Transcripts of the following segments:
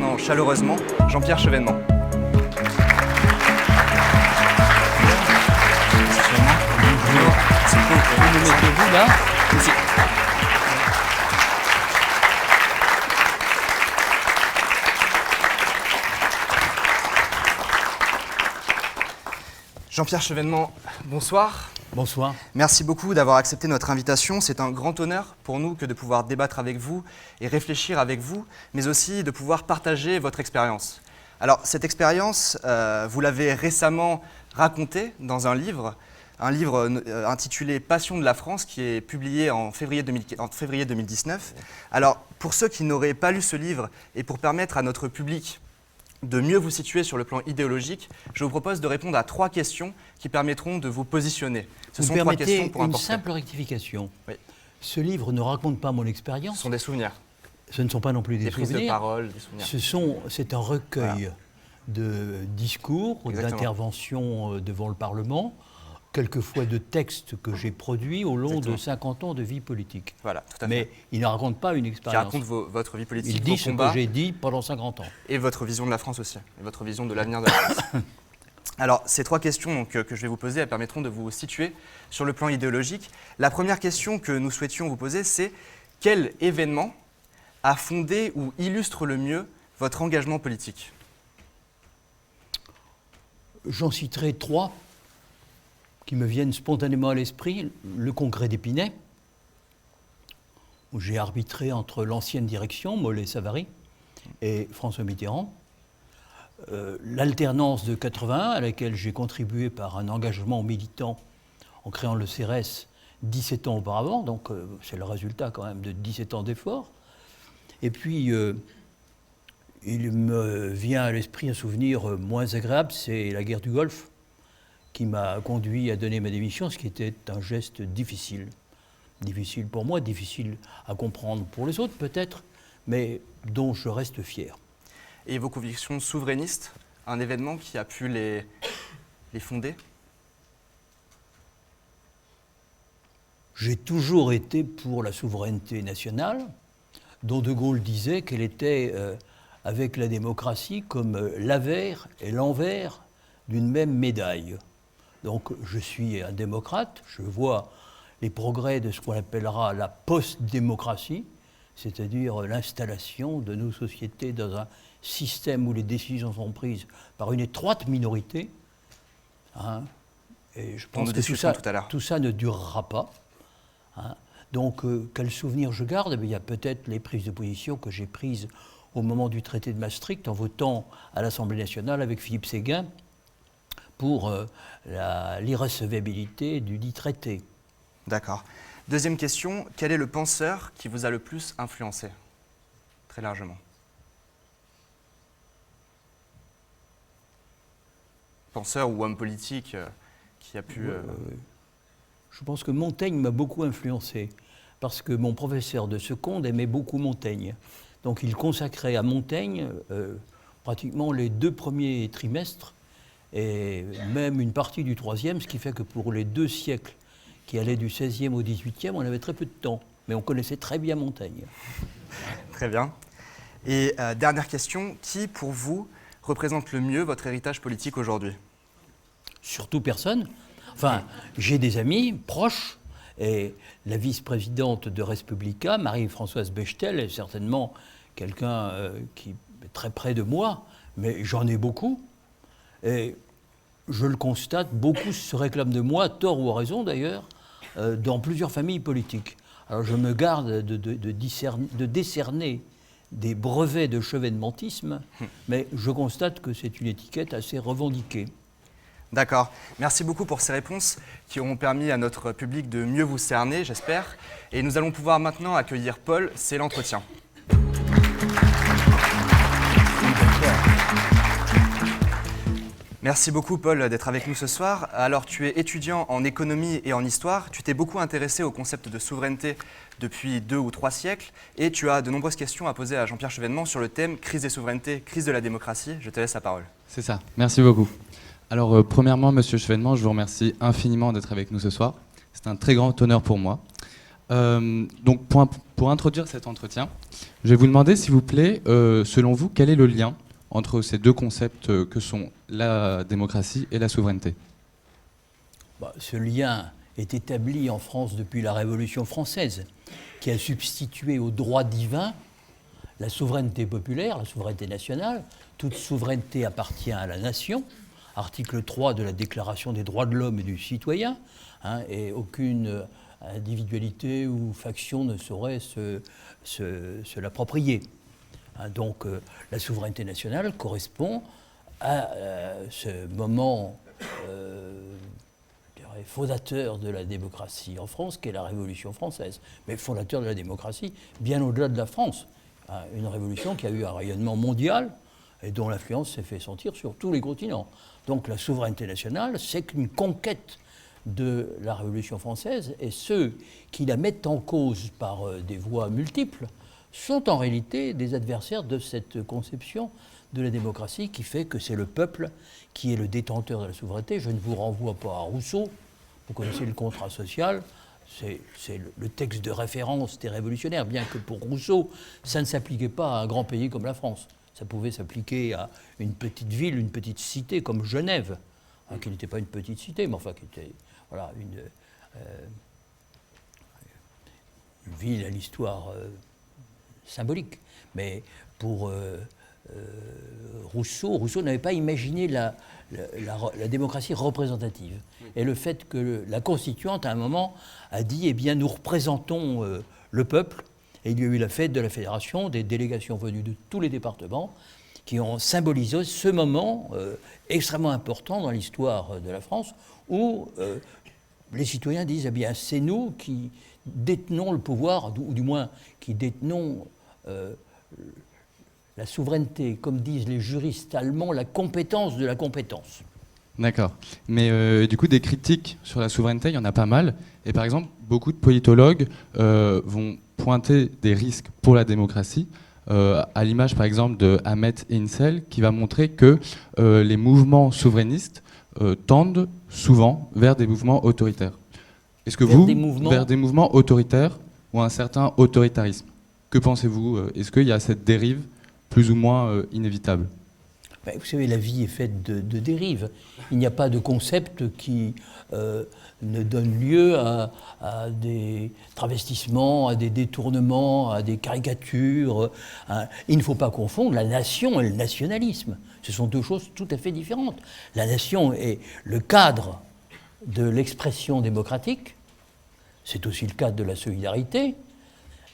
maintenant chaleureusement Jean-Pierre Chevènement. Vous me mettez vous là? Jean-Pierre Chevènement, bonsoir. Bonsoir. Merci beaucoup d'avoir accepté notre invitation. C'est un grand honneur pour nous que de pouvoir débattre avec vous et réfléchir avec vous, mais aussi de pouvoir partager votre expérience. Alors, cette expérience, vous l'avez récemment racontée dans un livre intitulé Passion de la France, qui est publié en février 2019. Alors, pour ceux qui n'auraient pas lu ce livre et pour permettre à notre public de mieux vous situer sur le plan idéologique, je vous propose de répondre à 3 questions qui permettront de vous positionner. Ce sont 3 questions pour une simple rectification. Oui. Ce livre ne raconte pas mon expérience. Ce sont des souvenirs. Ce ne sont pas non plus des prises souvenirs. De parole, des souvenirs. C'est un recueil de discours, d'interventions devant le Parlement, quelquefois de textes que j'ai produits au long de 50 ans de vie politique. Voilà, tout à fait. Mais il ne raconte pas une expérience. Il raconte votre vie politique, il dit ce que j'ai dit pendant 50 ans. Et votre vision de la France aussi, et votre vision de l'avenir de la France. Alors, ces 3 questions donc, que je vais vous poser, elles permettront de vous situer sur le plan idéologique. La première question que nous souhaitions vous poser, c'est quel événement a fondé ou illustre le mieux votre engagement politique? J'en citerai 3 qui me viennent spontanément à l'esprit. Le congrès d'Épinay, où j'ai arbitré entre l'ancienne direction, Mollet-Savary, et François Mitterrand. L'alternance de 81, à laquelle j'ai contribué par un engagement militant en créant le CRS 17 ans auparavant, donc c'est le résultat quand même de 17 ans d'efforts. Et puis, il me vient à l'esprit un souvenir moins agréable, c'est la guerre du Golfe, qui m'a conduit à donner ma démission, ce qui était un geste difficile. Difficile pour moi, difficile à comprendre pour les autres peut-être, mais dont je reste fier. Et vos convictions souverainistes, un événement qui a pu les fonder? J'ai toujours été pour la souveraineté nationale, dont De Gaulle disait qu'elle était, avec la démocratie, comme l'avers et l'envers d'une même médaille. Donc je suis un démocrate, je vois les progrès de ce qu'on appellera la post-démocratie, c'est-à-dire l'installation de nos sociétés dans un système où les décisions sont prises par une étroite minorité. Hein, et je pense que tout ça ne durera pas. Hein. Donc quel souvenir je garde? Il y a peut-être les prises de position que j'ai prises au moment du traité de Maastricht en votant à l'Assemblée nationale avec Philippe Séguin pour l'irrecevabilité du dit traité. D'accord. Deuxième question, quel est le penseur qui vous a le plus influencé, très largement? Penseur ou homme politique qui a pu... Je pense que Montaigne m'a beaucoup influencé, parce que mon professeur de seconde aimait beaucoup Montaigne. Donc il consacrait à Montaigne pratiquement les 2 premiers trimestres, et même une partie du 3e, ce qui fait que pour les 2 siècles qui allaient du 16e au 18e, on avait très peu de temps, mais on connaissait très bien Montaigne. Très bien. Et dernière question, qui pour vous représente le mieux votre héritage politique aujourd'hui? Surtout personne. Enfin, j'ai des amis proches, et la vice-présidente de Respublica, Marie-Françoise Bechtel, est certainement quelqu'un qui est très près de moi, mais j'en ai beaucoup. Et je le constate, beaucoup se réclament de moi, à tort ou à raison d'ailleurs, dans plusieurs familles politiques. Alors je me garde de décerner des brevets de chevènementisme, mais je constate que c'est une étiquette assez revendiquée. D'accord. Merci beaucoup pour ces réponses qui auront permis à notre public de mieux vous cerner, j'espère. Et nous allons pouvoir maintenant accueillir Paul, c'est l'entretien. Merci beaucoup Paul d'être avec nous ce soir. Alors tu es étudiant en économie et en histoire, tu t'es beaucoup intéressé au concept de souveraineté depuis 2 ou 3 siècles et tu as de nombreuses questions à poser à Jean-Pierre Chevènement sur le thème crise des souverainetés, crise de la démocratie. Je te laisse la parole. C'est ça, merci beaucoup. Alors premièrement, Monsieur Chevènement, je vous remercie infiniment d'être avec nous ce soir. C'est un très grand honneur pour moi. Donc pour introduire cet entretien, je vais vous demander, s'il vous plaît, selon vous, quel est le lien entre ces deux concepts que sont la démocratie et la souveraineté? Ce lien est établi en France depuis la Révolution française, qui a substitué au droit divin la souveraineté populaire, la souveraineté nationale. Toute souveraineté appartient à la nation, article 3 de la Déclaration des droits de l'homme et du citoyen, et aucune individualité ou faction ne saurait se l'approprier. Donc la souveraineté nationale correspond à ce moment fondateur de la démocratie en France, qu'est la Révolution française, mais fondateur de la démocratie bien au-delà de la France. Une révolution qui a eu un rayonnement mondial et dont l'influence s'est fait sentir sur tous les continents. Donc la souveraineté nationale, c'est qu'une conquête de la Révolution française, et ceux qui la mettent en cause par des voies multiples sont en réalité des adversaires de cette conception de la démocratie qui fait que c'est le peuple qui est le détenteur de la souveraineté. Je ne vous renvoie pas à Rousseau, vous connaissez le contrat social, c'est le texte de référence des révolutionnaires, bien que pour Rousseau, ça ne s'appliquait pas à un grand pays comme la France. Ça pouvait s'appliquer à une petite ville, une petite cité comme Genève, qui n'était pas une petite cité, mais enfin qui était voilà, une ville à l'histoire symbolique. Mais pour Rousseau n'avait pas imaginé la démocratie représentative. Et le fait que la constituante, à un moment, a dit, eh bien, nous représentons le peuple. Et il y a eu la fête de la fédération, des délégations venues de tous les départements, qui ont symbolisé ce moment extrêmement important dans l'histoire de la France, où les citoyens disent, eh bien, c'est nous qui détenons le pouvoir, ou du moins qui détenons la souveraineté, comme disent les juristes allemands, la compétence de la compétence. D'accord. Mais du coup, des critiques sur la souveraineté, il y en a pas mal. Et par exemple, beaucoup de politologues vont pointer des risques pour la démocratie, à l'image par exemple de Ahmet Einsel, qui va montrer que les mouvements souverainistes tendent souvent vers des mouvements autoritaires. Est-ce que vers des mouvements autoritaires ou un certain autoritarisme? Que pensez-vous? Est-ce qu'il y a cette dérive plus ou moins inévitable? Vous savez, la vie est faite de dérives. Il n'y a pas de concept qui ne donne lieu à des travestissements, à des détournements, à des caricatures. Il ne faut pas confondre la nation et le nationalisme. Ce sont deux choses tout à fait différentes. La nation est le cadre de l'expression démocratique, c'est aussi le cadre de la solidarité,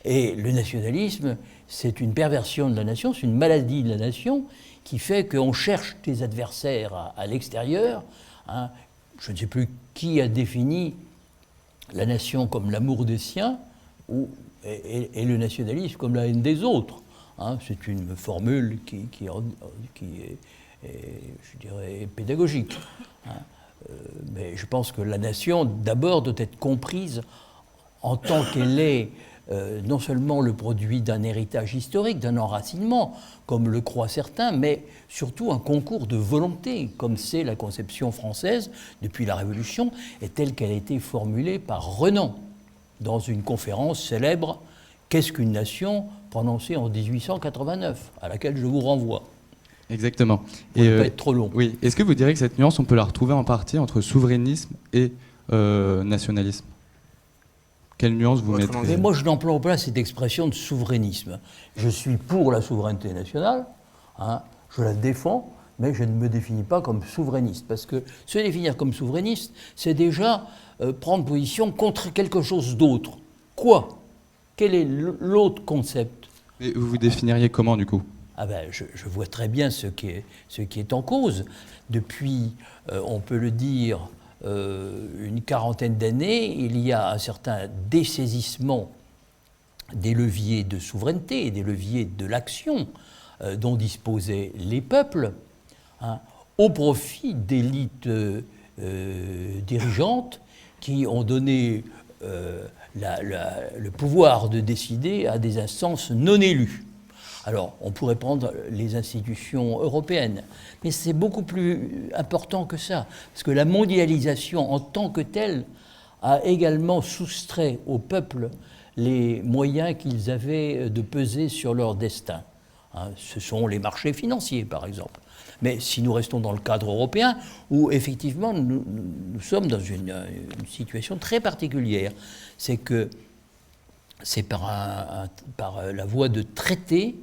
et le nationalisme, c'est une perversion de la nation, c'est une maladie de la nation qui fait qu'on cherche des adversaires à l'extérieur. Je ne sais plus qui a défini la nation comme l'amour des siens et le nationalisme comme la haine des autres. C'est une formule qui est, je dirais, pédagogique. Mais je pense que la nation, d'abord, doit être comprise en tant qu'elle est non seulement le produit d'un héritage historique, d'un enracinement, comme le croient certains, mais surtout un concours de volonté, comme c'est la conception française depuis la Révolution, et telle qu'elle a été formulée par Renan dans une conférence célèbre « Qu'est-ce qu'une nation ?» prononcée en 1889, à laquelle je vous renvoie. Exactement. Pour ne pas être trop long. Oui. Est-ce que vous direz que cette nuance, on peut la retrouver en partie entre souverainisme et nationalisme? Quelle nuance vous mettrez? Mais moi, je n'emploie pas cette expression de souverainisme. Je suis pour la souveraineté nationale, je la défends, mais je ne me définis pas comme souverainiste. Parce que se définir comme souverainiste, c'est déjà prendre position contre quelque chose d'autre. Quoi? Quel est l'autre concept? Et vous vous définiriez comment, du coup? Je vois très bien ce qui est en cause. Depuis, on peut le dire, une quarantaine d'années, il y a un certain dessaisissement des leviers de souveraineté et des leviers de l'action dont disposaient les peuples, au profit d'élites dirigeantes qui ont donné le pouvoir de décider à des instances non élues. Alors, on pourrait prendre les institutions européennes, mais c'est beaucoup plus important que ça, parce que la mondialisation en tant que telle a également soustrait au peuple les moyens qu'ils avaient de peser sur leur destin. Ce sont les marchés financiers, par exemple. Mais si nous restons dans le cadre européen, où effectivement nous sommes dans une situation très particulière, c'est que c'est par la voie de traité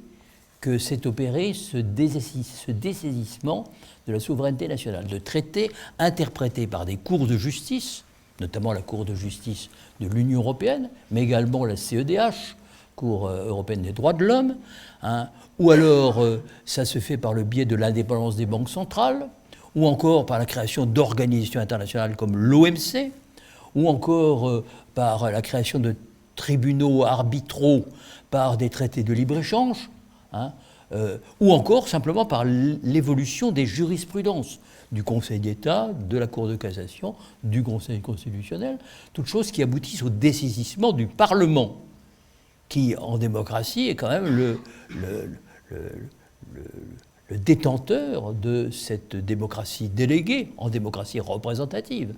que s'est opéré ce dessaisissement de la souveraineté nationale, de traités interprétés par des cours de justice, notamment la Cour de justice de l'Union européenne, mais également la CEDH, Cour européenne des droits de l'homme, ou alors ça se fait par le biais de l'indépendance des banques centrales, ou encore par la création d'organisations internationales comme l'OMC, ou encore par la création de tribunaux arbitraux par des traités de libre-échange, ou encore simplement par l'évolution des jurisprudences du Conseil d'État, de la Cour de cassation, du Conseil constitutionnel, toutes choses qui aboutissent au dessaisissement du Parlement, qui, en démocratie, est quand même le détenteur de cette démocratie déléguée, en démocratie représentative,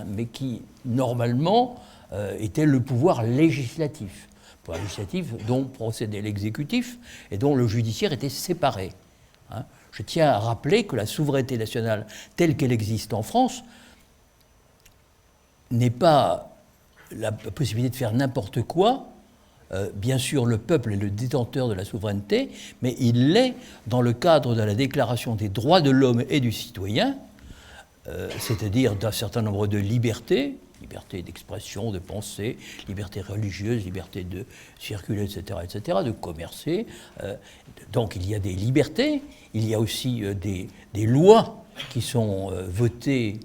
mais qui, normalement, était le pouvoir législatif. Pouvoir législatif dont procédait l'exécutif et dont le judiciaire était séparé. Je tiens à rappeler que la souveraineté nationale telle qu'elle existe en France n'est pas la possibilité de faire n'importe quoi. Bien sûr, le peuple est le détenteur de la souveraineté, mais il l'est dans le cadre de la Déclaration des droits de l'homme et du citoyen, c'est-à-dire d'un certain nombre de libertés, liberté d'expression, de pensée, liberté religieuse, liberté de circuler, etc., de commercer. Donc il y a des libertés, il y a aussi des lois qui sont votées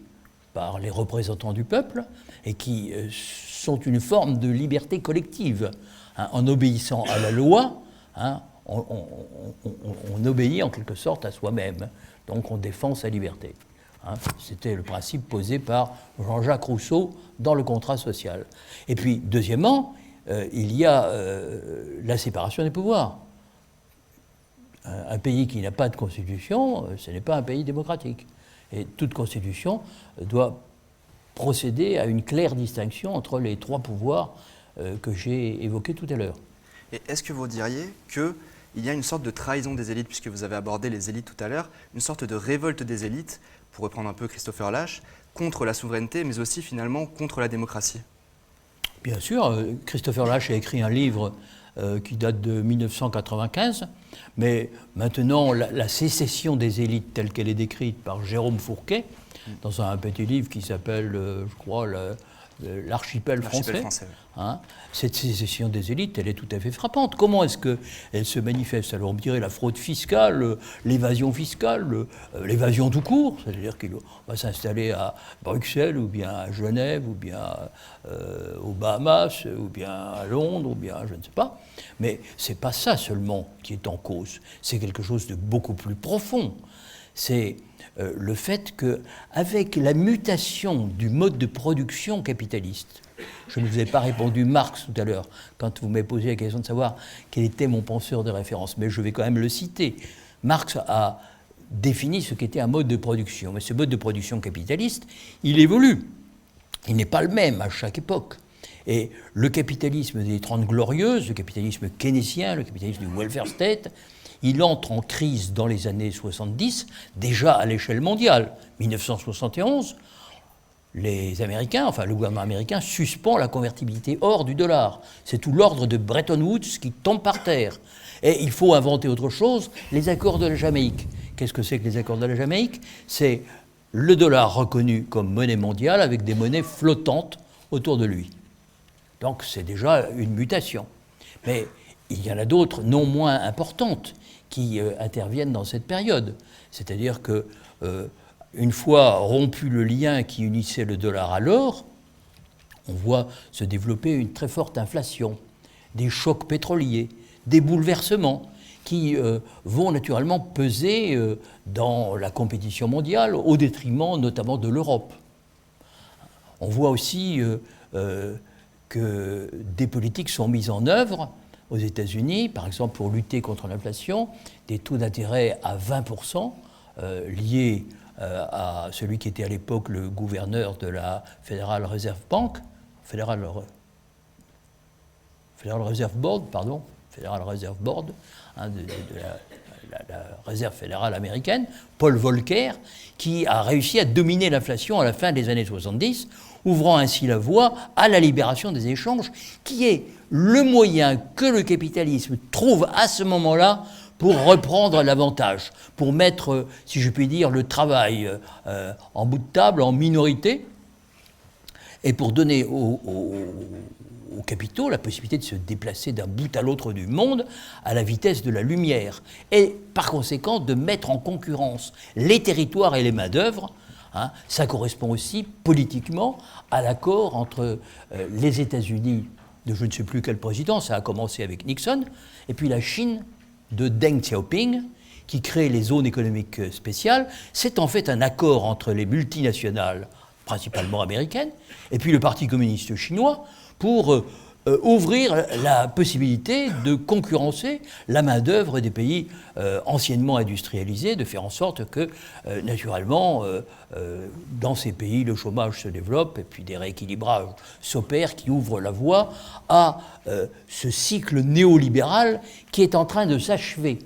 par les représentants du peuple et qui sont une forme de liberté collective. En obéissant à la loi, on obéit en quelque sorte à soi-même, donc on défend sa liberté. C'était le principe posé par Jean-Jacques Rousseau dans le contrat social. Et puis, deuxièmement, il y a la séparation des pouvoirs. Un pays qui n'a pas de constitution, ce n'est pas un pays démocratique. Et toute constitution doit procéder à une claire distinction entre les trois pouvoirs que j'ai évoqués tout à l'heure. Et est-ce que vous diriez qu'il y a une sorte de trahison des élites, puisque vous avez abordé les élites tout à l'heure, une sorte de révolte des élites, pour reprendre un peu Christopher Lasch, contre la souveraineté, mais aussi finalement contre la démocratie? Bien sûr, Christopher Lasch a écrit un livre qui date de 1995, mais maintenant la sécession des élites telle qu'elle est décrite par Jérôme Fourquet, dans un petit livre qui s'appelle, je crois, l'archipel français. Cette sécession des élites, elle est tout à fait frappante. Comment est-ce qu'elle se manifeste? Alors on me dirait la fraude fiscale, l'évasion fiscale, l'évasion tout court, c'est-à-dire qu'il va s'installer à Bruxelles, ou bien à Genève, ou bien aux Bahamas, ou bien à Londres, ou bien je ne sais pas. Mais c'est pas ça seulement qui est en cause, c'est quelque chose de beaucoup plus profond. C'est le fait qu'avec la mutation du mode de production capitaliste, je ne vous ai pas répondu Marx tout à l'heure, quand vous m'avez posé la question de savoir quel était mon penseur de référence, mais je vais quand même le citer. Marx a défini ce qu'était un mode de production, mais ce mode de production capitaliste, il évolue. Il n'est pas le même à chaque époque. Et le capitalisme des Trente Glorieuses, le capitalisme keynésien, le capitalisme du welfare state, il entre en crise dans les années 70, déjà à l'échelle mondiale. 1971, les Américains, enfin le gouvernement américain, suspend la convertibilité hors du dollar. C'est tout l'ordre de Bretton Woods qui tombe par terre. Et il faut inventer autre chose, les accords de la Jamaïque. Qu'est-ce que c'est que les accords de la Jamaïque? C'est le dollar reconnu comme monnaie mondiale avec des monnaies flottantes autour de lui. Donc c'est déjà une mutation. Mais il y en a d'autres non moins importantes qui interviennent dans cette période. C'est-à-dire que une fois rompu le lien qui unissait le dollar à l'or, on voit se développer une très forte inflation, des chocs pétroliers, des bouleversements qui vont naturellement peser dans la compétition mondiale au détriment notamment de l'Europe. On voit aussi que des politiques sont mises en œuvre aux États-Unis, par exemple pour lutter contre l'inflation, des taux d'intérêt à 20% liés à celui qui était à l'époque le gouverneur de la Federal Reserve Bank, Federal Reserve Board, Federal Reserve Board, de la Réserve fédérale américaine, Paul Volcker, qui a réussi à dominer l'inflation à la fin des années 70, ouvrant ainsi la voie à la libération des échanges, qui est le moyen que le capitalisme trouve à ce moment-là pour reprendre l'avantage, pour mettre, si je puis dire, le travail en bout de table, en minorité, et pour donner aux capitaux la possibilité de se déplacer d'un bout à l'autre du monde à la vitesse de la lumière, et par conséquent de mettre en concurrence les territoires et les main-d'œuvre. Ça correspond aussi politiquement à l'accord entre les États-Unis de je ne sais plus quel président, ça a commencé avec Nixon, et puis la Chine de Deng Xiaoping, qui crée les zones économiques spéciales. C'est en fait un accord entre les multinationales, principalement américaines, et puis le Parti communiste chinois, pour ouvrir la possibilité de concurrencer la main-d'œuvre des pays anciennement industrialisés, de faire en sorte que, naturellement, dans ces pays, le chômage se développe et puis des rééquilibrages s'opèrent qui ouvrent la voie à ce cycle néolibéral qui est en train de s'achever,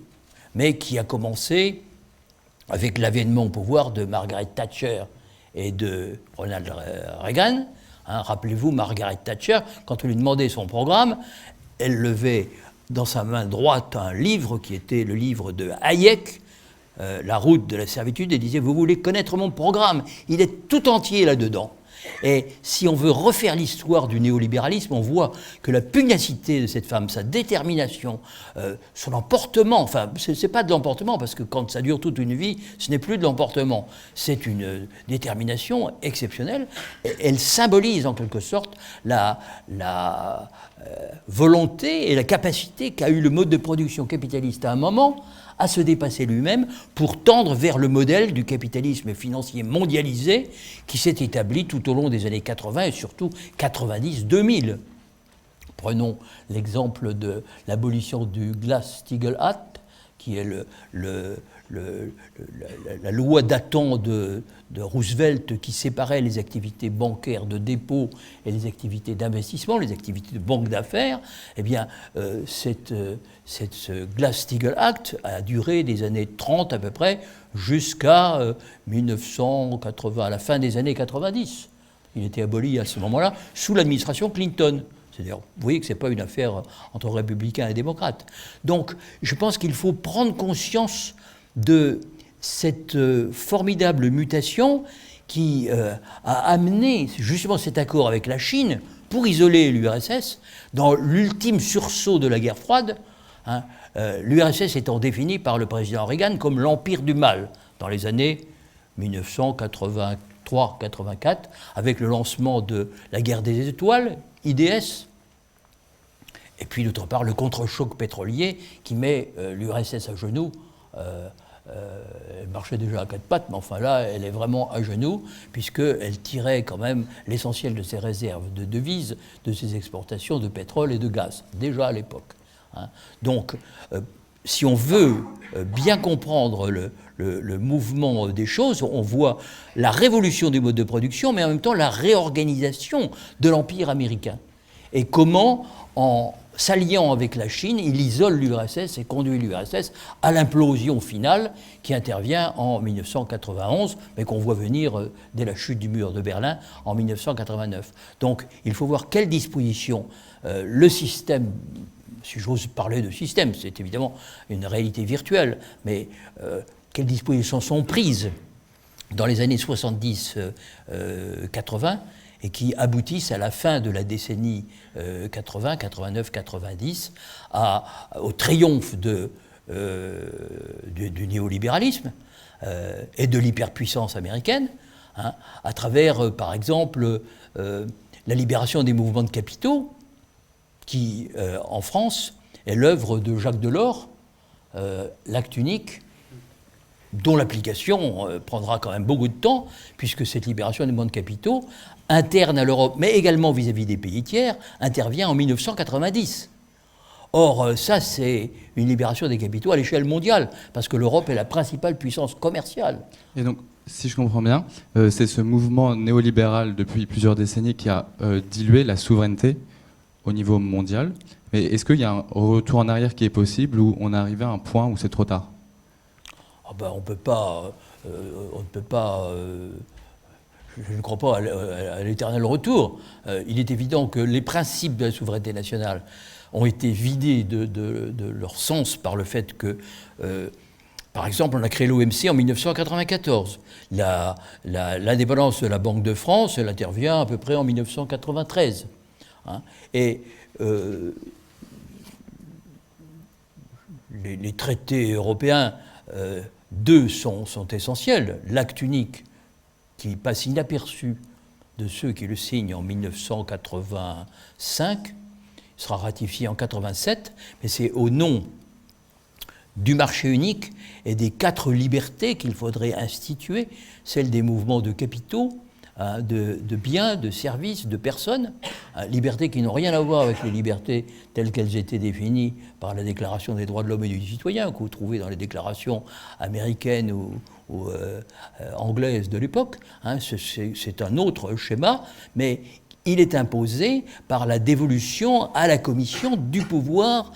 mais qui a commencé avec l'avènement au pouvoir de Margaret Thatcher et de Ronald Reagan. Rappelez-vous, Margaret Thatcher, quand on lui demandait son programme, elle levait dans sa main droite un livre qui était le livre de Hayek, La route de la servitude, et disait « Vous voulez connaître mon programme ? Il est tout entier là-dedans ». Et si on veut refaire l'histoire du néolibéralisme, on voit que la pugnacité de cette femme, sa détermination, son emportement, enfin, c'est pas de l'emportement, parce que quand ça dure toute une vie, ce n'est plus de l'emportement, c'est une détermination exceptionnelle. Elle symbolise en quelque sorte la volonté et la capacité qu'a eu le mode de production capitaliste à un moment à se dépasser lui-même pour tendre vers le modèle du capitalisme financier mondialisé qui s'est établi tout au long des années 80 et surtout 90-2000. Prenons l'exemple de l'abolition du Glass-Steagall Act, qui est la loi datant de Roosevelt qui séparait les activités bancaires de dépôt et les activités d'investissement, les activités de banque d'affaires. Eh bien, ce Glass-Steagall Act a duré des années 30 à peu près jusqu'à 1980, à la fin des années 90. Il était aboli à ce moment-là sous l'administration Clinton. C'est-à-dire, vous voyez que ce n'est pas une affaire entre républicains et démocrates. Donc, je pense qu'il faut prendre conscience de cette formidable mutation qui a amené justement cet accord avec la Chine pour isoler l'URSS dans l'ultime sursaut de la guerre froide, l'URSS étant définie par le président Reagan comme l'empire du mal dans les années 1983-84, avec le lancement de la guerre des étoiles, IDS, et puis d'autre part le contre-choc pétrolier qui met l'URSS à genoux. Elle marchait déjà à quatre pattes, mais enfin là, elle est vraiment à genoux, puisqu'elle tirait quand même l'essentiel de ses réserves de devises, de ses exportations de pétrole et de gaz, déjà à l'époque. Donc, si on veut bien comprendre le mouvement des choses, on voit la révolution du mode de production, mais en même temps la réorganisation de l'empire américain. Et comment, en s'alliant avec la Chine, il isole l'URSS et conduit l'URSS à l'implosion finale qui intervient en 1991, mais qu'on voit venir dès la chute du mur de Berlin en 1989. Donc il faut voir quelles dispositions le système, si j'ose parler de système, c'est évidemment une réalité virtuelle, mais quelles dispositions sont prises dans les années 70-80 et qui aboutissent à la fin de la décennie 80, 89, 90, au triomphe du néolibéralisme et de l'hyperpuissance américaine, à travers, par exemple, la libération des mouvements de capitaux, qui, en France, est l'œuvre de Jacques Delors, l'acte unique, dont l'application prendra quand même beaucoup de temps, puisque cette libération des mouvements de capitaux, interne à l'Europe, mais également vis-à-vis des pays tiers, intervient en 1990. Or, ça, c'est une libération des capitaux à l'échelle mondiale, parce que l'Europe est la principale puissance commerciale. Et donc, si je comprends bien, c'est ce mouvement néolibéral depuis plusieurs décennies qui a dilué la souveraineté au niveau mondial. Mais est-ce qu'il y a un retour en arrière qui est possible ou on est arrivé à un point où c'est trop tard? On ne peut pas, je ne crois pas à l'éternel retour. Il est évident que les principes de la souveraineté nationale ont été vidés de leur sens par le fait que, par exemple, on a créé l'OMC en 1994. L'indépendance de la Banque de France, elle intervient à peu près en 1993. Hein. Et les traités européens, deux sont essentiels. L'acte unique, qui passe inaperçu de ceux qui le signent en 1985, sera ratifié en 1987, mais c'est au nom du marché unique et des 4 libertés qu'il faudrait instituer, celle des mouvements de capitaux, de biens, de services, de personnes, libertés qui n'ont rien à voir avec les libertés telles qu'elles étaient définies par la Déclaration des droits de l'homme et du citoyen, que vous trouvez dans les déclarations américaines ou anglaises de l'époque. C'est un autre schéma, mais il est imposé par la dévolution à la Commission du pouvoir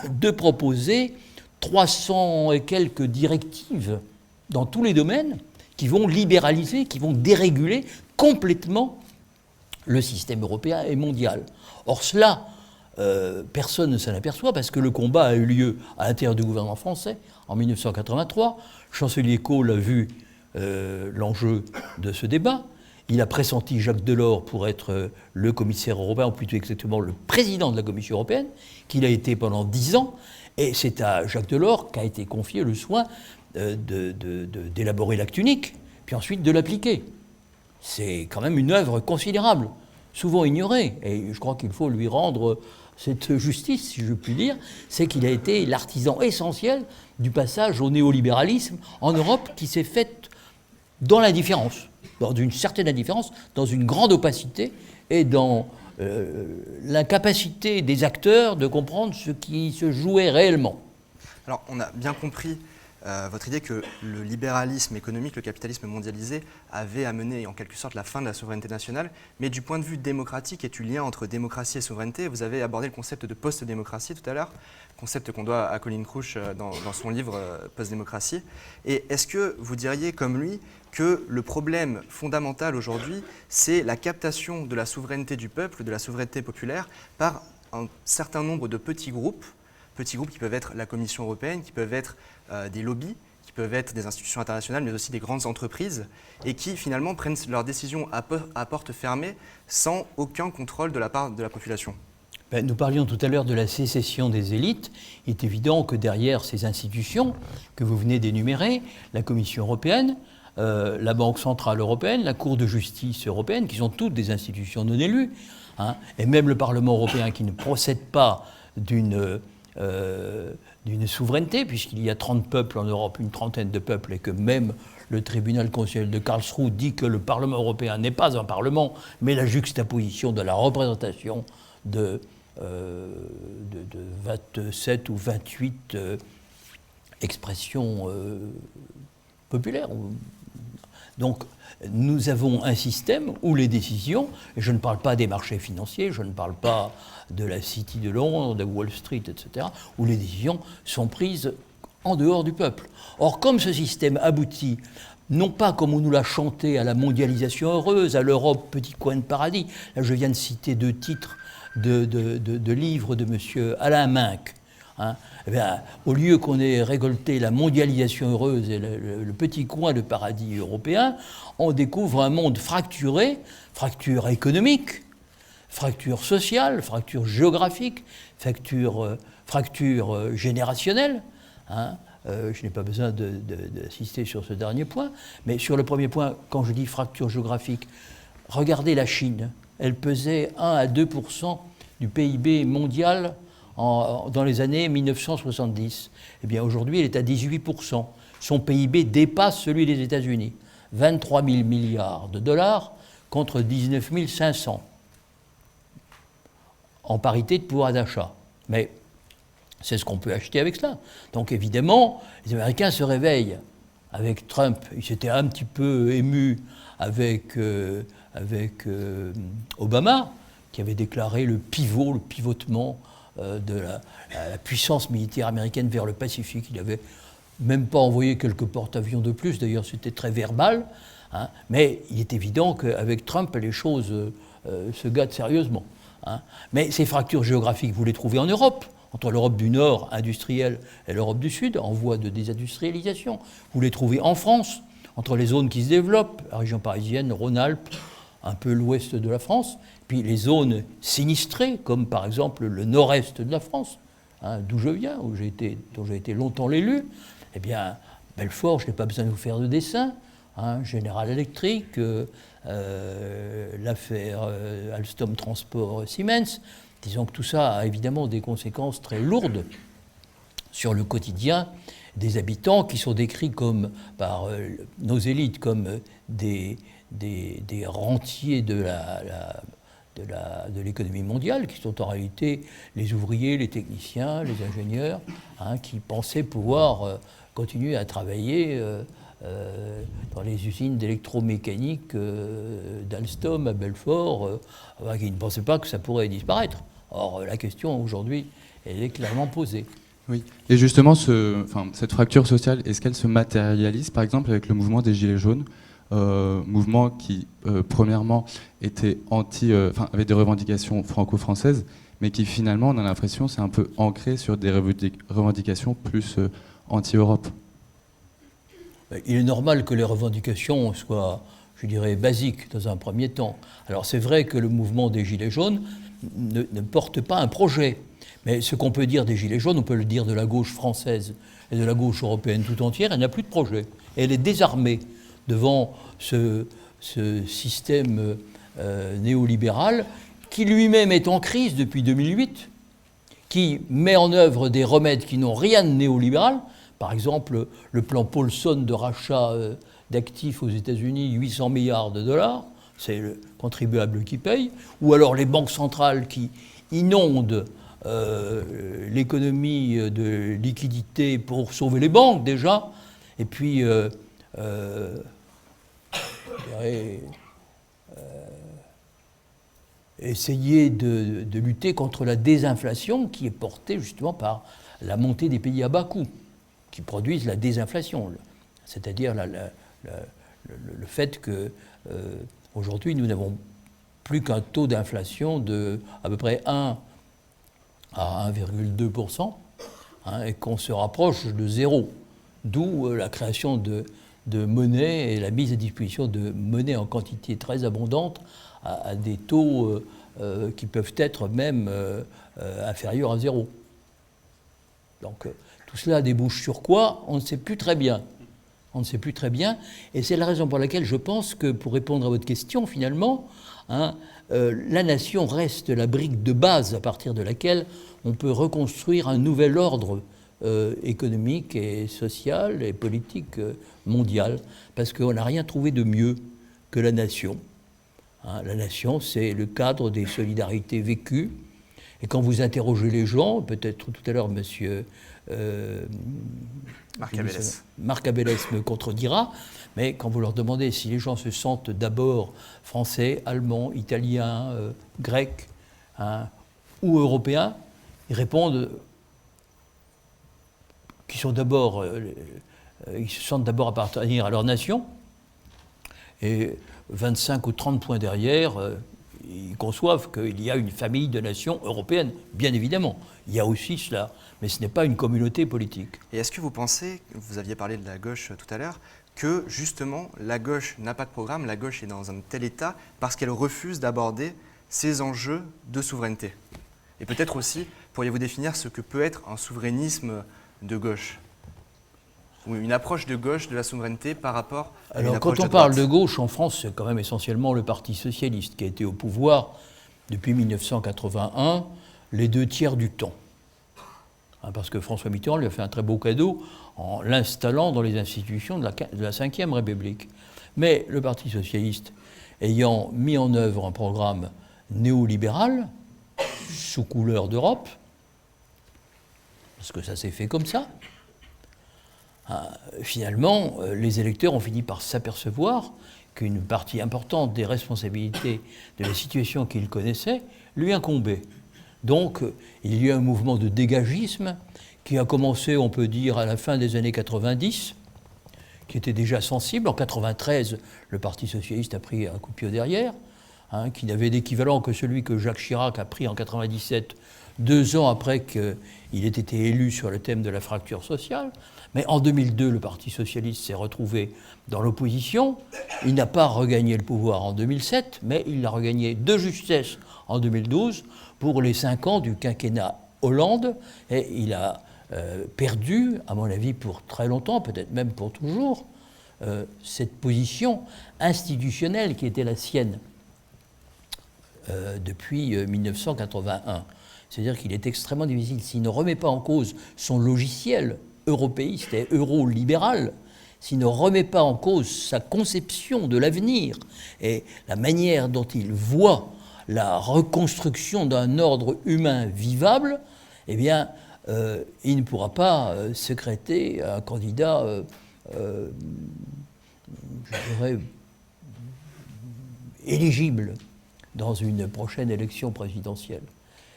de proposer 300 et quelques directives dans tous les domaines qui vont libéraliser, qui vont déréguler complètement le système européen et mondial. Or cela, personne ne s'en aperçoit parce que le combat a eu lieu à l'intérieur du gouvernement français en 1983. Le chancelier Kohl a vu l'enjeu de ce débat. Il a pressenti Jacques Delors pour être le commissaire européen, ou plutôt exactement le président de la Commission européenne, qu'il a été pendant 10 ans. Et c'est à Jacques Delors qu'a été confié le soin d'élaborer l'acte unique, puis ensuite de l'appliquer. C'est quand même une œuvre considérable, souvent ignorée, et je crois qu'il faut lui rendre cette justice, si je puis dire, c'est qu'il a été l'artisan essentiel du passage au néolibéralisme en Europe qui s'est fait dans l'indifférence, dans une certaine indifférence, dans une grande opacité et dans l'incapacité des acteurs de comprendre ce qui se jouait réellement. Alors, on a bien compris votre idée que le libéralisme économique, le capitalisme mondialisé, avait amené en quelque sorte la fin de la souveraineté nationale. Mais du point de vue démocratique et du lien entre démocratie et souveraineté, vous avez abordé le concept de post-démocratie tout à l'heure, concept qu'on doit à Colin Crouch dans son livre Post-démocratie. Et est-ce que vous diriez, comme lui, que le problème fondamental aujourd'hui, c'est la captation de la souveraineté du peuple, de la souveraineté populaire, par un certain nombre de petits groupes qui peuvent être la Commission européenne, qui peuvent être des lobbies, qui peuvent être des institutions internationales, mais aussi des grandes entreprises, et qui finalement prennent leurs décisions à porte fermée sans aucun contrôle de la part de la population? Nous parlions tout à l'heure de la sécession des élites. Il est évident que derrière ces institutions que vous venez d'énumérer, la Commission européenne, la Banque centrale européenne, la Cour de justice européenne, qui sont toutes des institutions non élues, et même le Parlement européen qui ne procède pas d'une souveraineté, puisqu'il y a 30 peuples en Europe, une trentaine de peuples, et que même le tribunal constitutionnel de Karlsruhe dit que le Parlement européen n'est pas un parlement, mais la juxtaposition de la représentation de 27 ou 28 expressions populaires. Donc, nous avons un système où les décisions, et je ne parle pas des marchés financiers, je ne parle pas de la City de Londres, de Wall Street, etc., où les décisions sont prises en dehors du peuple. Or, comme ce système aboutit, non pas comme on nous l'a chanté à la mondialisation heureuse, à l'Europe, petit coin de paradis, là je viens de citer 2 titres de livres de M. Alain Minck, eh bien, au lieu qu'on ait récolté la mondialisation heureuse et le petit coin de paradis européen, on découvre un monde fracturé, fracture économique, fracture sociale, fracture géographique, fracture générationnelle. Je n'ai pas besoin d'insister sur ce dernier point, mais sur le premier point, quand je dis fracture géographique, regardez la Chine. Elle pesait 1 à 2% du PIB mondial dans les années 1970. Eh bien, aujourd'hui, elle est à 18%. Son PIB dépasse celui des États-Unis. 23 000 milliards de dollars contre 19 500 en parité de pouvoir d'achat. Mais c'est ce qu'on peut acheter avec cela. Donc, évidemment, les Américains se réveillent avec Trump, il s'était un petit peu ému avec Obama, qui avait déclaré le pivotement de la puissance militaire américaine vers le Pacifique. Il n'avait même pas envoyé quelques porte-avions de plus, d'ailleurs c'était très verbal, hein, mais il est évident qu'avec Trump, les choses se gâtent sérieusement. Hein. Mais ces fractures géographiques, vous les trouvez en Europe, entre l'Europe du Nord industrielle et l'Europe du Sud, en voie de désindustrialisation. Vous les trouvez en France, entre les zones qui se développent, la région parisienne, Rhône-Alpes, un peu l'ouest de la France, puis les zones sinistrées, comme par exemple le nord-est de la France, hein, d'où je viens, dont j'ai été longtemps l'élu. Eh bien, Belfort, je n'ai pas besoin de vous faire de dessin, hein, General Electric, l'affaire Alstom Transport Siemens. Disons que tout ça a évidemment des conséquences très lourdes sur le quotidien des habitants qui sont décrits par nos élites comme des rentiers de l'économie mondiale, qui sont en réalité les ouvriers, les techniciens, les ingénieurs, hein, qui pensaient pouvoir continuer à travailler dans les usines d'électromécanique d'Alstom à Belfort, qui ne pensaient pas que ça pourrait disparaître. Or, la question aujourd'hui, elle est clairement posée. Oui, et justement, cette fracture sociale, est-ce qu'elle se matérialise, par exemple, avec le mouvement des Gilets jaunes, mouvement qui, premièrement, avait des revendications franco-françaises, mais qui, finalement, on a l'impression, c'est un peu ancré sur des revendications plus anti-Europe. Il est normal que les revendications soient, je dirais, basiques dans un premier temps. Alors, c'est vrai que le mouvement des Gilets jaunes ne porte pas un projet. Mais ce qu'on peut dire des Gilets jaunes, on peut le dire de la gauche française et de la gauche européenne tout entière, elle n'a plus de projet. Elle est désarmée devant ce système néolibéral qui lui-même est en crise depuis 2008, qui met en œuvre des remèdes qui n'ont rien de néolibéral. Par exemple, le plan Paulson de rachat d'actifs aux États-Unis, 800 milliards de dollars, c'est le contribuable qui paye, ou alors les banques centrales qui inondent l'économie de liquidité pour sauver les banques déjà, et puis essayer de lutter contre la désinflation qui est portée justement par la montée des pays à bas coût, qui produisent la désinflation, c'est-à-dire le fait que aujourd'hui nous n'avons plus qu'un taux d'inflation de à peu près 1 à 1,2%, hein, et qu'on se rapproche de zéro, d'où la création de monnaie et la mise à disposition de monnaie en quantité très abondante à des taux qui peuvent être même inférieurs à zéro. Donc tout cela débouche sur quoi? On ne sait plus très bien. On ne sait plus très bien, et c'est la raison pour laquelle je pense que, pour répondre à votre question, finalement, hein, la nation reste la brique de base à partir de laquelle on peut reconstruire un nouvel ordre économique et social et politique mondial, parce qu'on n'a rien trouvé de mieux que la nation. Hein, la nation, c'est le cadre des solidarités vécues, et quand vous interrogez les gens, peut-être tout à l'heure, monsieur Marc Abélès me contredira, mais quand vous leur demandez si les gens se sentent d'abord français, allemands, italiens, grecs, hein, ou européens, ils répondent qu'ils sont d'abord, ils se sentent d'abord appartenir à leur nation, et 25 ou 30 points derrière, ils conçoivent qu'il y a une famille de nations européennes, bien évidemment. Il y a aussi cela, mais ce n'est pas une communauté politique. Et est-ce que vous pensez, vous aviez parlé de la gauche tout à l'heure, que justement la gauche n'a pas de programme, la gauche est dans un tel état parce qu'elle refuse d'aborder ces enjeux de souveraineté? Et peut-être aussi, pourriez-vous définir ce que peut être un souverainisme de gauche? Ou une approche de gauche de la souveraineté par rapport à une approche de droite? Quand on parle de gauche en France, c'est quand même essentiellement le Parti socialiste qui a été au pouvoir depuis 1981 les 2 tiers du temps. Hein, parce que François Mitterrand lui a fait un très beau cadeau en l'installant dans les institutions de la Ve République. Mais le Parti socialiste, ayant mis en œuvre un programme néolibéral sous couleur d'Europe, parce que ça s'est fait comme ça, Finalement, les électeurs ont fini par s'apercevoir qu'une partie importante des responsabilités de la situation qu'il connaissait lui incombait. Donc, il y a eu un mouvement de dégagisme qui a commencé, on peut dire, à la fin des années 90, qui était déjà sensible. En 93, le Parti socialiste a pris un coup de pied derrière, qui n'avait d'équivalent que celui que Jacques Chirac a pris en 97, 2 ans après qu'il ait été élu sur le thème de la fracture sociale. Mais en 2002, le Parti socialiste s'est retrouvé dans l'opposition. Il n'a pas regagné le pouvoir en 2007, mais il l'a regagné de justesse en 2012 pour les 5 ans du quinquennat Hollande. Et il a perdu, à mon avis, pour très longtemps, peut-être même pour toujours, cette position institutionnelle qui était la sienne depuis 1981. C'est-à-dire qu'il est extrêmement difficile, s'il ne remet pas en cause son logiciel européiste et euro-libéral, s'il ne remet pas en cause sa conception de l'avenir et la manière dont il voit la reconstruction d'un ordre humain vivable, eh bien, il ne pourra pas sécréter un candidat, je dirais, éligible dans une prochaine élection présidentielle.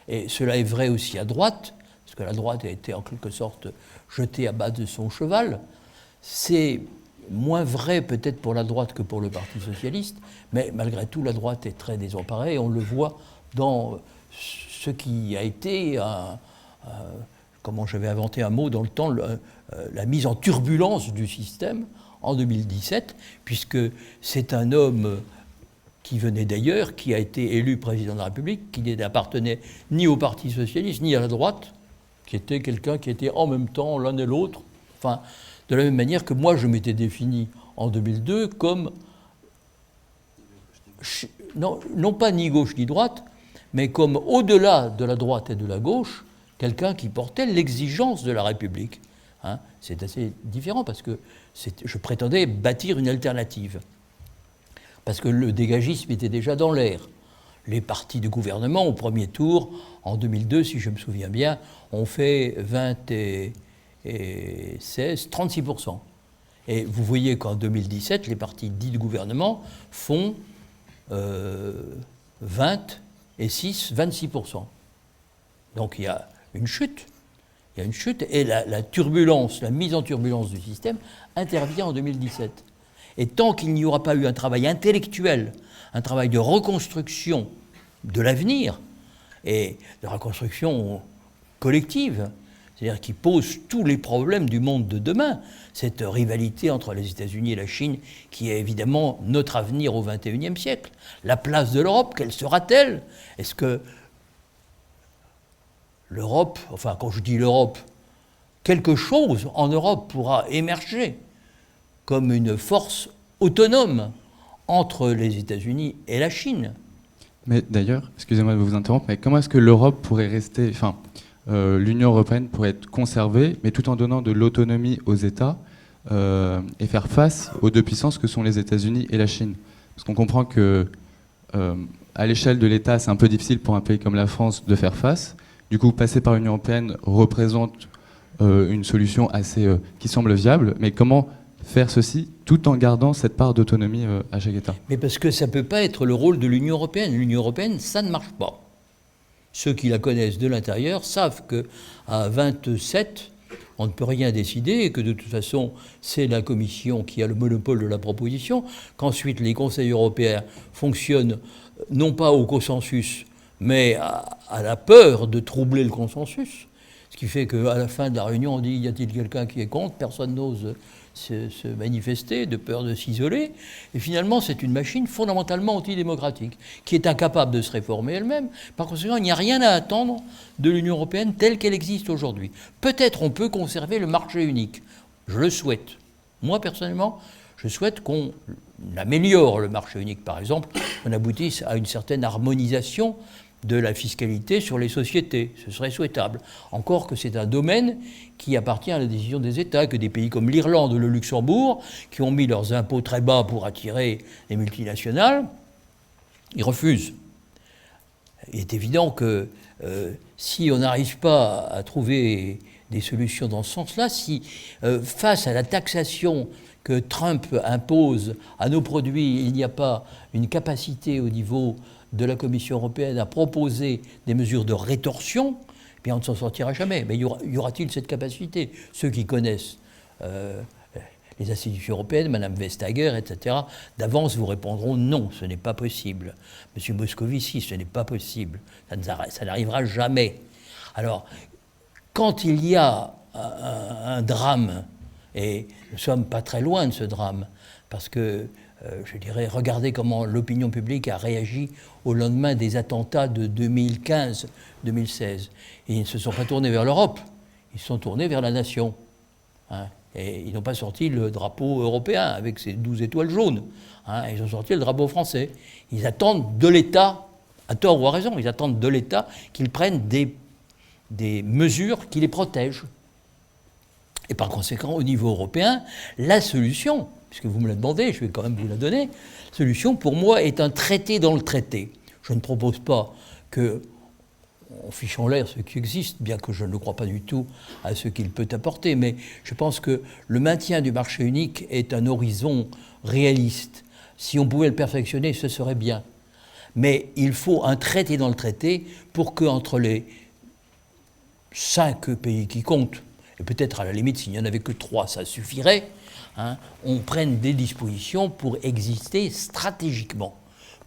Et cela est vrai aussi à droite, parce que la droite a été en quelque sorte jetée à bas de son cheval. C'est moins vrai peut-être pour la droite que pour le Parti socialiste, mais malgré tout, la droite est très désemparée, et on le voit dans ce qui a été, comment j'avais inventé un mot dans le temps, la mise en turbulence du système en 2017, puisque c'est un homme qui venait d'ailleurs, qui a été élu président de la République, qui n'appartenait ni au Parti socialiste, ni à la droite, qui était quelqu'un qui était en même temps l'un et l'autre, enfin, de la même manière que moi je m'étais défini en 2002 comme, non pas ni gauche ni droite, mais comme au-delà de la droite et de la gauche, quelqu'un qui portait l'exigence de la République. C'est assez différent parce que je prétendais bâtir une alternative. Parce que le dégagisme était déjà dans l'air. Les partis de gouvernement, au premier tour, en 2002, si je me souviens bien, ont fait 36%. Et vous voyez qu'en 2017, les partis dits de gouvernement font 26%. Donc il y a une chute. Il y a une chute et la turbulence, la mise en turbulence du système intervient en 2017. Et tant qu'il n'y aura pas eu un travail intellectuel, un travail de reconstruction de l'avenir et de reconstruction collective, c'est-à-dire qui pose tous les problèmes du monde de demain, cette rivalité entre les États-Unis et la Chine qui est évidemment notre avenir au XXIe siècle. La place de l'Europe, quelle sera-t-elle? Est-ce que l'Europe, enfin quand je dis l'Europe, quelque chose en Europe pourra émerger comme une force autonome entre les États-Unis et la Chine. Mais d'ailleurs, excusez-moi de vous interrompre, mais comment est-ce que l'Europe pourrait rester, enfin, l'Union européenne pourrait être conservée, mais tout en donnant de l'autonomie aux États et faire face aux deux puissances que sont les États-Unis et la Chine? Parce qu'on comprend que à l'échelle de l'État, c'est un peu difficile pour un pays comme la France de faire face. Du coup, passer par l'Union européenne représente une solution assez qui semble viable, mais comment faire ceci tout en gardant cette part d'autonomie à chaque État? Mais parce que ça ne peut pas être le rôle de l'Union européenne. L'Union européenne, ça ne marche pas. Ceux qui la connaissent de l'intérieur savent qu'à 27, on ne peut rien décider et que de toute façon, c'est la Commission qui a le monopole de la proposition, qu'ensuite les conseils européens fonctionnent non pas au consensus, mais à la peur de troubler le consensus. Ce qui fait qu'à la fin de la réunion, on dit « y a-t-il quelqu'un qui est contre ?» Personne n'ose se manifester, de peur de s'isoler. Et finalement, c'est une machine fondamentalement antidémocratique, qui est incapable de se réformer elle-même. Par conséquent, il n'y a rien à attendre de l'Union européenne telle qu'elle existe aujourd'hui. Peut-être on peut conserver le marché unique. Je le souhaite. Moi, personnellement, je souhaite qu'on améliore le marché unique, par exemple, qu'on aboutisse à une certaine harmonisation de la fiscalité sur les sociétés. Ce serait souhaitable. Encore que c'est un domaine qui appartient à la décision des États, que des pays comme l'Irlande ou le Luxembourg, qui ont mis leurs impôts très bas pour attirer les multinationales, ils refusent. Il est évident que si on n'arrive pas à trouver des solutions dans ce sens-là. Si, face à la taxation que Trump impose à nos produits, il n'y a pas une capacité au niveau de la Commission européenne à proposer des mesures de rétorsion, eh bien on ne s'en sortira jamais. Mais y aura-t-il cette capacité? Ceux qui connaissent les institutions européennes, Mme Vestager, etc., d'avance vous répondront non, ce n'est pas possible. M. Moscovici, ce n'est pas possible. Ça n'arrivera jamais. Alors, quand il y a un drame, et nous ne sommes pas très loin de ce drame, parce que, je dirais, regardez comment l'opinion publique a réagi au lendemain des attentats de 2015-2016. Ils ne se sont pas tournés vers l'Europe, ils se sont tournés vers la nation. Hein. Et ils n'ont pas sorti le drapeau européen avec ses 12 étoiles jaunes. Hein. Ils ont sorti le drapeau français. Ils attendent de l'État, à tort ou à raison, ils attendent de l'État qu'il prenne des mesures qui les protègent. Et par conséquent, au niveau européen, la solution, puisque vous me la demandez, je vais quand même vous la donner, la solution pour moi est un traité dans le traité. Je ne propose pas que, en fichant l'air ce qui existe, bien que je ne le crois pas du tout à ce qu'il peut apporter, mais je pense que le maintien du marché unique est un horizon réaliste. Si on pouvait le perfectionner, ce serait bien. Mais il faut un traité dans le traité pour qu'entre les 5 pays qui comptent, et peut-être à la limite s'il n'y en avait que 3, ça suffirait, hein, on prenne des dispositions pour exister stratégiquement,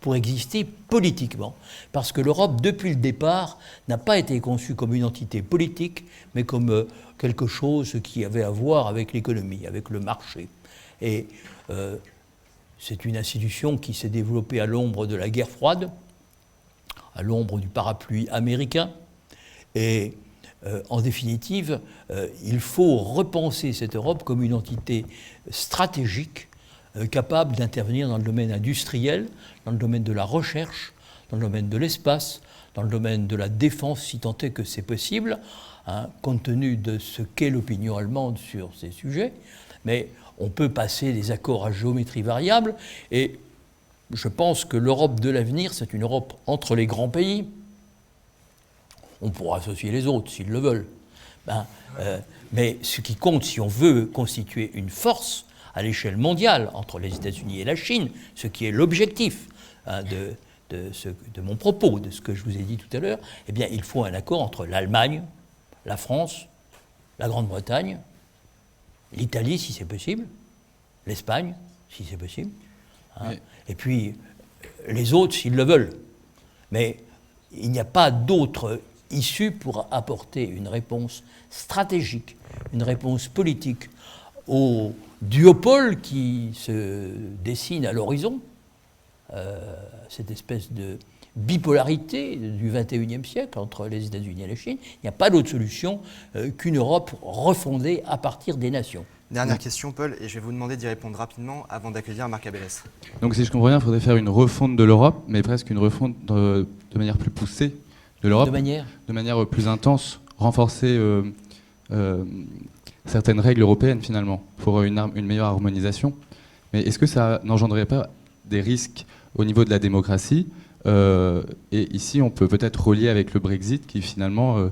pour exister politiquement. Parce que l'Europe, depuis le départ, n'a pas été conçue comme une entité politique, mais comme quelque chose qui avait à voir avec l'économie, avec le marché. Et c'est une institution qui s'est développée à l'ombre de la guerre froide, à l'ombre du parapluie américain. Et en définitive, il faut repenser cette Europe comme une entité stratégique capable d'intervenir dans le domaine industriel, dans le domaine de la recherche, dans le domaine de l'espace, dans le domaine de la défense, si tant est que c'est possible, hein, compte tenu de ce qu'est l'opinion allemande sur ces sujets. Mais on peut passer des accords à géométrie variable, et je pense que l'Europe de l'avenir, c'est une Europe entre les grands pays. On pourra associer les autres s'ils le veulent. Mais ce qui compte, si on veut constituer une force à l'échelle mondiale entre les États-Unis et la Chine, ce qui est l'objectif hein, de mon propos, de ce que je vous ai dit tout à l'heure, eh bien, il faut un accord entre l'Allemagne, la France, la Grande-Bretagne, l'Italie, si c'est possible, l'Espagne, si c'est possible, hein, oui. Et puis les autres, s'ils le veulent. Mais il n'y a pas d'autre issue pour apporter une réponse stratégique, une réponse politique au duopole qui se dessine à l'horizon, cette espèce de bipolarité du XXIe siècle entre les États-Unis et la Chine. Il n'y a pas d'autre solution qu'une Europe refondée à partir des nations. Dernière question, Paul, et je vais vous demander d'y répondre rapidement avant d'accueillir Marc Abélès. Donc si je comprends bien, il faudrait faire une refonte de l'Europe, mais presque une refonte de manière plus poussée de l'Europe, de manière plus intense, renforcer certaines règles européennes finalement, pour une meilleure harmonisation. Mais est-ce que ça n'engendrerait pas des risques au niveau de la démocratie et ici, on peut peut-être relier avec le Brexit qui finalement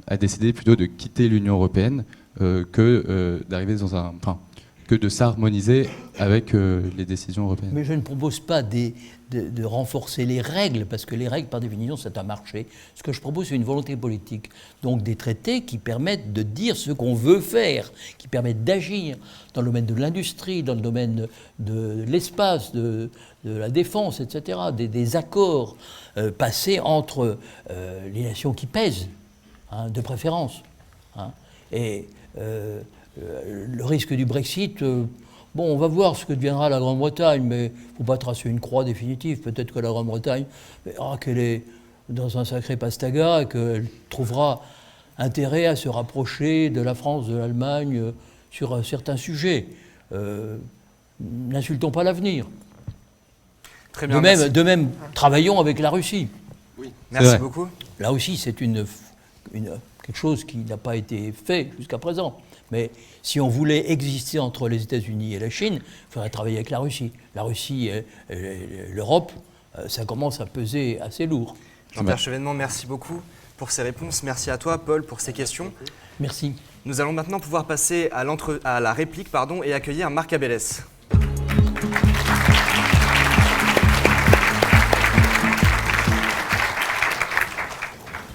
a décidé plutôt de quitter l'Union européenne que d'arriver dans un... Enfin, que de s'harmoniser avec les décisions européennes. Mais je ne propose pas de renforcer les règles, parce que les règles, par définition, c'est un marché. Ce que je propose, c'est une volonté politique. Donc des traités qui permettent de dire ce qu'on veut faire, qui permettent d'agir dans le domaine de l'industrie, dans le domaine de l'espace, de la défense, etc. Des accords passés entre les nations qui pèsent, hein, de préférence. Hein. Et... le risque du Brexit, bon, on va voir ce que deviendra la Grande-Bretagne, mais il ne faut pas tracer une croix définitive. Peut-être que la Grande-Bretagne verra qu'elle est dans un sacré pastaga et qu'elle trouvera intérêt à se rapprocher de la France, de l'Allemagne sur certains sujets. N'insultons pas l'avenir. Très bien, de même, travaillons avec la Russie. Oui, merci beaucoup. Là aussi, c'est quelque chose qui n'a pas été fait jusqu'à présent. Mais si on voulait exister entre les États-Unis et la Chine, il faudrait travailler avec la Russie. La Russie et l'Europe, ça commence à peser assez lourd. Jean-Pierre Chevènement, merci beaucoup. pour ces réponses. Merci à toi, Paul, pour ces questions. Merci. Nous allons maintenant pouvoir passer à la réplique et accueillir Marc Abélès.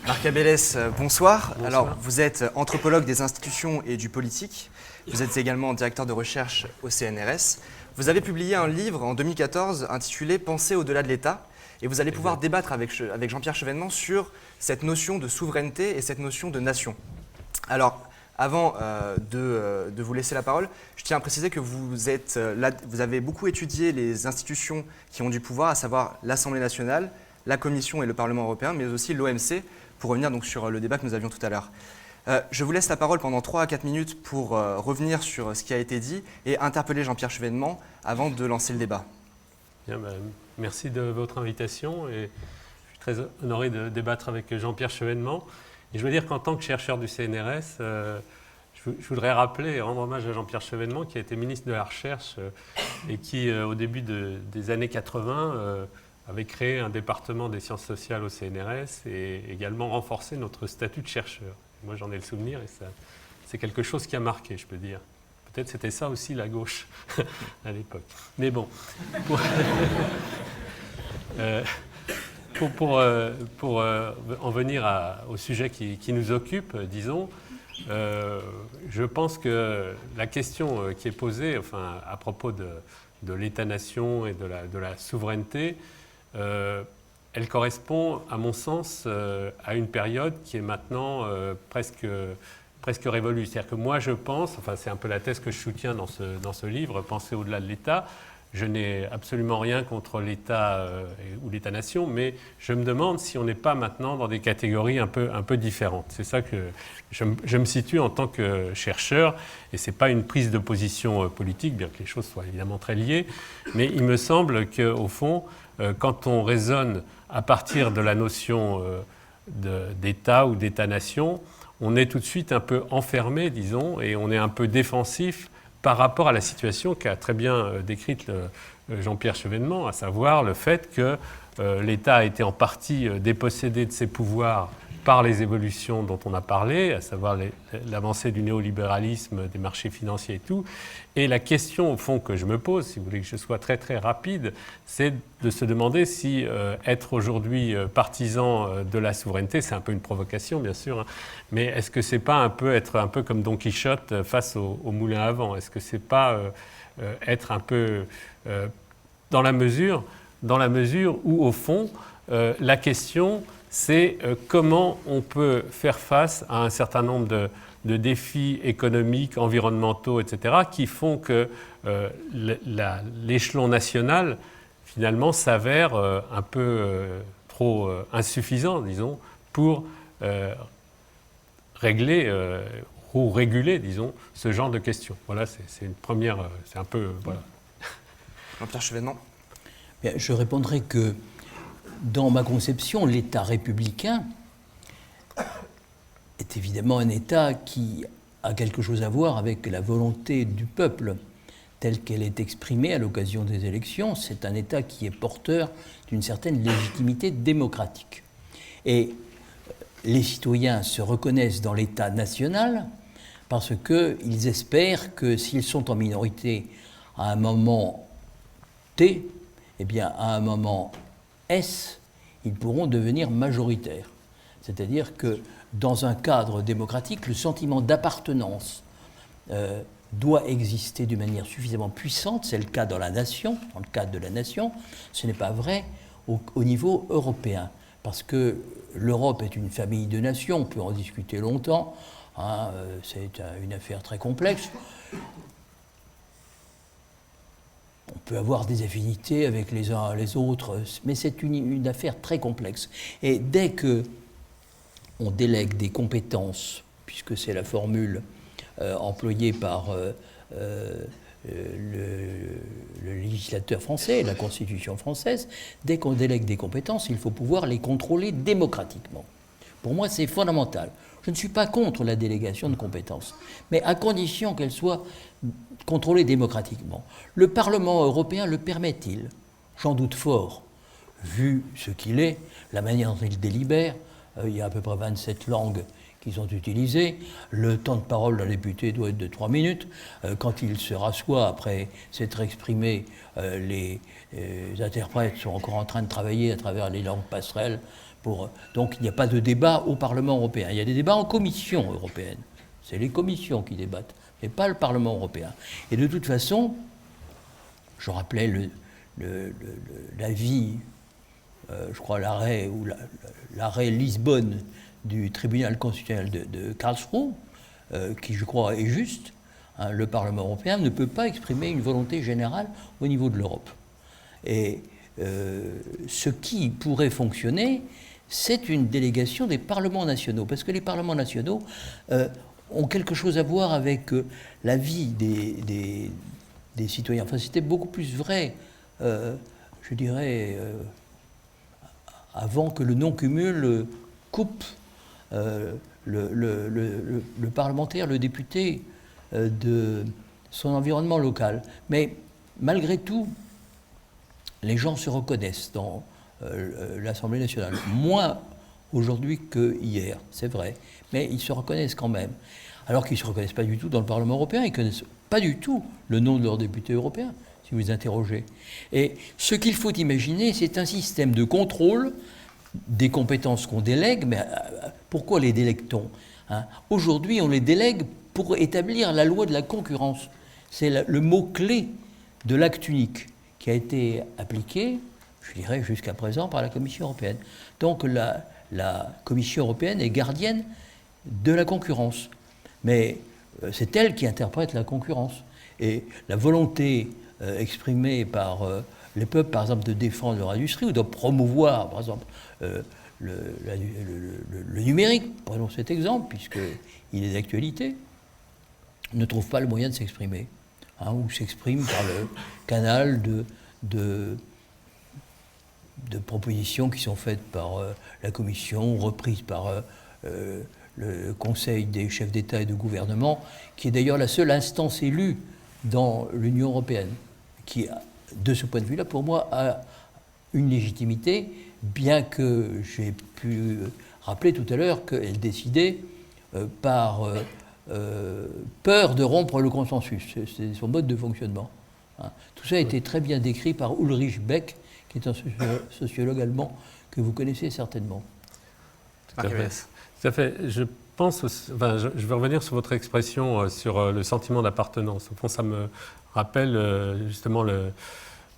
Marc Abélès, bonsoir. Bonsoir. Alors, vous êtes anthropologue des institutions et du politique. Vous êtes également directeur de recherche au CNRS. Vous avez publié un livre en 2014 intitulé « Penser au-delà de l'État ». Et vous allez pouvoir débattre avec Jean-Pierre Chevènement sur cette notion de souveraineté et cette notion de nation. Alors, avant de vous laisser la parole, je tiens à préciser que vous avez beaucoup étudié les institutions qui ont du pouvoir, à savoir l'Assemblée nationale, la Commission et le Parlement européen, mais aussi l'OMC, pour revenir donc sur le débat que nous avions tout à l'heure. Je vous laisse la parole pendant 3 à 4 minutes pour revenir sur ce qui a été dit et interpeller Jean-Pierre Chevènement avant de lancer le débat. Bien, merci de votre invitation et je suis très honoré de débattre avec Jean-Pierre Chevènement. Et je veux dire qu'en tant que chercheur du CNRS, je voudrais rappeler et rendre hommage à Jean-Pierre Chevènement qui a été ministre de la Recherche et qui, au début des années 80, avait créé un département des sciences sociales au CNRS et également renforcé notre statut de chercheur. Moi, j'en ai le souvenir et c'est quelque chose qui a marqué, je peux dire. Peut-être c'était ça aussi la gauche à l'époque. Mais bon, pour en venir au sujet qui nous occupe, disons, je pense que la question qui est posée, enfin, à propos de l'État-nation et de la souveraineté, elle correspond, à mon sens, à une période qui est maintenant presque révolue. C'est-à-dire que moi, je pense, enfin c'est un peu la thèse que je soutiens dans ce livre, Penser au-delà de l'État. Je n'ai absolument rien contre l'État ou l'État-nation, mais je me demande si on n'est pas maintenant dans des catégories un peu différentes. C'est ça que je me situe en tant que chercheur, et ce n'est pas une prise de position politique, bien que les choses soient évidemment très liées, mais il me semble qu'au fond, quand on raisonne à partir de la notion d'État ou d'État-nation, on est tout de suite un peu enfermé, disons, et on est un peu défensif par rapport à la situation qu'a très bien décrite Jean-Pierre Chevènement, à savoir le fait que l'État a été en partie dépossédé de ses pouvoirs par les évolutions dont on a parlé, à savoir l'avancée du néolibéralisme, des marchés financiers et tout. Et la question, au fond, que je me pose, si vous voulez que je sois très très rapide, c'est de se demander si être aujourd'hui partisan de la souveraineté, c'est un peu une provocation bien sûr, hein, mais est-ce que c'est pas être un peu comme Don Quichotte face au moulin à vent? Est-ce que c'est pas être un peu dans la mesure où, au fond, la question c'est comment on peut faire face à un certain nombre de défis économiques, environnementaux, etc., qui font que l'échelon national, finalement, s'avère un peu trop insuffisant, disons, pour régler ou réguler, disons, ce genre de questions. Voilà, c'est une première, c'est un peu, voilà. Jean-Pierre Chevènement. Bien, je répondrai que dans ma conception, l'État républicain est évidemment un État qui a quelque chose à voir avec la volonté du peuple telle qu'elle est exprimée à l'occasion des élections. C'est un État qui est porteur d'une certaine légitimité démocratique. Et les citoyens se reconnaissent dans l'État national parce qu'ils espèrent que s'ils sont en minorité à un moment T, eh bien à un moment S, ils pourront devenir majoritaires. C'est-à-dire que dans un cadre démocratique, le sentiment d'appartenance doit exister d'une manière suffisamment puissante. C'est le cas dans la nation, dans le cadre de la nation. Ce n'est pas vrai au niveau européen, parce que l'Europe est une famille de nations, on peut en discuter longtemps, hein, c'est une affaire très complexe. On peut avoir des affinités avec les uns les autres, mais c'est une affaire très complexe. Et dès qu'on délègue des compétences, puisque c'est la formule employée par le législateur français, la Constitution française, dès qu'on délègue des compétences, il faut pouvoir les contrôler démocratiquement. Pour moi, c'est fondamental. Je ne suis pas contre la délégation de compétences, mais à condition qu'elle soit contrôlée démocratiquement. Le Parlement européen le permet-il? J'en doute fort, vu ce qu'il est, la manière dont il délibère, il y a à peu près 27 langues qui sont utilisées. Le temps de parole d'un député doit être de 3 minutes. Quand il se rassoit après s'être exprimé, les interprètes sont encore en train de travailler à travers les langues passerelles. Donc il n'y a pas de débat au Parlement européen. Il y a des débats en commission européenne. C'est les commissions qui débattent, mais pas le Parlement européen. Et de toute façon, je rappelais l'avis, je crois l'arrêt Lisbonne du tribunal constitutionnel de Karlsruhe, qui je crois est juste. Hein, le Parlement européen ne peut pas exprimer une volonté générale au niveau de l'Europe. Et ce qui pourrait fonctionner, c'est une délégation des parlements nationaux, parce que les parlements nationaux ont quelque chose à voir avec la vie des citoyens. Enfin, c'était beaucoup plus vrai, je dirais, avant que le non-cumul coupe le parlementaire, le député, de son environnement local. Mais malgré tout, les gens se reconnaissent dans l'Assemblée nationale. Moins aujourd'hui que hier, c'est vrai. Mais ils se reconnaissent quand même. Alors qu'ils ne se reconnaissent pas du tout dans le Parlement européen. Ils ne connaissent pas du tout le nom de leurs députés européens, si vous interrogez. Et ce qu'il faut imaginer, c'est un système de contrôle des compétences qu'on délègue. Mais pourquoi les délègue-t-on, hein? Aujourd'hui, on les délègue pour établir la loi de la concurrence. C'est le mot-clé de l'acte unique qui a été appliqué, je dirais, jusqu'à présent par la Commission européenne. Donc la Commission européenne est gardienne de la concurrence. Mais c'est elle qui interprète la concurrence. Et la volonté exprimée par les peuples, par exemple, de défendre leur industrie ou de promouvoir, par exemple, le numérique, prenons cet exemple, puisqu'il est d'actualité, ne trouve pas le moyen de s'exprimer, hein, ou s'exprime par le canal de propositions qui sont faites par la Commission, reprises par le Conseil des chefs d'État et de gouvernement, qui est d'ailleurs la seule instance élue dans l'Union européenne, qui, de ce point de vue-là, pour moi, a une légitimité, bien que j'ai pu rappeler tout à l'heure qu'elle décidait par peur de rompre le consensus. C'est son mode de fonctionnement. Hein. Tout ça a été très bien décrit par Ulrich Beck, qui est un sociologue allemand que vous connaissez certainement. Tout à fait. Je pense, je vais revenir sur votre expression sur le sentiment d'appartenance. Au fond, ça me rappelle justement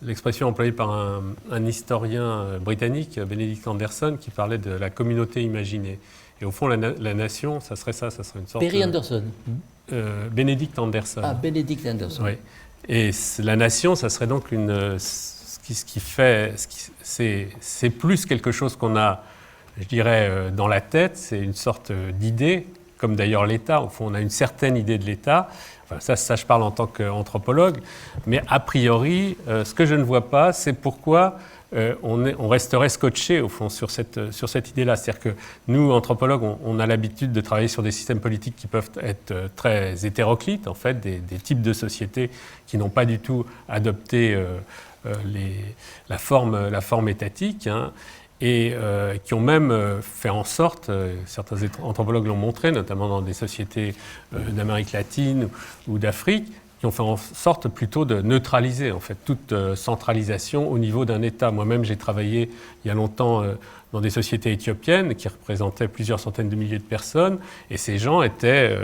l'expression employée par un historien britannique, Benedict Anderson, qui parlait de la communauté imaginée. Et au fond, la nation, ça serait une sorte... Perry Anderson. Benedict Anderson. Ah, Benedict Anderson. Oui. Et la nation, ça serait donc c'est plus quelque chose qu'on a, je dirais, dans la tête, c'est une sorte d'idée, comme d'ailleurs l'État. Au fond, on a une certaine idée de l'État. Enfin, ça, je parle en tant qu'anthropologue. Mais a priori, ce que je ne vois pas, c'est pourquoi on resterait scotché, au fond, sur cette idée-là. C'est-à-dire que nous, anthropologues, on a l'habitude de travailler sur des systèmes politiques qui peuvent être très hétéroclites, en fait, des types de sociétés qui n'ont pas du tout adopté la forme étatique, hein, et qui ont même fait en sorte, certains anthropologues l'ont montré, notamment dans des sociétés d'Amérique latine ou d'Afrique, qui ont fait en sorte plutôt de neutraliser en fait toute centralisation au niveau d'un État. Moi-même, j'ai travaillé il y a longtemps dans des sociétés éthiopiennes qui représentaient plusieurs centaines de milliers de personnes, et ces gens étaient,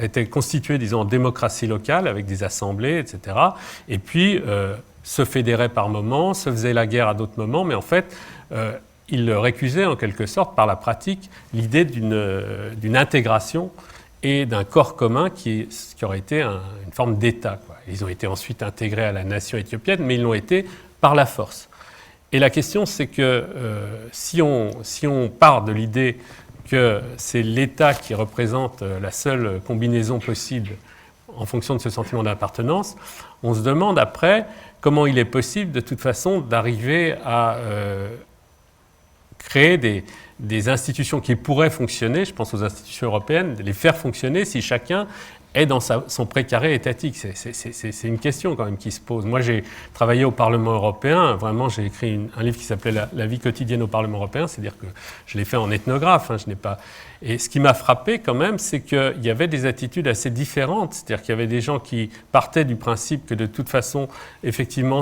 étaient constitués, disons, en démocratie locale avec des assemblées, etc. Et puis se fédéraient par moments, se faisaient la guerre à d'autres moments, mais en fait, ils récusaient en quelque sorte par la pratique l'idée d'une intégration et d'un corps commun qui aurait été une forme d'État, quoi. Ils ont été ensuite intégrés à la nation éthiopienne, mais ils l'ont été par la force. Et la question, c'est que si on part de l'idée que c'est l'État qui représente la seule combinaison possible en fonction de ce sentiment d'appartenance, on se demande après comment il est possible de toute façon d'arriver à créer des institutions qui pourraient fonctionner, je pense aux institutions européennes, de les faire fonctionner si chacun est dans son précaré étatique. C'est une question quand même qui se pose. Moi, j'ai travaillé au Parlement européen. Vraiment, j'ai écrit un livre qui s'appelait la vie quotidienne au Parlement européen. C'est-à-dire que je l'ai fait en ethnographe. Je n'ai pas... Et ce qui m'a frappé quand même, c'est qu'il y avait des attitudes assez différentes. C'est-à-dire qu'il y avait des gens qui partaient du principe que de toute façon, effectivement,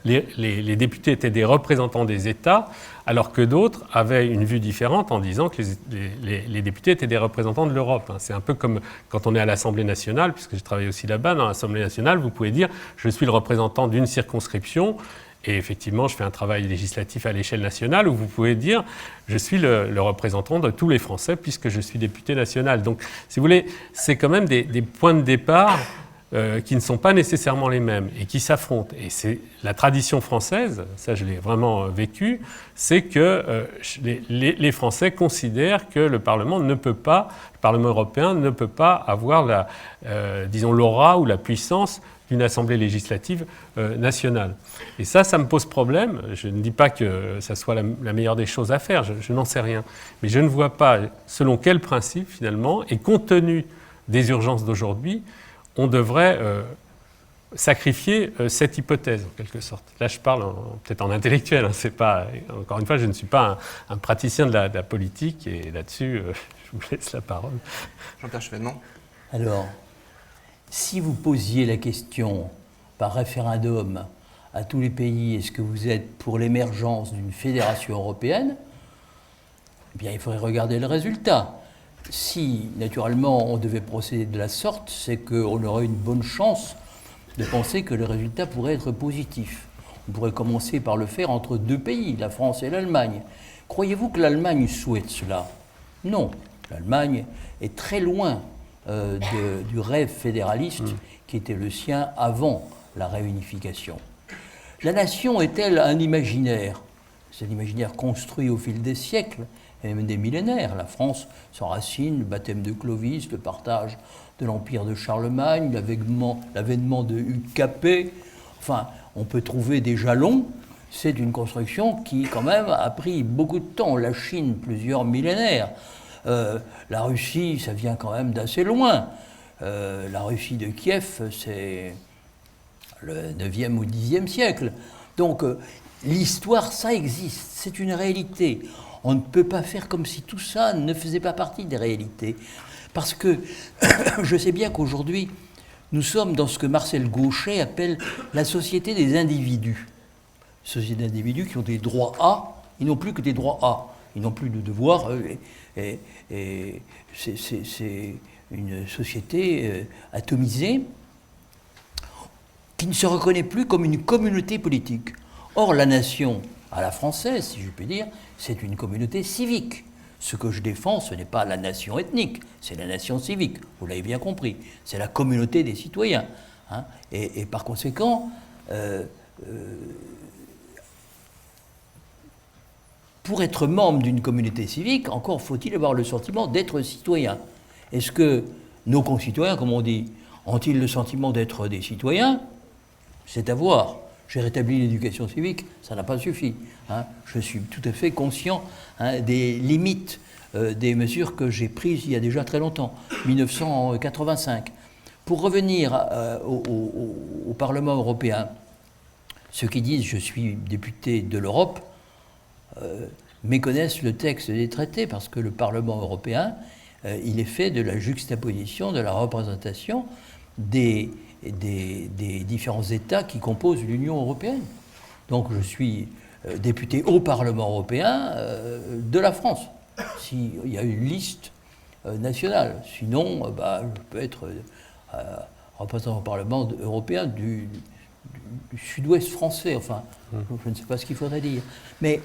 les députés étaient des représentants des États, alors que d'autres avaient une vue différente en disant que les députés étaient des représentants de l'Europe. C'est un peu comme quand on est à l'Assemblée nationale, puisque j'ai travaillé aussi là-bas, dans l'Assemblée nationale, vous pouvez dire « je suis le représentant d'une circonscription ». Et effectivement, je fais un travail législatif à l'échelle nationale où vous pouvez dire je suis le représentant de tous les Français puisque je suis député national. Donc, si vous voulez, c'est quand même des points de départ qui ne sont pas nécessairement les mêmes et qui s'affrontent. Et c'est la tradition française, ça je l'ai vraiment vécu, c'est que les Français considèrent que le Parlement européen ne peut pas avoir disons, l'aura ou la puissance d'une assemblée législative nationale. Et ça me pose problème. Je ne dis pas que ça soit la meilleure des choses à faire, je n'en sais rien. Mais je ne vois pas selon quel principe, finalement, et compte tenu des urgences d'aujourd'hui, on devrait sacrifier cette hypothèse, en quelque sorte. Là, je parle peut-être en intellectuel. C'est pas, encore une fois, je ne suis pas un praticien de la politique, et là-dessus, je vous laisse la parole. Jean-Pierre Chevènement. Alors, si vous posiez la question par référendum à tous les pays, est-ce que vous êtes pour l'émergence d'une fédération européenne ? Eh bien, il faudrait regarder le résultat. Si, naturellement, on devait procéder de la sorte, c'est qu'on aurait une bonne chance de penser que le résultat pourrait être positif. On pourrait commencer par le faire entre deux pays, la France et l'Allemagne. Croyez-vous que l'Allemagne souhaite cela ? Non. L'Allemagne est très loin du rêve fédéraliste qui était le sien avant la réunification. La nation est-elle un imaginaire ? C'est l'imaginaire construit au fil des siècles et même des millénaires. La France s'enracine, le baptême de Clovis, le partage de l'empire de Charlemagne, l'avènement de Hugues Capet. Enfin, on peut trouver des jalons. C'est une construction qui, quand même, a pris beaucoup de temps. La Chine, plusieurs millénaires. La Russie, ça vient quand même d'assez loin. La Russie de Kiev, c'est le 9e ou 10e siècle. Donc, l'histoire, ça existe, c'est une réalité. On ne peut pas faire comme si tout ça ne faisait pas partie des réalités. Parce que je sais bien qu'aujourd'hui, nous sommes dans ce que Marcel Gauchet appelle la société des individus. Société d'individus qui ont des droits A, ils n'ont plus que des droits A. Ils n'ont plus de devoirs. Et c'est une société atomisée qui ne se reconnaît plus comme une communauté politique. Or, la nation, à la française, si je puis dire, c'est une communauté civique. Ce que je défends, ce n'est pas la nation ethnique, c'est la nation civique. Vous l'avez bien compris. C'est la communauté des citoyens. Hein. Et par conséquent, pour être membre d'une communauté civique, encore faut-il avoir le sentiment d'être citoyen. Est-ce que nos concitoyens, comme on dit, ont-ils le sentiment d'être des citoyens ? C'est à voir. J'ai rétabli l'éducation civique, ça n'a pas suffi. Hein. Je suis tout à fait conscient des limites des mesures que j'ai prises il y a déjà très longtemps, 1985. Pour revenir au Parlement européen, ceux qui disent « je suis député de l'Europe », méconnaissent le texte des traités, parce que le Parlement européen, il est fait de la juxtaposition, de la représentation des différents États qui composent l'Union européenne. Donc je suis député au Parlement européen de la France, s'il y a une liste nationale. Sinon, je peux être représentant au Parlement européen du sud-ouest français, enfin, je ne sais pas ce qu'il faudrait dire. Mais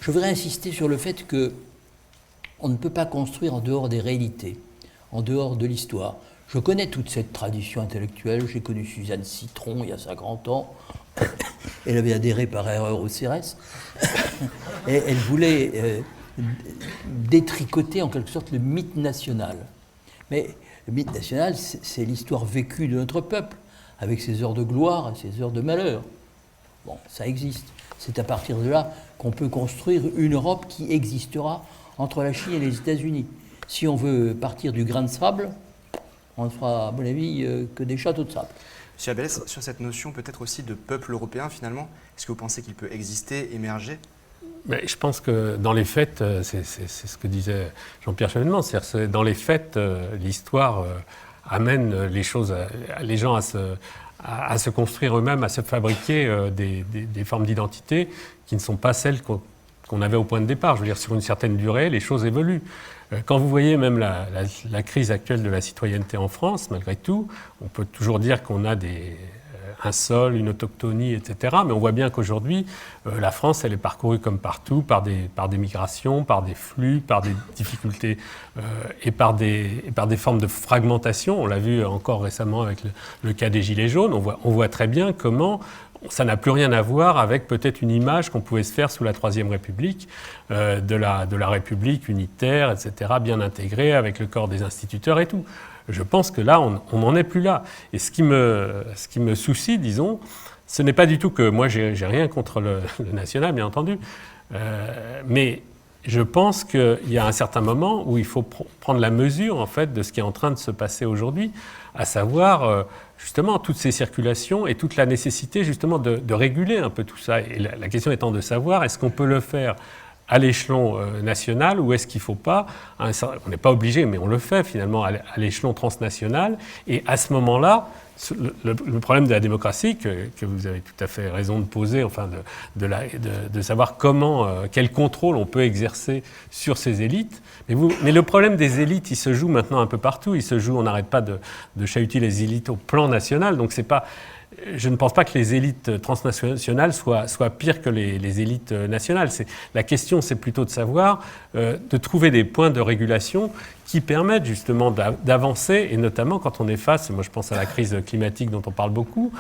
je voudrais insister sur le fait qu'on ne peut pas construire en dehors des réalités, en dehors de l'histoire. Je connais toute cette tradition intellectuelle, j'ai connu Suzanne Citron il y a 50 ans, elle avait adhéré par erreur au CRS, et elle voulait détricoter en quelque sorte le mythe national. Mais le mythe national, c'est l'histoire vécue de notre peuple, avec ses heures de gloire et ses heures de malheur. Bon, ça existe. C'est à partir de là qu'on peut construire une Europe qui existera entre la Chine et les États-Unis. Si on veut partir du grain de sable, on ne fera, à mon avis, que des châteaux de sable. Monsieur Abelès, sur cette notion peut-être aussi de peuple européen finalement, est-ce que vous pensez qu'il peut exister, émerger? Mais je pense que dans les faits, c'est ce que disait Jean-Pierre Chevènement, c'est-à-dire que dans les faits, l'histoire amène les choses, les gens à se construire eux-mêmes, à se fabriquer des formes d'identité qui ne sont pas celles qu'on avait au point de départ. Je veux dire, sur une certaine durée, les choses évoluent. Quand vous voyez même la crise actuelle de la citoyenneté en France, malgré tout, on peut toujours dire qu'on a un sol, une autochtonie, etc. Mais on voit bien qu'aujourd'hui, la France, elle est parcourue comme partout par des migrations, par des flux, par des difficultés et par des formes de fragmentation. On l'a vu encore récemment avec le cas des Gilets jaunes. On voit très bien comment ça n'a plus rien à voir avec peut-être une image qu'on pouvait se faire sous la Troisième République, de la République unitaire, etc., bien intégrée avec le corps des instituteurs et tout. Je pense que là, on n'en est plus là. Et ce qui me soucie, disons, ce n'est pas du tout que moi, j'ai rien contre le national, bien entendu, mais je pense qu'il y a un certain moment où il faut prendre la mesure, en fait, de ce qui est en train de se passer aujourd'hui, à savoir, justement, toutes ces circulations et toute la nécessité, justement, de réguler un peu tout ça. Et la question étant de savoir, est-ce qu'on peut le faire à l'échelon national ou est-ce qu'il ne faut pas, on n'est pas obligé, mais on le fait finalement à l'échelon transnational. Et à ce moment-là, le problème de la démocratie, que vous avez tout à fait raison de poser, enfin de savoir quel contrôle on peut exercer sur ces élites. Mais le problème des élites, il se joue maintenant un peu partout. On n'arrête pas de chahuter les élites au plan national. Donc c'est pas... Je ne pense pas que les élites transnationales soient pires que les élites nationales. La question, c'est plutôt de savoir, de trouver des points de régulation qui permettent justement d'avancer, et notamment quand on est face, moi je pense à la crise climatique dont on parle beaucoup,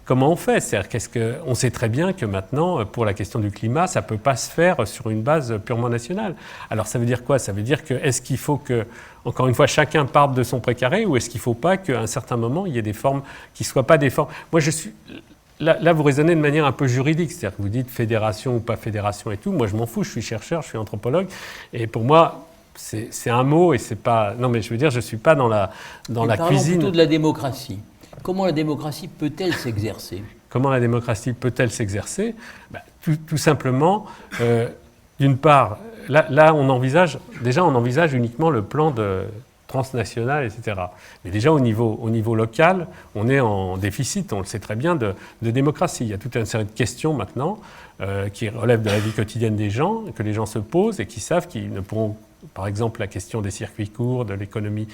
comment on fait? C'est-à-dire on sait très bien que maintenant, pour la question du climat, ça ne peut pas se faire sur une base purement nationale. Alors ça veut dire quoi? Ça veut dire est-ce qu'il faut que, encore une fois, chacun parte de son précaré, ou est-ce qu'il ne faut pas qu'à un certain moment, il y ait des formes qui ne soient pas des formes... Moi, Là, vous raisonnez de manière un peu juridique, c'est-à-dire que vous dites fédération ou pas fédération et tout. Moi, je m'en fous, je suis chercheur, je suis anthropologue, et pour moi... C'est un mot et c'est pas... Non, mais je veux dire, je ne suis pas dans la cuisine. Parlons plutôt de la démocratie. Comment la démocratie peut-elle s'exercer? Comment la démocratie peut-elle s'exercer? Tout simplement, d'une part, là on envisage uniquement le plan de transnational, etc. Mais déjà au niveau local, on est en déficit, on le sait très bien, de démocratie. Il y a toute une série de questions maintenant qui relèvent de la vie quotidienne des gens, que les gens se posent et qui savent qu'ils ne pourront... Par exemple, la question des circuits courts, de l'économie,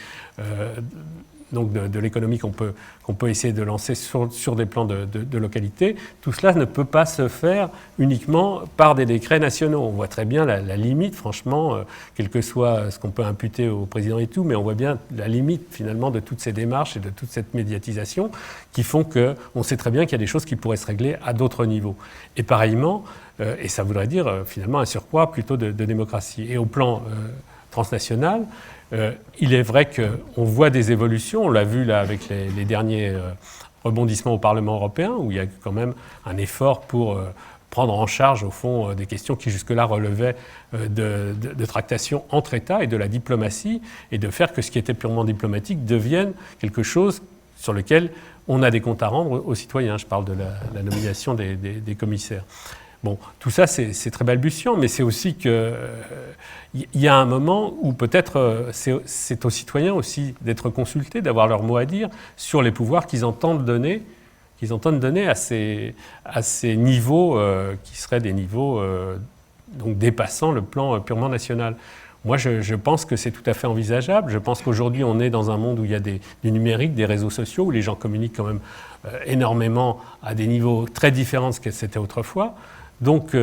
donc de l'économie qu'on peut essayer de lancer sur des plans de localité. Tout cela ne peut pas se faire uniquement par des décrets nationaux. On voit très bien la limite, franchement, quel que soit ce qu'on peut imputer au président et tout, mais on voit bien la limite finalement de toutes ces démarches et de toute cette médiatisation qui font qu'on sait très bien qu'il y a des choses qui pourraient se régler à d'autres niveaux. Et pareillement, et ça voudrait dire finalement un surcroît plutôt de démocratie. Et au plan transnational, il est vrai qu'on voit des évolutions, on l'a vu là avec les derniers rebondissements au Parlement européen, où il y a quand même un effort pour prendre en charge au fond des questions qui jusque-là relevaient de tractations entre États et de la diplomatie, et de faire que ce qui était purement diplomatique devienne quelque chose sur lequel on a des comptes à rendre aux citoyens. Je parle de la nomination des commissaires. Bon, tout ça, c'est très balbutiant, mais c'est aussi qu'il y a un moment où peut-être c'est aux citoyens aussi d'être consultés, d'avoir leur mot à dire sur les pouvoirs qu'ils entendent donner à ces niveaux qui seraient des niveaux donc dépassant le plan purement national. Moi, je pense que c'est tout à fait envisageable. Je pense qu'aujourd'hui, on est dans un monde où il y a du numérique, des réseaux sociaux, où les gens communiquent quand même énormément à des niveaux très différents de ce que c'était autrefois. Donc,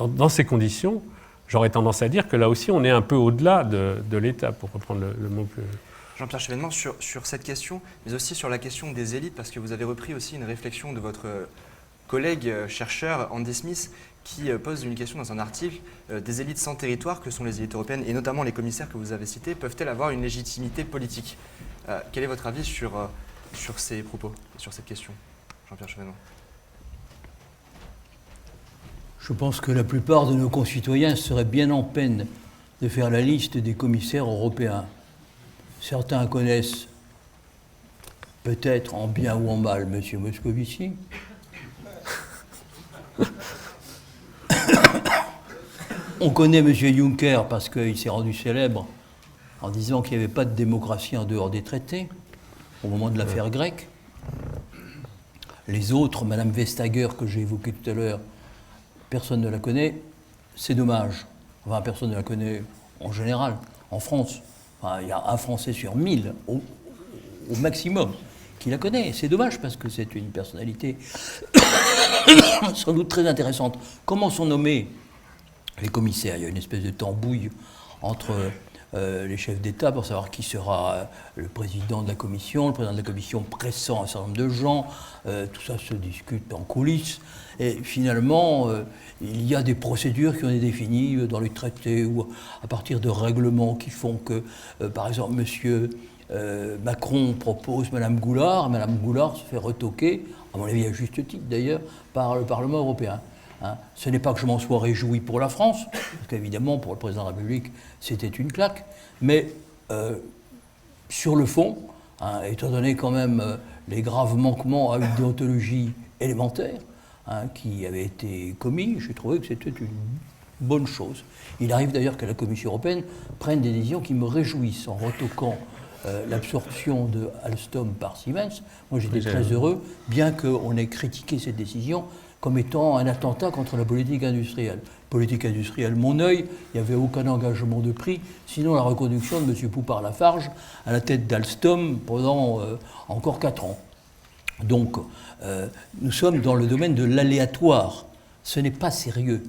dans ces conditions, j'aurais tendance à dire que là aussi, on est un peu au-delà de l'État, pour reprendre le mot que... Jean-Pierre Chevènement, sur cette question, mais aussi sur la question des élites, parce que vous avez repris aussi une réflexion de votre collègue chercheur Andy Smith, qui pose une question dans un article. Des élites sans territoire, que sont les élites européennes, et notamment les commissaires que vous avez cités, peuvent-elles avoir une légitimité politique? Quel est votre avis sur ces propos, sur cette question, Jean-Pierre Chevènement? Je pense que la plupart de nos concitoyens seraient bien en peine de faire la liste des commissaires européens. Certains connaissent peut-être en bien ou en mal, M. Moscovici. On connaît M. Juncker parce qu'il s'est rendu célèbre en disant qu'il n'y avait pas de démocratie en dehors des traités, au moment de l'affaire grecque. Les autres, Mme Vestager, que j'ai évoquée tout à l'heure, personne ne la connaît, c'est dommage. Enfin, personne ne la connaît en général, en France. Enfin, il y a un Français sur 1000, au maximum, qui la connaît. C'est dommage parce que c'est une personnalité sans doute très intéressante. Comment sont nommés les commissaires? Il y a une espèce de tambouille entre les chefs d'État pour savoir qui sera le président de la Commission, le président de la Commission pressant un certain nombre de gens. Tout ça se discute en coulisses. Et finalement, il y a des procédures qui ont été définies dans les traités ou à partir de règlements qui font que, par exemple, M. Macron propose Mme Goulard. Mme Goulard se fait retoquer, à mon avis à juste titre d'ailleurs, par le Parlement européen. Hein. Ce n'est pas que je m'en sois réjoui pour la France, parce qu'évidemment, pour le président de la République, c'était une claque, mais sur le fond, hein, étant donné quand même les graves manquements à une déontologie élémentaire qui avaient été commis, j'ai trouvé que c'était une bonne chose. Il arrive d'ailleurs que la Commission européenne prenne des décisions qui me réjouissent en retoquant l'absorption de Alstom par Siemens. Moi, j'étais très heureux, bien qu'on ait critiqué cette décision comme étant un attentat contre la politique industrielle. Politique industrielle, mon œil, il n'y avait aucun engagement de prix, sinon la reconduction de M. Poupart-Lafarge à la tête d'Alstom pendant encore 4 ans. Donc, nous sommes dans le domaine de l'aléatoire. Ce n'est pas sérieux.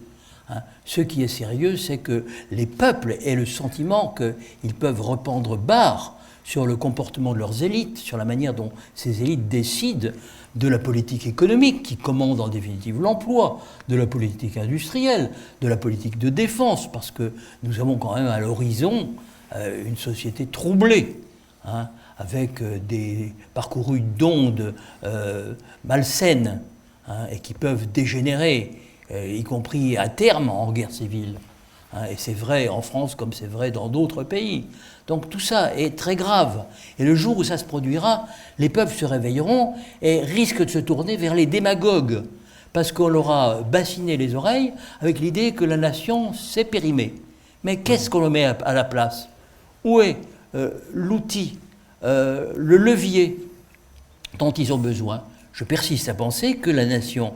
Hein. Ce qui est sérieux, c'est que les peuples aient le sentiment qu'ils peuvent reprendre barre sur le comportement de leurs élites, sur la manière dont ces élites décident de la politique économique qui commande en définitive l'emploi, de la politique industrielle, de la politique de défense, parce que nous avons quand même à l'horizon une société troublée, hein, avec des parcourus d'ondes malsaines, hein, et qui peuvent dégénérer, y compris à terme en guerre civile. Hein, et c'est vrai en France comme c'est vrai dans d'autres pays. Donc tout ça est très grave. Et le jour où ça se produira, les peuples se réveilleront et risquent de se tourner vers les démagogues, parce qu'on leur a bassiné les oreilles avec l'idée que la nation s'est périmée. Mais qu'est-ce qu'on leur met à la place? Où est l'outil, le levier dont ils ont besoin? Je persiste à penser que la nation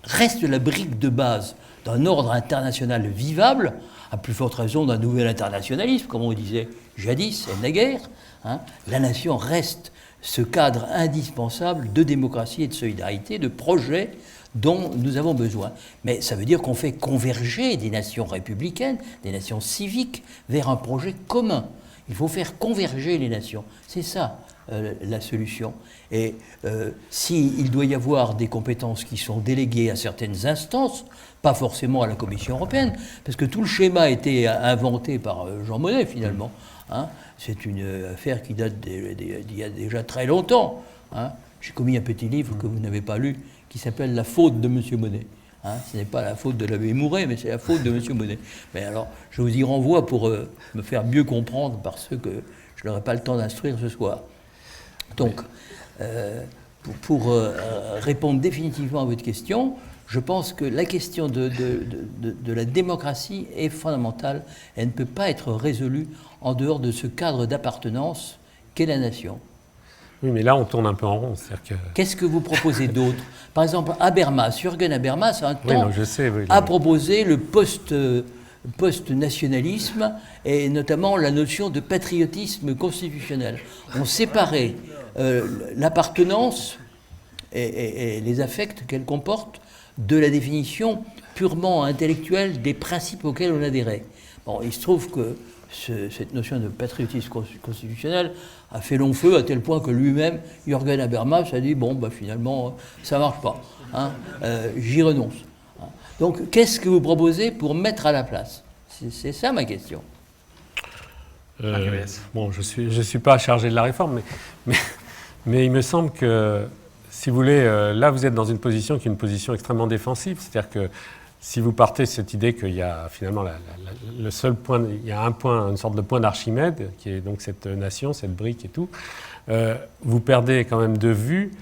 reste la brique de base d'un ordre international vivable, à plus forte raison d'un nouvel internationalisme, comme on disait jadis et naguère. Hein. La nation reste ce cadre indispensable de démocratie et de solidarité, de projet dont nous avons besoin. Mais ça veut dire qu'on fait converger des nations républicaines, des nations civiques, vers un projet commun. Il faut faire converger les nations. C'est ça la solution. Et s'il doit y avoir des compétences qui sont déléguées à certaines instances, pas forcément à la Commission européenne, parce que tout le schéma a été inventé par Jean Monnet, finalement. Hein. C'est une affaire qui date d'il y a déjà très longtemps. Hein. J'ai commis un petit livre que vous n'avez pas lu, qui s'appelle « La faute de M. Monnet ». Hein, ce n'est pas la faute de l'abbé Mouret, mais c'est la faute de M. Monnet. Mais alors, je vous y renvoie pour me faire mieux comprendre, parce que je n'aurai pas le temps d'instruire ce soir. Donc, pour répondre définitivement à votre question, je pense que la question de la démocratie est fondamentale. Elle ne peut pas être résolue en dehors de ce cadre d'appartenance qu'est la nation. Oui, mais là, on tourne un peu en rond. Qu'est-ce que vous proposez d'autre? Par exemple, Habermas, Jürgen Habermas, un temps, oui, a proposé le post-nationalisme et notamment la notion de patriotisme constitutionnel. On séparait l'appartenance et les affects qu'elle comporte de la définition purement intellectuelle des principes auxquels on adhérait. Bon, il se trouve que cette notion de patriotisme constitutionnel a fait long feu à tel point que lui-même, Jürgen Habermas, a dit « bon, bah, finalement, ça ne marche pas, hein, j'y renonce ». Donc, qu'est-ce que vous proposez pour mettre à la place? C'est ça ma question. Bon, je suis pas chargé de la réforme, mais il me semble que, si vous voulez, là vous êtes dans une position qui est une position extrêmement défensive, c'est-à-dire que si vous partez de cette idée qu'il y a finalement le seul point, il y a un point, une sorte de point d'Archimède, qui est donc cette nation, cette brique et tout, vous perdez quand même de vue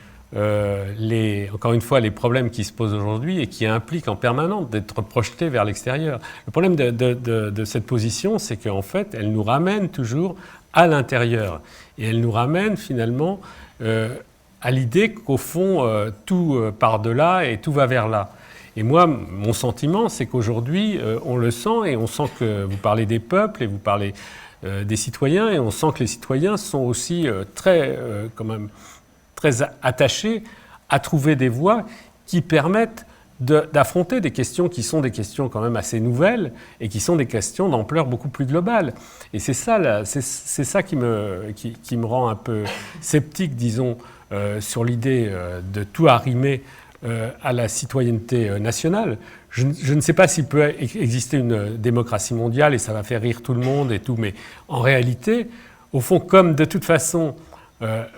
encore une fois, les problèmes qui se posent aujourd'hui et qui impliquent en permanence d'être projetés vers l'extérieur. Le problème de cette position, c'est qu'en fait, elle nous ramène toujours à l'intérieur. Et elle nous ramène finalement à l'idée qu'au fond, tout part de là et tout va vers là. Et moi, mon sentiment, c'est qu'aujourd'hui, on le sent, et on sent que vous parlez des peuples et vous parlez des citoyens, et on sent que les citoyens sont aussi quand même, très attachés à trouver des voies qui permettent d'affronter des questions qui sont des questions quand même assez nouvelles et qui sont des questions d'ampleur beaucoup plus globale. Et c'est ça qui me rend un peu sceptique, disons, sur l'idée de tout arrimer à la citoyenneté nationale. Je ne sais pas s'il peut exister une démocratie mondiale et ça va faire rire tout le monde et tout, mais en réalité, au fond, comme de toute façon,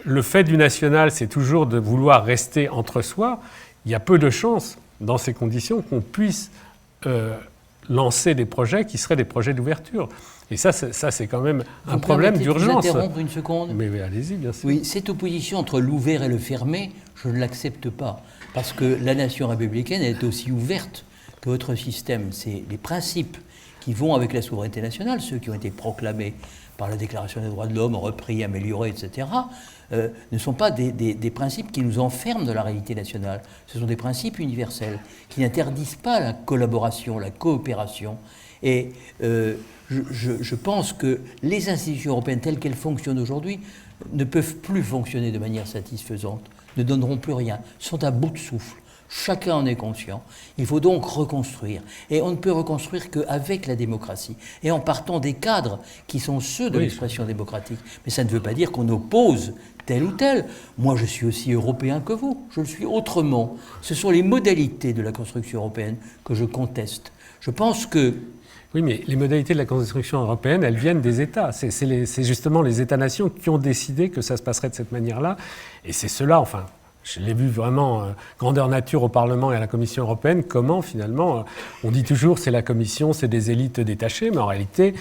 le fait du national, c'est toujours de vouloir rester entre soi, il y a peu de chances, dans ces conditions, qu'on puisse lancer des projets qui seraient des projets d'ouverture. Et ça c'est quand même un problème d'urgence. Je peux interrompre une seconde ? Mais allez-y, bien sûr. Oui, cette opposition entre l'ouvert et le fermé, je ne l'accepte pas. Parce que la nation républicaine est aussi ouverte que votre système. C'est les principes qui vont avec la souveraineté nationale, ceux qui ont été proclamés par la Déclaration des droits de l'homme, repris, améliorés, etc., ne sont pas des principes qui nous enferment de la réalité nationale. Ce sont des principes universels qui n'interdisent pas la collaboration, la coopération. Et je pense que les institutions européennes telles qu'elles fonctionnent aujourd'hui ne peuvent plus fonctionner de manière satisfaisante, ne donneront plus rien, sont à bout de souffle. Chacun en est conscient. Il faut donc reconstruire. Et on ne peut reconstruire qu'avec la démocratie. Et en partant des cadres qui sont ceux de l'expression démocratique. Mais ça ne veut pas dire qu'on oppose tel ou tel. Moi, je suis aussi européen que vous. Je le suis autrement. Ce sont les modalités de la construction européenne que je conteste. Je pense que... Oui, mais les modalités de la construction européenne, elles viennent des États. C'est justement les États-nations qui ont décidé que ça se passerait de cette manière-là. Et c'est cela, enfin... Je l'ai vu vraiment grandeur nature au Parlement et à la Commission européenne, comment finalement, on dit toujours c'est la Commission, c'est des élites détachées, mais en réalité,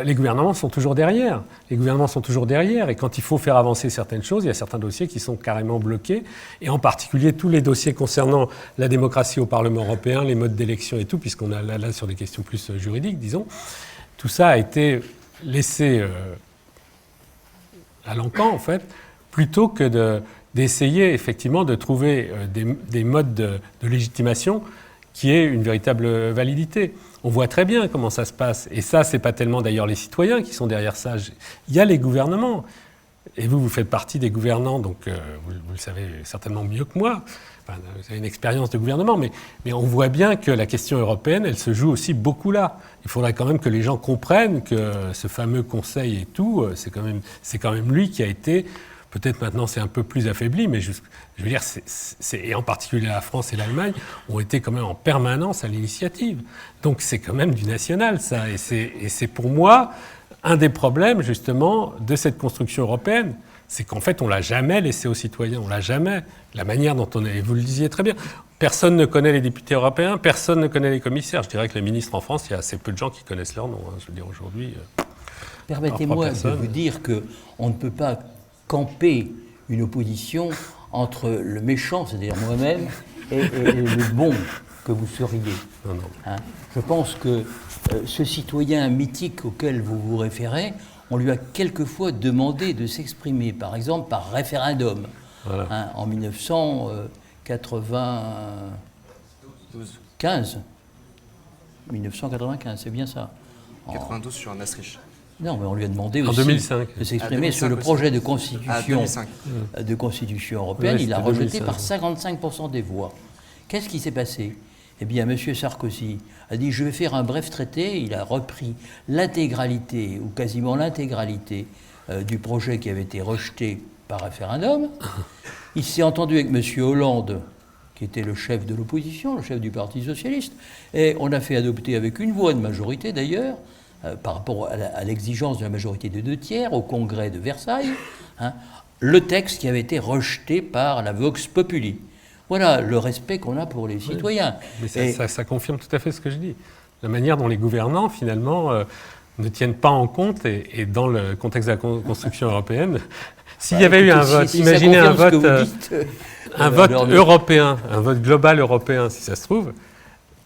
les gouvernements sont toujours derrière. Les gouvernements sont toujours derrière, et quand il faut faire avancer certaines choses, il y a certains dossiers qui sont carrément bloqués, et en particulier tous les dossiers concernant la démocratie au Parlement européen, les modes d'élection et tout, puisqu'on a là sur des questions plus juridiques, disons, tout ça a été laissé à l'encan, en fait, plutôt que d'essayer effectivement de trouver des modes de légitimation qui aient une véritable validité. On voit très bien comment ça se passe. Et ça, c'est pas tellement d'ailleurs les citoyens qui sont derrière ça. Il y a les gouvernements. Et vous faites partie des gouvernants, donc vous le savez certainement mieux que moi. Enfin, vous avez une expérience de gouvernement, mais on voit bien que la question européenne, elle se joue aussi beaucoup là. Il faudrait quand même que les gens comprennent que ce fameux Conseil et tout, c'est quand même lui qui a été... Peut-être maintenant c'est un peu plus affaibli, mais je veux dire, et en particulier la France et l'Allemagne, ont été quand même en permanence à l'initiative. Donc c'est quand même du national, ça. Et c'est pour moi un des problèmes, justement, de cette construction européenne. C'est qu'en fait, on ne l'a jamais laissé aux citoyens, on ne l'a jamais. La manière dont on est, vous le disiez très bien, personne ne connaît les députés européens, personne ne connaît les commissaires. Je dirais que les ministres en France, il y a assez peu de gens qui connaissent leur nom. Je veux dire, aujourd'hui... Permettez-moi de vous dire qu'on ne peut pas camper une opposition entre le méchant, c'est-à-dire moi-même, et le bon que vous seriez. Non. Hein, je pense que ce citoyen mythique auquel vous vous référez, on lui a quelquefois demandé de s'exprimer, par exemple par référendum, voilà. Hein, en 1995. 1995, c'est bien ça. 92 sur Maastricht. Non, mais on lui a demandé aussi 2005. de s'exprimer sur le projet de constitution européenne. Il l'a rejeté 2005. par 55% des voix. Qu'est-ce qui s'est passé ? Eh bien, M. Sarkozy a dit « Je vais faire un bref traité ». Il a repris l'intégralité, ou quasiment l'intégralité, du projet qui avait été rejeté par référendum. Il s'est entendu avec M. Hollande, qui était le chef de l'opposition, le chef du Parti socialiste, et on a fait adopter avec une voix de majorité d'ailleurs, par rapport à l'exigence de la majorité de 2/3 au congrès de Versailles, hein, le texte qui avait été rejeté par la Vox Populi. Voilà le respect qu'on a pour les citoyens. Mais ça confirme tout à fait ce que je dis. La manière dont les gouvernants, finalement, ne tiennent pas en compte, et dans le contexte de la construction européenne, S'il y avait eu un vote, imaginez un vote, un vote européen, un vote global européen, si ça se trouve,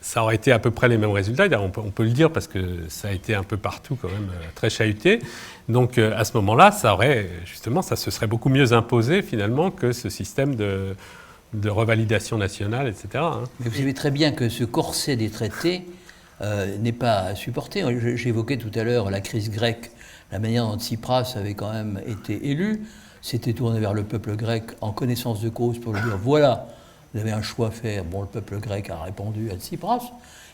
ça aurait été à peu près les mêmes résultats. On peut le dire parce que ça a été un peu partout quand même très chahuté. Donc à ce moment-là, ça se serait beaucoup mieux imposé finalement que ce système de revalidation nationale, etc. Hein. Mais vous savez très bien que ce corset des traités n'est pas supporté. J'évoquais tout à l'heure la crise grecque, la manière dont Tsipras avait quand même été élu, s'était tourné vers le peuple grec en connaissance de cause pour lui dire voilà, vous avez un choix à faire. Bon, le peuple grec a répondu à Tsipras.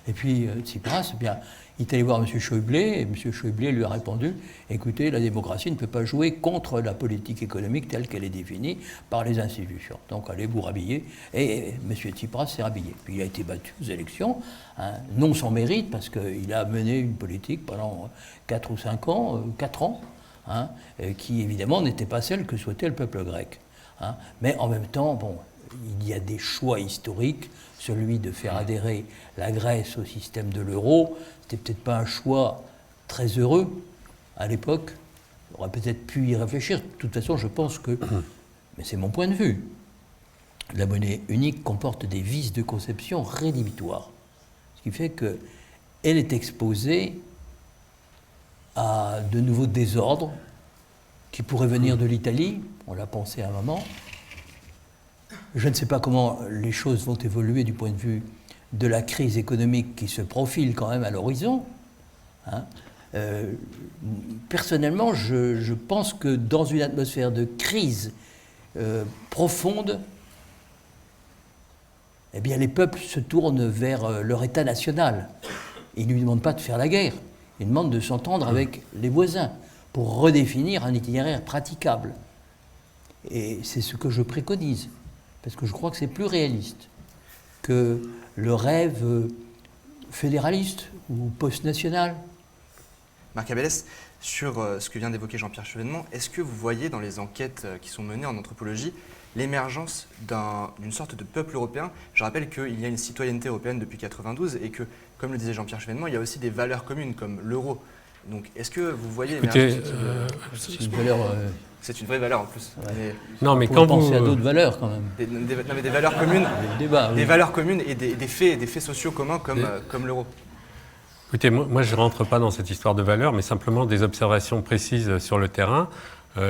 Et puis Tsipras, eh bien, il est allé voir M. Schäuble, et M. Schäuble lui a répondu écoutez, la démocratie ne peut pas jouer contre la politique économique telle qu'elle est définie par les institutions. Donc allez vous rhabiller. Et M. Tsipras s'est rhabillé. Puis il a été battu aux élections, hein, non sans mérite, parce qu'il a mené une politique pendant 4 ou 5 ans, 4 ans, hein, qui évidemment n'était pas celle que souhaitait le peuple grec. Hein. Mais en même temps, bon, il y a des choix historiques. Celui de faire adhérer la Grèce au système de l'euro, c'était peut-être pas un choix très heureux à l'époque. On aurait peut-être pu y réfléchir. De toute façon, je pense que, mais c'est mon point de vue, la monnaie unique comporte des vices de conception rédhibitoires. Ce qui fait qu'elle est exposée à de nouveaux désordres qui pourraient venir de l'Italie. On l'a pensé à un moment. Je ne sais pas comment les choses vont évoluer du point de vue de la crise économique qui se profile quand même à l'horizon. Hein. Personnellement, je pense que dans une atmosphère de crise profonde, eh bien, les peuples se tournent vers leur État national. Ils ne lui demandent pas de faire la guerre, ils demandent de s'entendre avec les voisins pour redéfinir un itinéraire praticable. Et c'est ce que je préconise. Parce que je crois que c'est plus réaliste que le rêve fédéraliste ou post-national. Marc Abélès, sur ce que vient d'évoquer Jean-Pierre Chevènement, est-ce que vous voyez dans les enquêtes qui sont menées en anthropologie l'émergence d'une sorte de peuple européen? Je rappelle qu'il y a une citoyenneté européenne depuis 1992 et que, comme le disait Jean-Pierre Chevènement, il y a aussi des valeurs communes comme l'euro. Donc, est-ce que vous voyez l'émergence c'est une valeur... C'est une vraie valeur en plus. Ouais. Non, mais quand vous pensez à d'autres valeurs quand même. Des valeurs communes. Débat, oui. Des valeurs communes et des faits sociaux communs comme l'euro. Écoutez, moi je ne rentre pas dans cette histoire de valeurs, mais simplement des observations précises sur le terrain.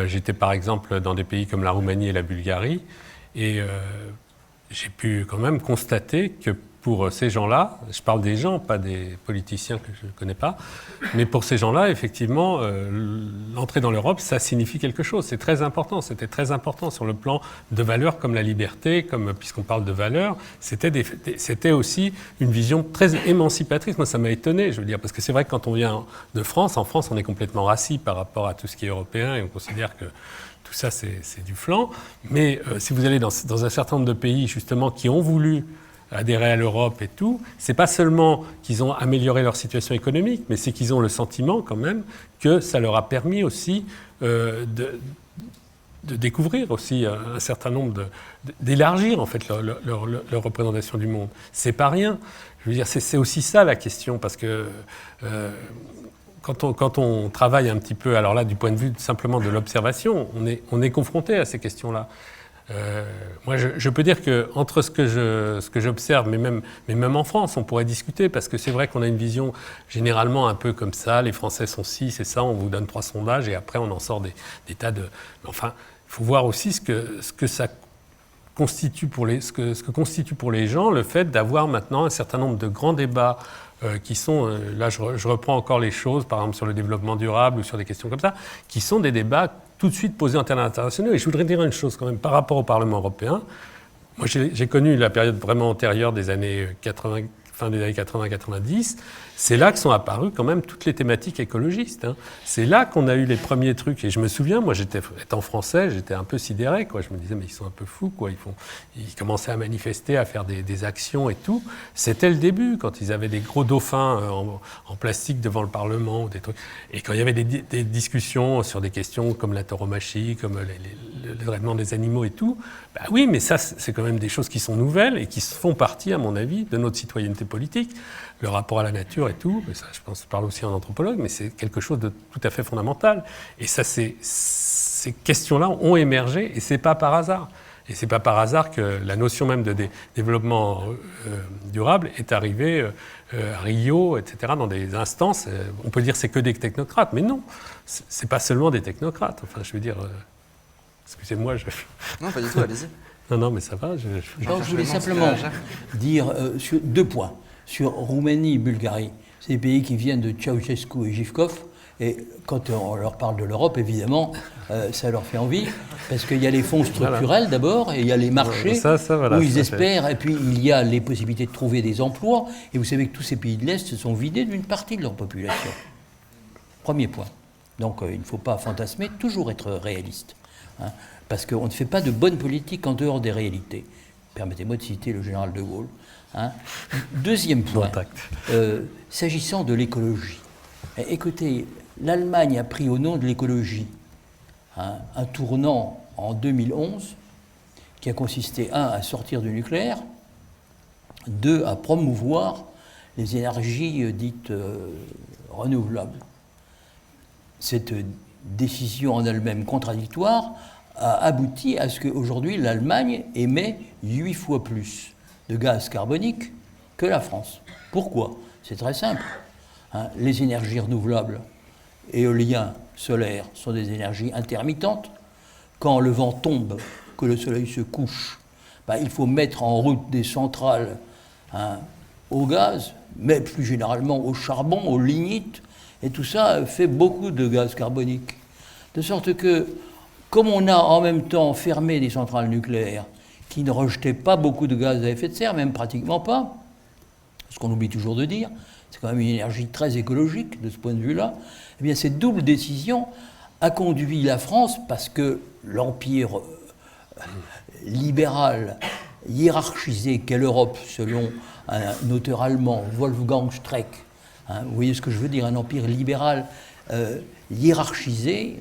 J'étais par exemple dans des pays comme la Roumanie et la Bulgarie, et j'ai pu quand même constater que pour ces gens-là, je parle des gens, pas des politiciens que je ne connais pas, mais pour ces gens-là, effectivement, l'entrée dans l'Europe, ça signifie quelque chose. C'est très important, c'était très important sur le plan de valeurs comme la liberté, puisqu'on parle de valeurs, c'était aussi une vision très émancipatrice. Moi, ça m'a étonné, je veux dire, parce que c'est vrai que quand on vient de France, en France, on est complètement rassis par rapport à tout ce qui est européen, et on considère que tout ça, c'est du flan. Mais si vous allez dans un certain nombre de pays, justement, qui ont voulu adhérer à l'Europe et tout, c'est pas seulement qu'ils ont amélioré leur situation économique, mais c'est qu'ils ont le sentiment quand même que ça leur a permis aussi de découvrir aussi un certain nombre d'élargir en fait leur représentation du monde. C'est pas rien. Je veux dire, c'est aussi ça la question, parce que quand on travaille un petit peu, alors là, du point de vue simplement de l'observation, on est confronté à ces questions-là. Moi, je peux dire qu'entre ce que j'observe, mais même en France, on pourrait discuter, parce que c'est vrai qu'on a une vision généralement un peu comme ça, les Français sont ci, c'est ça, on vous donne 3 sondages, et après on en sort des tas de... Enfin, il faut voir aussi ce que ça constitue ce que constitue pour les gens le fait d'avoir maintenant un certain nombre de grands débats qui sont, là je reprends encore les choses, par exemple sur le développement durable ou sur des questions comme ça, qui sont des débats tout de suite posés en termes internationaux. Et je voudrais dire une chose quand même par rapport au Parlement européen. Moi j'ai connu la période vraiment antérieure des années 80, fin des années 80-90, c'est là que sont apparues quand même toutes les thématiques écologistes. Hein. C'est là qu'on a eu les premiers trucs. Et je me souviens, moi, étant français, j'étais un peu sidéré, quoi. Je me disais, mais ils sont un peu fous, quoi. Ils commençaient à manifester, à faire des actions et tout. C'était le début, quand ils avaient des gros dauphins en plastique devant le Parlement, ou des trucs. Et quand il y avait des discussions sur des questions comme la tauromachie, comme le traitement des animaux et tout, bah oui, mais ça, c'est quand même des choses qui sont nouvelles et qui font partie, à mon avis, de notre citoyenneté politique. Le rapport à la nature et tout, mais ça, je pense, je parle aussi en anthropologue, mais c'est quelque chose de tout à fait fondamental. Et ça, c'est ces questions-là ont émergé, et ce n'est pas par hasard. Et ce n'est pas par hasard que la notion même de développement durable est arrivée à Rio, etc., dans des instances. On peut dire que c'est que des technocrates, mais non, ce n'est pas seulement des technocrates. Enfin, je veux dire, excusez-moi. Non, pas du tout, allez-y. Non, mais ça va. Non, je voulais simplement dire sur 2 points. Sur Roumanie et Bulgarie, c'est des pays qui viennent de Ceausescu et Zhivkov. Et quand on leur parle de l'Europe, évidemment, ça leur fait envie, parce qu'il y a les fonds structurels d'abord, et il y a les marchés où ils espèrent, et puis il y a les possibilités de trouver des emplois. Et vous savez que tous ces pays de l'Est se sont vidés d'une partie de leur population. Premier point. Donc il ne faut pas fantasmer, toujours être réaliste. Hein, parce qu'on ne fait pas de bonne politique en dehors des réalités. Permettez-moi de citer le général de Gaulle. Hein. Deuxième point, s'agissant de l'écologie. Écoutez, l'Allemagne a pris au nom de l'écologie un tournant en 2011 qui a consisté, 1, à sortir du nucléaire, 2, à promouvoir les énergies dites renouvelables. Cette décision en elle-même contradictoire a abouti à ce qu'aujourd'hui l'Allemagne émet 8 fois plus de gaz carbonique que la France. Pourquoi ? C'est très simple. Les énergies renouvelables, éolien, solaire, sont des énergies intermittentes. Quand le vent tombe, que le soleil se couche, il faut mettre en route des centrales au gaz, mais plus généralement au charbon, au lignite, et tout ça fait beaucoup de gaz carbonique. De sorte que, comme on a en même temps fermé des centrales nucléaires qui ne rejetaient pas beaucoup de gaz à effet de serre, même pratiquement pas, ce qu'on oublie toujours de dire, c'est quand même une énergie très écologique de ce point de vue-là, eh bien cette double décision a conduit la France, parce que l'empire libéral hiérarchisé qu'est l'Europe, selon un auteur allemand, Wolfgang Streeck, vous voyez ce que je veux dire, un empire libéral hiérarchisé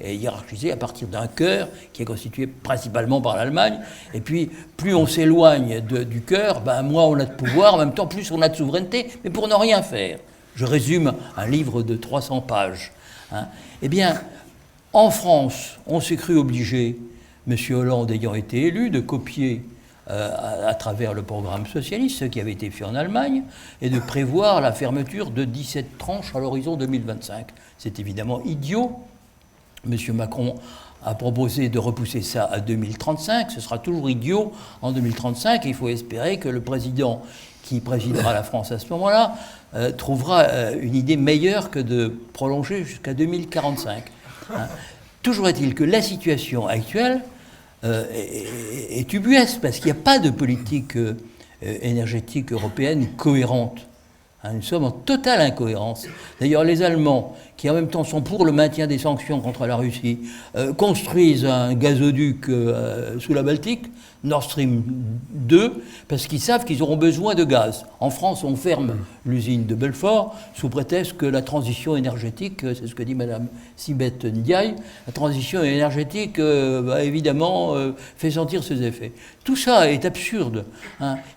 à partir d'un cœur qui est constitué principalement par l'Allemagne, et puis plus on s'éloigne du cœur, moins on a de pouvoir, en même temps plus on a de souveraineté, mais pour ne rien faire. Je résume un livre de 300 pages. Eh bien, en France, on s'est cru obligé, M. Hollande ayant été élu, de copier à travers le programme socialiste, ce qui avait été fait en Allemagne, et de prévoir la fermeture de 17 tranches à l'horizon 2025. C'est évidemment idiot. M. Macron a proposé de repousser ça à 2035. Ce sera toujours idiot en 2035. Et il faut espérer que le président qui présidera la France à ce moment-là trouvera une idée meilleure que de prolonger jusqu'à 2045. Toujours est-il que la situation actuelle est ubuesque, parce qu'il n'y a pas de politique énergétique européenne cohérente. Nous sommes en totale incohérence. D'ailleurs, les Allemands, qui en même temps sont pour le maintien des sanctions contre la Russie, construisent un gazoduc sous la Baltique, Nord Stream 2, parce qu'ils savent qu'ils auront besoin de gaz. En France, on ferme l'usine de Belfort sous prétexte que la transition énergétique, c'est ce que dit Mme Sibeth Ndiaye, la transition énergétique, évidemment, fait sentir ses effets. Tout ça est absurde.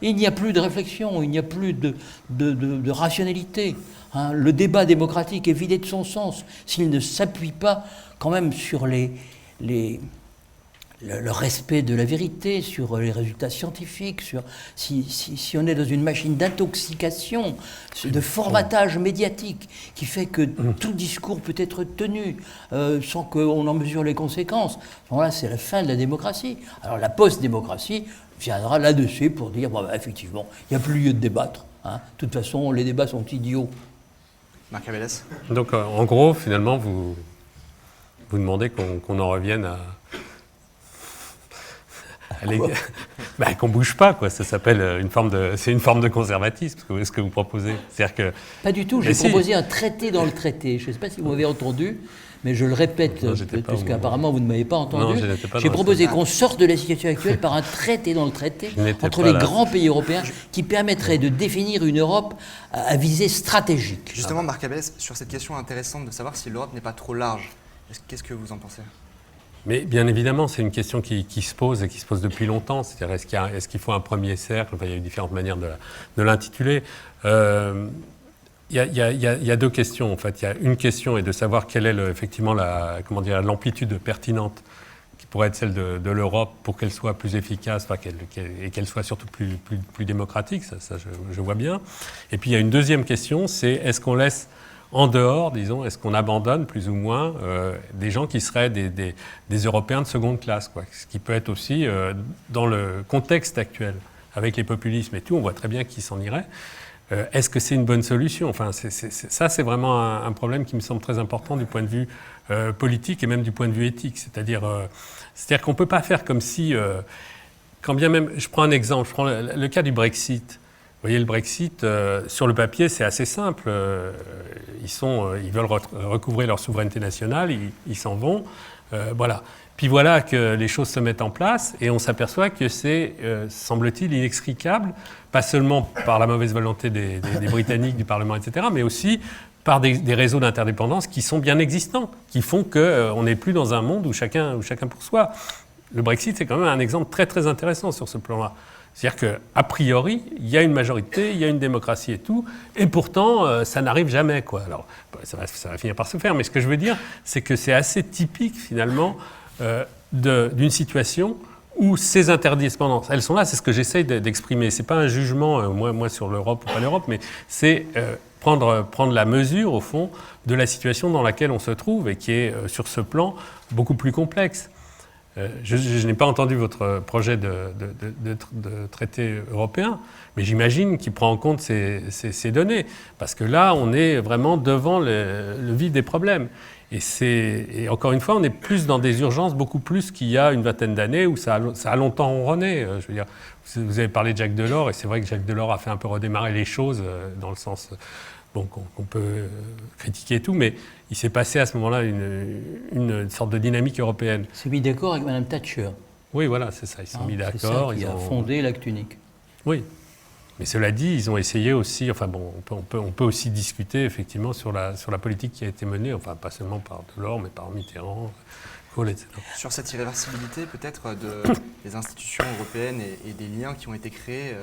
Il n'y a plus de réflexion, il n'y a plus de rationalité. Le débat démocratique est vidé de son sens s'il ne s'appuie pas quand même sur le respect de la vérité, sur les résultats scientifiques, si on est dans une machine d'intoxication, de formatage médiatique qui fait que tout discours peut être tenu sans qu'on en mesure les conséquences. Bon, là, c'est la fin de la démocratie. Alors la post-démocratie viendra là-dessus pour dire, effectivement, il n'y a plus lieu de débattre. De toute façon, les débats sont idiots. Marc Abélès. Donc, en gros, finalement, vous demandez qu'on en revienne à qu'on bouge pas, quoi. Ça s'appelle une forme de conservatisme, ce que vous proposez. C'est-à-dire que pas du tout. J'ai proposé un traité dans le traité. Je ne sais pas si vous m'avez entendu, mais je le répète parce qu'apparemment vous ne m'avez pas entendu. J'ai proposé qu'on sorte de la situation actuelle par un traité dans le traité entre les grands pays européens qui permettrait de définir une Europe à visée stratégique. Justement, Marc Abélès, sur cette question intéressante de savoir si l'Europe n'est pas trop large, qu'est-ce que vous en pensez ? Mais bien évidemment, c'est une question qui se pose et qui se pose depuis longtemps. C'est-à-dire, est-ce qu'il faut un premier cercle ? Il y a eu différentes manières de l'intituler. Il y a deux questions, en fait. Il y a une question est de savoir quelle est effectivement l'amplitude pertinente qui pourrait être celle de l'Europe pour qu'elle soit plus efficace et qu'elle soit surtout plus démocratique, ça je vois bien. Et puis il y a une deuxième question, c'est est-ce qu'on laisse en dehors, disons, est-ce qu'on abandonne plus ou moins des gens qui seraient des Européens de seconde classe, quoi, ce qui peut être aussi dans le contexte actuel, avec les populismes et tout, on voit très bien qui s'en irait. Est-ce que c'est une bonne solution ? Enfin, ça, c'est vraiment un problème qui me semble très important du point de vue politique et même du point de vue éthique. C'est-à-dire qu'on ne peut pas faire comme si, quand bien même, je prends un exemple, je prends le cas du Brexit. Vous voyez, le Brexit, sur le papier, c'est assez simple. Ils veulent recouvrer leur souveraineté nationale, ils s'en vont. Voilà. Puis voilà que les choses se mettent en place et on s'aperçoit que c'est, semble-t-il, inextricable, pas seulement par la mauvaise volonté des Britanniques, du Parlement, etc., mais aussi par des réseaux d'interdépendance qui sont bien existants, qui font qu'on n'est plus dans un monde où chacun pour soi. Le Brexit, c'est quand même un exemple très très intéressant sur ce plan-là. C'est-à-dire qu'a priori, il y a une majorité, il y a une démocratie et tout, et pourtant, ça n'arrive jamais, quoi. Alors, ça va finir par se faire, mais ce que je veux dire, c'est que c'est assez typique, finalement, d'une situation où ces interdépendances, elles sont là, c'est ce que j'essaye d'exprimer. C'est pas un jugement, moi sur l'Europe ou pas l'Europe, mais c'est prendre la mesure, au fond, de la situation dans laquelle on se trouve et qui est, sur ce plan, beaucoup plus complexe. Je n'ai pas entendu votre projet de traité européen, mais j'imagine qu'il prend en compte ces données, parce que là, on est vraiment devant le vif des problèmes. Et encore une fois, on est plus dans des urgences, beaucoup plus qu'il y a une vingtaine d'années, où ça a longtemps ronronné. Je veux dire, vous avez parlé de Jacques Delors, et c'est vrai que Jacques Delors a fait un peu redémarrer les choses, dans le sens qu'on peut critiquer et tout, mais il s'est passé à ce moment-là une sorte de dynamique européenne. Il s'est mis d'accord avec Mme Thatcher. Oui, voilà, c'est ça, ils sont mis d'accord. C'est ça qui a fondé l'acte unique. Oui. Mais cela dit, ils ont essayé aussi, enfin bon, on peut aussi discuter effectivement sur la politique qui a été menée, enfin pas seulement par Delors, mais par Mitterrand, Kohl, etc. Sur cette irréversibilité peut-être des institutions européennes et des liens qui ont été créés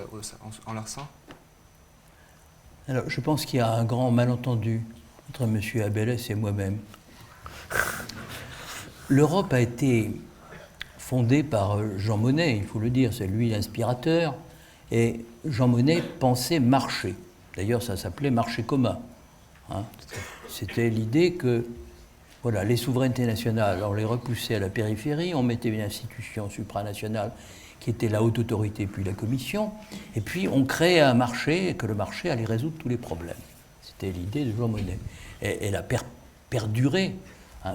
en leur sein ? Alors, je pense qu'il y a un grand malentendu entre M. Abélès et moi-même. L'Europe a été fondée par Jean Monnet, il faut le dire, c'est lui l'inspirateur, et Jean Monnet pensait marché. D'ailleurs, ça s'appelait marché commun. Hein. C'était l'idée que voilà, les souverainetés nationales, on les repoussait à la périphérie, on mettait une institution supranationale qui était la haute autorité, puis la commission, et puis on créait un marché, et que le marché allait résoudre tous les problèmes. C'était l'idée de Jean Monnet. Et elle a perduré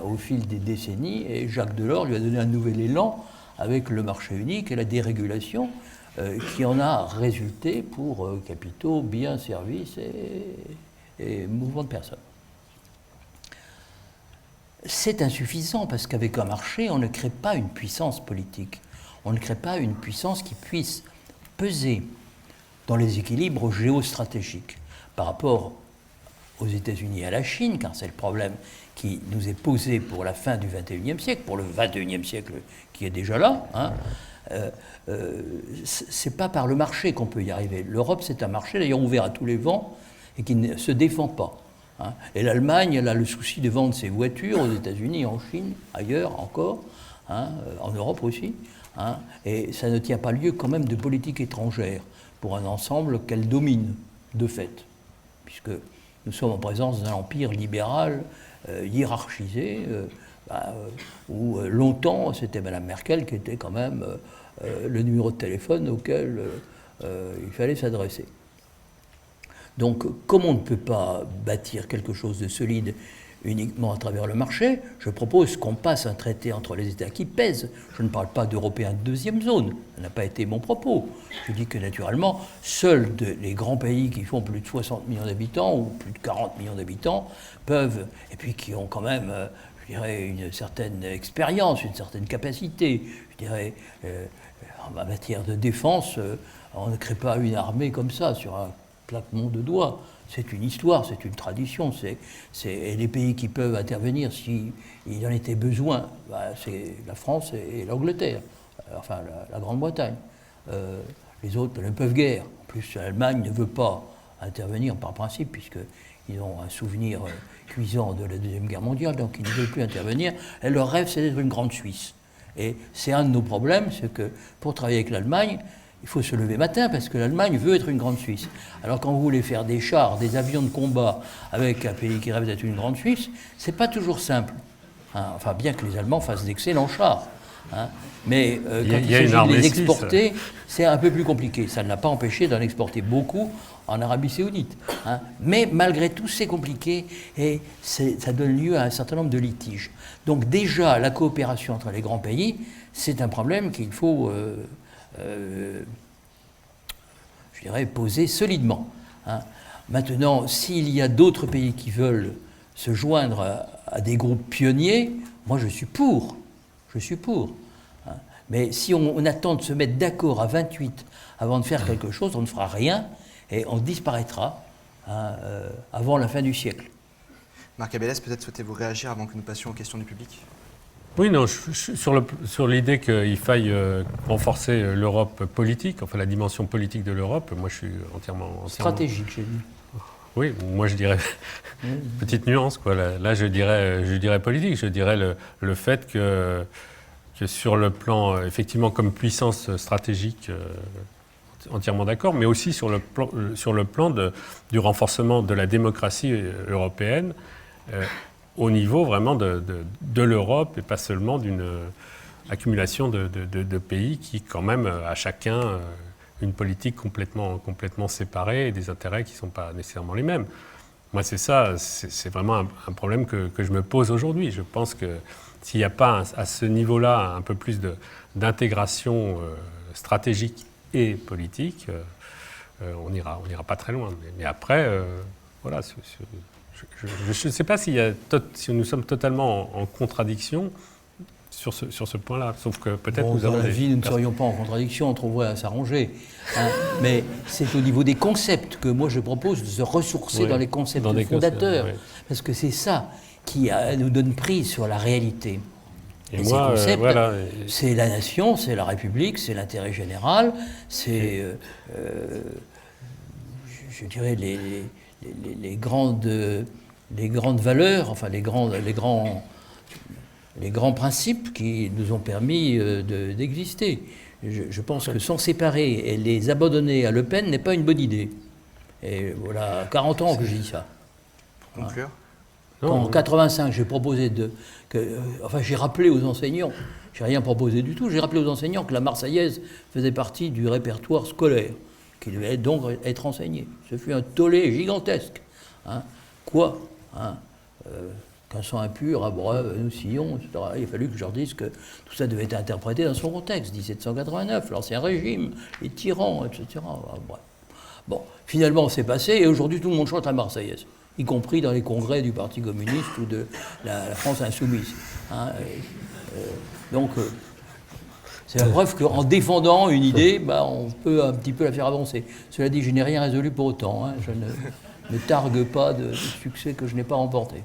au fil des décennies, et Jacques Delors lui a donné un nouvel élan avec le marché unique et la dérégulation qui en a résulté pour capitaux, biens, services et mouvements de personnes. C'est insuffisant parce qu'avec un marché, on ne crée pas une puissance politique. On ne crée pas une puissance qui puisse peser dans les équilibres géostratégiques par rapport aux États-Unis et à la Chine, car c'est le problème qui nous est posé pour la fin du XXIe siècle, pour le XXIe siècle qui est déjà là. Hein. C'est pas par le marché qu'on peut y arriver. L'Europe, c'est un marché d'ailleurs ouvert à tous les vents et qui ne se défend pas. Hein. Et l'Allemagne, elle a le souci de vendre ses voitures aux États-Unis, en Chine, ailleurs encore, hein, en Europe aussi. Hein, et ça ne tient pas lieu quand même de politique étrangère pour un ensemble qu'elle domine de fait, puisque nous sommes en présence d'un empire libéral hiérarchisé, où longtemps c'était Mme Merkel qui était quand même le numéro de téléphone auquel il fallait s'adresser. Donc, comme on ne peut pas bâtir quelque chose de solide uniquement à travers le marché, je propose qu'on passe un traité entre les États qui pèse. Je ne parle pas d'Européens de deuxième zone, ça n'a pas été mon propos. Je dis que naturellement, seuls les grands pays qui font plus de 60 millions d'habitants ou plus de 40 millions d'habitants peuvent, et puis qui ont quand même, je dirais, une certaine expérience, une certaine capacité, je dirais, en matière de défense, on ne crée pas une armée comme ça sur un claquement de doigts. C'est une histoire, c'est une tradition. Et les pays qui peuvent intervenir s'il en était besoin, c'est la France et l'Angleterre, enfin la Grande-Bretagne. Les autres ne peuvent guère. En plus, l'Allemagne ne veut pas intervenir par principe, puisqu'ils ont un souvenir cuisant de la Deuxième Guerre mondiale, donc ils ne veulent plus intervenir. Et leur rêve, c'est d'être une grande Suisse. Et c'est un de nos problèmes, c'est que pour travailler avec l'Allemagne, il faut se lever matin parce que l'Allemagne veut être une grande Suisse. Alors quand vous voulez faire des chars, des avions de combat avec un pays qui rêve d'être une grande Suisse, c'est pas toujours simple. Hein, enfin, bien que les Allemands fassent d'excellents chars. Hein, mais quand il s'agit de les exporter, c'est un peu plus compliqué. Ça ne l'a pas empêché d'en exporter beaucoup en Arabie Saoudite. Hein. Mais malgré tout, c'est compliqué et ça donne lieu à un certain nombre de litiges. Donc déjà, la coopération entre les grands pays, c'est un problème qu'il faut... je dirais, poser solidement. Hein. Maintenant, s'il y a d'autres pays qui veulent se joindre à des groupes pionniers, moi je suis pour. Je suis pour. Hein. Mais si on attend de se mettre d'accord à 28 avant de faire quelque chose, on ne fera rien et on disparaîtra hein, avant la fin du siècle. Marc Abélès, peut-être souhaitez-vous réagir avant que nous passions aux questions du public ? Oui, non, sur l'idée qu'il faille renforcer l'Europe politique, enfin la dimension politique de l'Europe, moi je suis entièrement... Stratégique, j'ai dit. Oui, moi je dirais, petite nuance, quoi. Là je dirais politique, je dirais le fait que sur le plan, effectivement, comme puissance stratégique, entièrement d'accord, mais aussi sur le plan du renforcement de la démocratie européenne, au niveau vraiment de l'Europe et pas seulement d'une accumulation de pays qui quand même a chacun une politique complètement séparée et des intérêts qui ne sont pas nécessairement les mêmes. Moi c'est ça, c'est vraiment un problème que je me pose aujourd'hui. Je pense que s'il n'y a pas à ce niveau-là un peu plus d'intégration stratégique et politique, on n'ira pas très loin. Mais après, voilà... Je ne sais pas si nous sommes totalement en contradiction sur ce point-là, sauf que peut-être nous avons... Dans la vie, nous ne serions pas en contradiction, on trouverait à s'arranger. Hein, mais c'est au niveau des concepts que moi je propose de se ressourcer dans les concepts fondateurs, parce que c'est ça qui nous donne prise sur la réalité. Et ces concepts, c'est la nation, c'est la République, c'est l'intérêt général, c'est, je dirais, les grandes valeurs, enfin les grands principes qui nous ont permis d'exister. Je pense que s'en séparer et les abandonner à Le Pen n'est pas une bonne idée. Et voilà 40 ans que je dis ça. Pour conclure. Quand en 85, j'ai proposé j'ai rappelé aux enseignants, j'ai rien proposé du tout, j'ai rappelé aux enseignants que la Marseillaise faisait partie du répertoire scolaire, qui devait donc être enseigné. Ce fut un tollé gigantesque. Hein. Quoi hein, qu'un sang impur, abreuve, nous sillons, etc. Il a fallu que je leur dise que tout ça devait être interprété dans son contexte. 1789, l'Ancien Régime, les tyrans, etc. Bref. Bon, finalement, c'est passé, et aujourd'hui, tout le monde chante la Marseillaise, y compris dans les congrès du Parti communiste ou de la France insoumise. Hein, donc, c'est la preuve qu'en défendant une idée, on peut un petit peu la faire avancer. Cela dit, je n'ai rien résolu pour autant. Hein, je ne targue pas de succès que je n'ai pas remporté.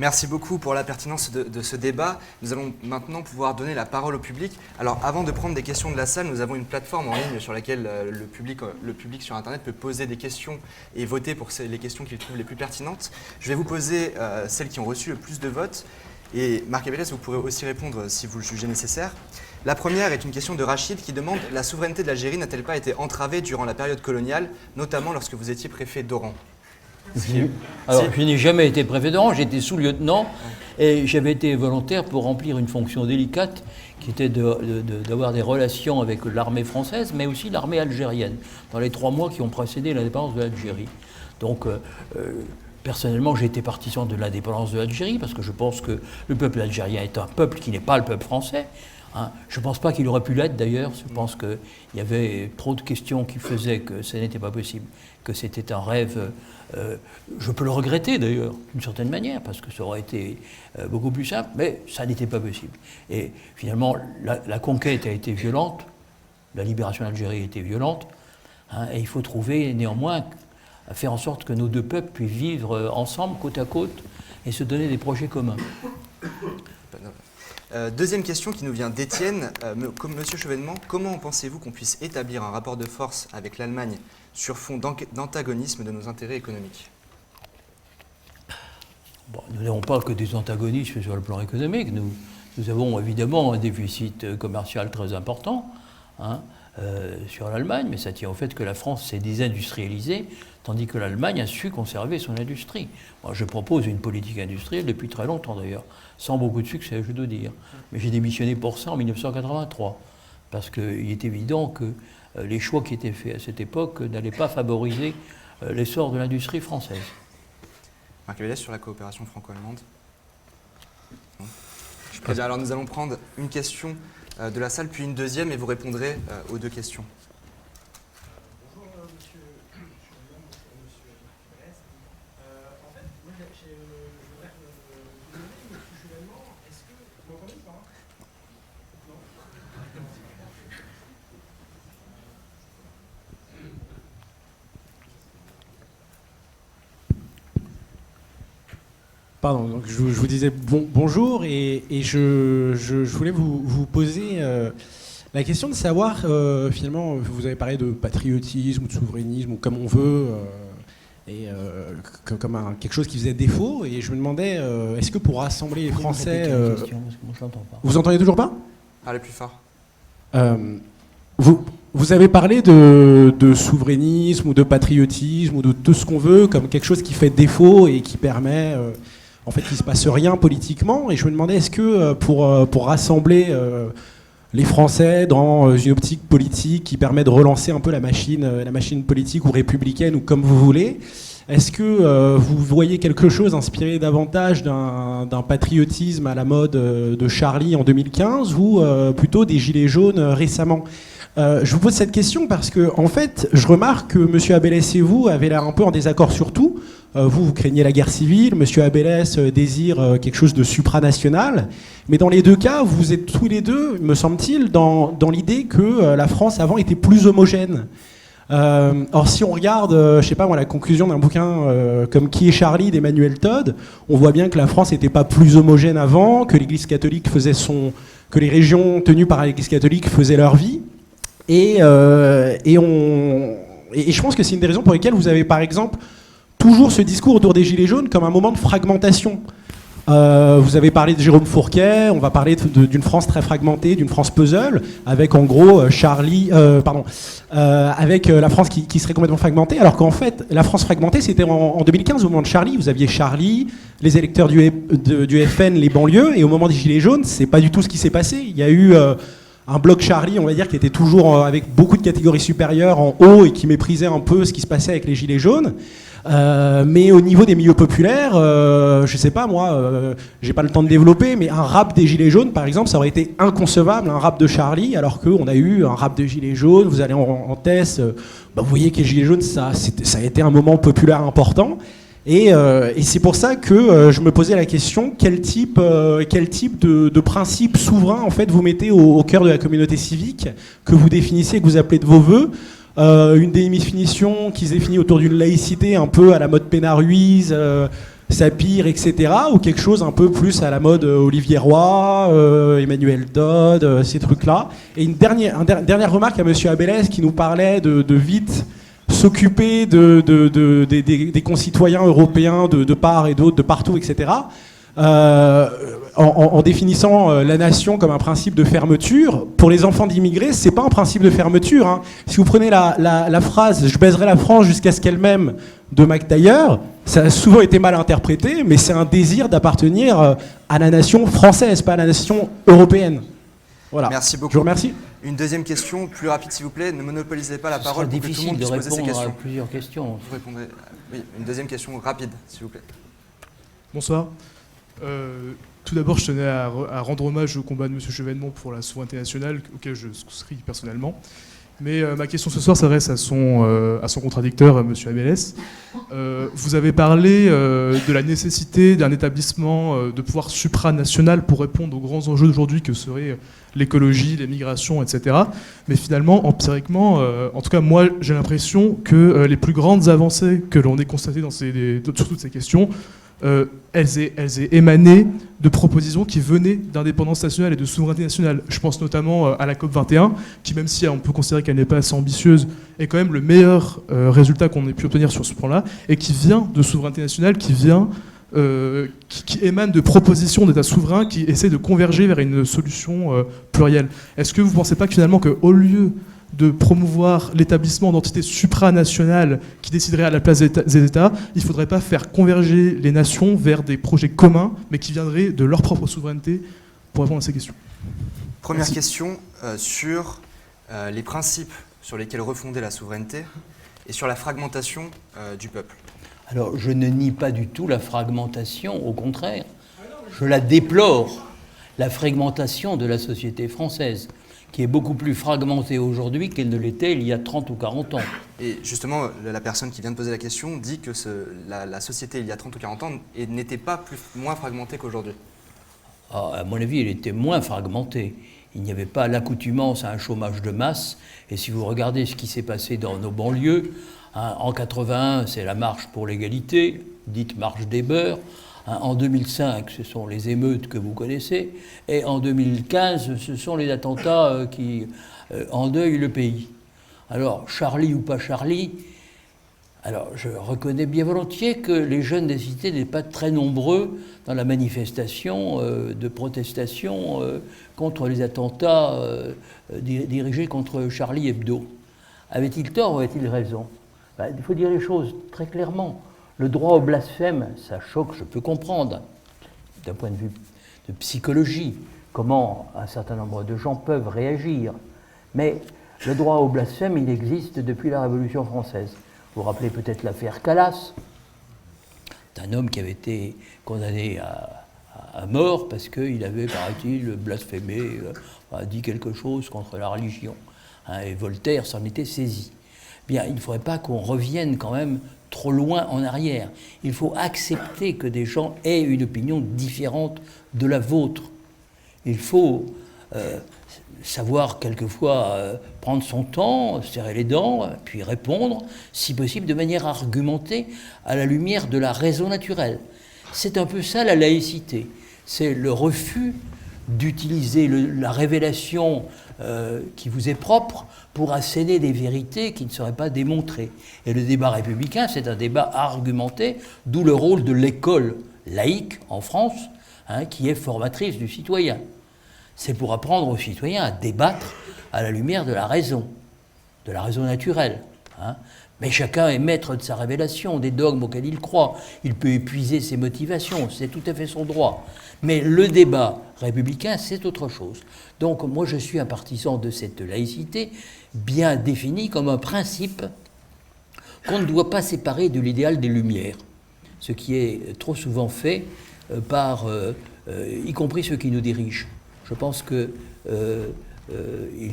Merci beaucoup pour la pertinence de ce débat. Nous allons maintenant pouvoir donner la parole au public. Alors, avant de prendre des questions de la salle, nous avons une plateforme en ligne sur laquelle le public sur Internet peut poser des questions et voter pour les questions qu'il trouve les plus pertinentes. Je vais vous poser celles qui ont reçu le plus de votes. Et Marc Abélès, vous pourrez aussi répondre si vous le jugez nécessaire. La première est une question de Rachid qui demande « La souveraineté de l'Algérie n'a-t-elle pas été entravée durant la période coloniale, notamment lorsque vous étiez préfet d'Oran ?» Alors, je n'ai jamais été préfet d'Oran, j'étais sous-lieutenant et j'avais été volontaire pour remplir une fonction délicate qui était d'avoir des relations avec l'armée française, mais aussi l'armée algérienne, dans les 3 mois qui ont précédé l'indépendance de l'Algérie. Donc, personnellement, j'ai été partisan de l'indépendance de l'Algérie parce que je pense que le peuple algérien est un peuple qui n'est pas le peuple français. Hein. Je ne pense pas qu'il aurait pu l'être d'ailleurs, je pense qu'il y avait trop de questions qui faisaient que ce n'était pas possible, que c'était un rêve. Je peux le regretter d'ailleurs, d'une certaine manière, parce que ça aurait été beaucoup plus simple, mais ça n'était pas possible. Et finalement, la conquête a été violente, la libération d'Algérie a été violente, hein, et il faut trouver néanmoins à faire en sorte que nos 2 peuples puissent vivre ensemble, côte à côte, et se donner des projets communs. Deuxième question qui nous vient d'Étienne. Monsieur Chevènement, comment pensez-vous qu'on puisse établir un rapport de force avec l'Allemagne sur fond d'antagonisme de nos intérêts économiques ? Bon, nous n'avons pas que des antagonismes sur le plan économique. Nous avons évidemment un déficit commercial très important hein, sur l'Allemagne, mais ça tient au fait que la France s'est désindustrialisée, tandis que l'Allemagne a su conserver son industrie. Moi, je propose une politique industrielle depuis très longtemps d'ailleurs, sans beaucoup de succès, je dois dire. Mais j'ai démissionné pour ça en 1983, parce qu'il est évident que les choix qui étaient faits à cette époque n'allaient pas favoriser l'essor de l'industrie française. Marc Abélès, sur la coopération franco-allemande. Très bien, alors nous allons prendre une question de la salle, puis une deuxième, et vous répondrez aux deux questions. Bonjour monsieur Lyon, bonjour monsieur Abélès. En fait, moi je voudrais vous demander, monsieur Chevènement, est-ce que vous m'entendez ou pas? Non. Pardon, donc je vous disais bonjour et je voulais vous poser la question de savoir, finalement, vous avez parlé de patriotisme ou de souverainisme ou comme on veut, comme quelque chose qui faisait défaut, et je me demandais, est-ce que pour rassembler les Français... Vous entendez toujours pas? Parlez plus fort. Vous avez parlé de souverainisme ou de patriotisme ou de tout ce qu'on veut comme quelque chose qui fait défaut et qui permet... en fait, il ne se passe rien politiquement, et je me demandais, est-ce que pour rassembler les Français dans une optique politique qui permet de relancer un peu la machine politique ou républicaine ou comme vous voulez, est-ce que vous voyez quelque chose inspiré davantage d'un patriotisme à la mode de Charlie en 2015 ou plutôt des Gilets jaunes récemment? Je vous pose cette question parce que, en fait, je remarque que M. Abélès et vous avez l'air un peu en désaccord sur tout. Vous craignez la guerre civile, M. Abélès désire quelque chose de supranational. Mais dans les deux cas, vous êtes tous les deux, me semble-t-il, dans l'idée que la France avant était plus homogène. Or, si on regarde, je sais pas moi, la conclusion d'un bouquin comme Qui est Charlie d'Emmanuel Todd, on voit bien que la France n'était pas plus homogène avant, que l'Église catholique que les régions tenues par l'Église catholique faisaient leur vie. Et je pense que c'est une des raisons pour lesquelles vous avez, par exemple, toujours ce discours autour des Gilets jaunes comme un moment de fragmentation. Vous avez parlé de Jérôme Fourquet, on va parler d'une France très fragmentée, d'une France puzzle, avec en gros avec la France qui serait complètement fragmentée, alors qu'en fait, la France fragmentée, c'était en 2015, au moment de Charlie. Vous aviez Charlie, les électeurs du FN, les banlieues, et au moment des Gilets jaunes, c'est pas du tout ce qui s'est passé. Il y a eu... un bloc Charlie, on va dire, qui était toujours avec beaucoup de catégories supérieures en haut et qui méprisait un peu ce qui se passait avec les Gilets jaunes. Mais au niveau des milieux populaires, je sais pas moi, j'ai pas le temps de développer, mais un rap des Gilets jaunes, par exemple, ça aurait été inconcevable, un rap de Charlie, alors qu'on a eu un rap de Gilets jaunes. Vous allez en Thèse, vous voyez que les Gilets jaunes, ça a été un moment populaire important. Et c'est pour ça que je me posais la question, quel type de principe souverain en fait vous mettez au cœur de la communauté civique, que vous définissez, que vous appelez de vos voeux. Une définition qui se définit autour d'une laïcité un peu à la mode Pénard-Ruiz, Sapir, etc., ou quelque chose un peu plus à la mode Olivier Roy, Emmanuel Todd, ces trucs-là. Et une dernière remarque à M. Abélès qui nous parlait de vite s'occuper des concitoyens européens de part et d'autre, de partout, etc., en définissant la nation comme un principe de fermeture. Pour les enfants d'immigrés, c'est pas un principe de fermeture, hein. Si vous prenez la phrase « je baiserai la France jusqu'à ce qu'elle m'aime » de Mac Taylor, ça a souvent été mal interprété, mais c'est un désir d'appartenir à la nation française, pas à la nation européenne. Voilà. Merci beaucoup. Je vous remercie. Une deuxième question, plus rapide s'il vous plaît. Ne monopolisez pas la parole pour que tout le monde puisse poser ses questions. À plusieurs questions. Vous répondrez. Oui, une deuxième question rapide, s'il vous plaît. Bonsoir. Tout d'abord, je tenais à rendre hommage au combat de M. Chevènement pour la souveraineté nationale, auquel je souscris personnellement. Mais ma question ce soir s'adresse à son contradicteur, M. Abélès. Vous avez parlé de la nécessité d'un établissement de pouvoir supranational pour répondre aux grands enjeux d'aujourd'hui que seraient l'écologie, les migrations, etc. Mais finalement, empiriquement, en tout cas moi j'ai l'impression que les plus grandes avancées que l'on ait constatées sur toutes ces questions, elles aient émané de propositions qui venaient d'indépendance nationale et de souveraineté nationale. Je pense notamment à la COP21, qui, même si on peut considérer qu'elle n'est pas assez ambitieuse, est quand même le meilleur résultat qu'on ait pu obtenir sur ce point-là, et qui vient de souveraineté nationale, qui vient qui émanent de propositions d'États souverains qui essaient de converger vers une solution plurielle. Est-ce que vous ne pensez pas que finalement, qu'au lieu de promouvoir l'établissement d'entités supranationales qui décideraient à la place des États, il ne faudrait pas faire converger les nations vers des projets communs, mais qui viendraient de leur propre souveraineté pour répondre à ces questions? Première question sur les principes sur lesquels refonder la souveraineté et sur la fragmentation du peuple. Alors, je ne nie pas du tout la fragmentation, au contraire. Je la déplore, la fragmentation de la société française, qui est beaucoup plus fragmentée aujourd'hui qu'elle ne l'était il y a 30 ou 40 ans. Et justement, la personne qui vient de poser la question dit que la société, il y a 30 ou 40 ans, n'était pas moins fragmentée qu'aujourd'hui. À mon avis, elle était moins fragmentée. Il n'y avait pas l'accoutumance à un chômage de masse. Et si vous regardez ce qui s'est passé dans nos banlieues, en 81, c'est la marche pour l'égalité, dite marche des beurs. En 2005, ce sont les émeutes que vous connaissez. Et en 2015, ce sont les attentats qui endeuillent le pays. Alors, Charlie ou pas Charlie, alors je reconnais bien volontiers que les jeunes des cités n'étaient pas très nombreux dans la manifestation de protestation contre les attentats dirigés contre Charlie Hebdo. Avait-il tort ou avait-il raison? Il faut dire les choses très clairement. Le droit au blasphème, ça choque, je peux comprendre, d'un point de vue de psychologie, comment un certain nombre de gens peuvent réagir. Mais le droit au blasphème, il existe depuis la Révolution française. Vous vous rappelez peut-être l'affaire Calas, d'un homme qui avait été condamné à mort parce qu'il avait, paraît-il, blasphémé, dit quelque chose contre la religion. Et Voltaire s'en était saisi. Bien, il ne faudrait pas qu'on revienne quand même trop loin en arrière. Il faut accepter que des gens aient une opinion différente de la vôtre. Il faut savoir quelquefois prendre son temps, serrer les dents, puis répondre, si possible de manière argumentée, à la lumière de la raison naturelle. C'est un peu ça la laïcité. C'est le refus d'utiliser la révélation qui vous est propre pour asséner des vérités qui ne seraient pas démontrées. Et le débat républicain, c'est un débat argumenté, d'où le rôle de l'école laïque en France, qui est formatrice du citoyen. C'est pour apprendre aux citoyens à débattre à la lumière de la raison naturelle. Mais chacun est maître de sa révélation, des dogmes auxquels il croit. Il peut épuiser ses motivations, c'est tout à fait son droit. Mais le débat républicain, c'est autre chose. Donc moi, je suis un partisan de cette laïcité bien définie comme un principe qu'on ne doit pas séparer de l'idéal des Lumières, ce qui est trop souvent fait par, y compris ceux qui nous dirigent. Je pense qu'il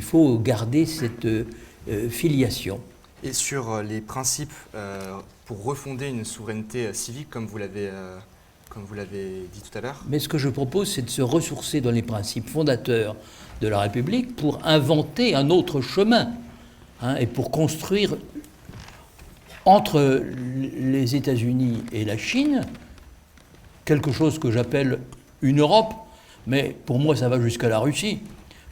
faut garder cette filiation. Et sur les principes pour refonder une souveraineté civique, comme vous l'avez dit tout à l'heure? Mais ce que je propose, c'est de se ressourcer dans les principes fondateurs de la République pour inventer un autre chemin, et pour construire entre les États-Unis et la Chine quelque chose que j'appelle une Europe, mais pour moi ça va jusqu'à la Russie,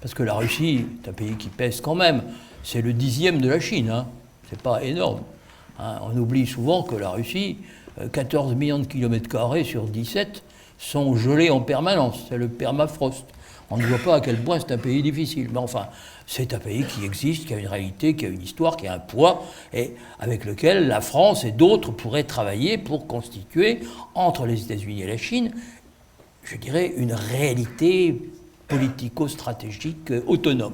parce que la Russie est un pays qui pèse quand même, c'est le 10e de la Chine, c'est pas énorme. On oublie souvent que la Russie, 14 millions de kilomètres carrés sur 17 sont gelés en permanence, c'est le permafrost. On ne voit pas à quel point c'est un pays difficile, mais enfin, c'est un pays qui existe, qui a une réalité, qui a une histoire, qui a un poids, et avec lequel la France et d'autres pourraient travailler pour constituer, entre les États-Unis et la Chine, je dirais, une réalité politico-stratégique autonome.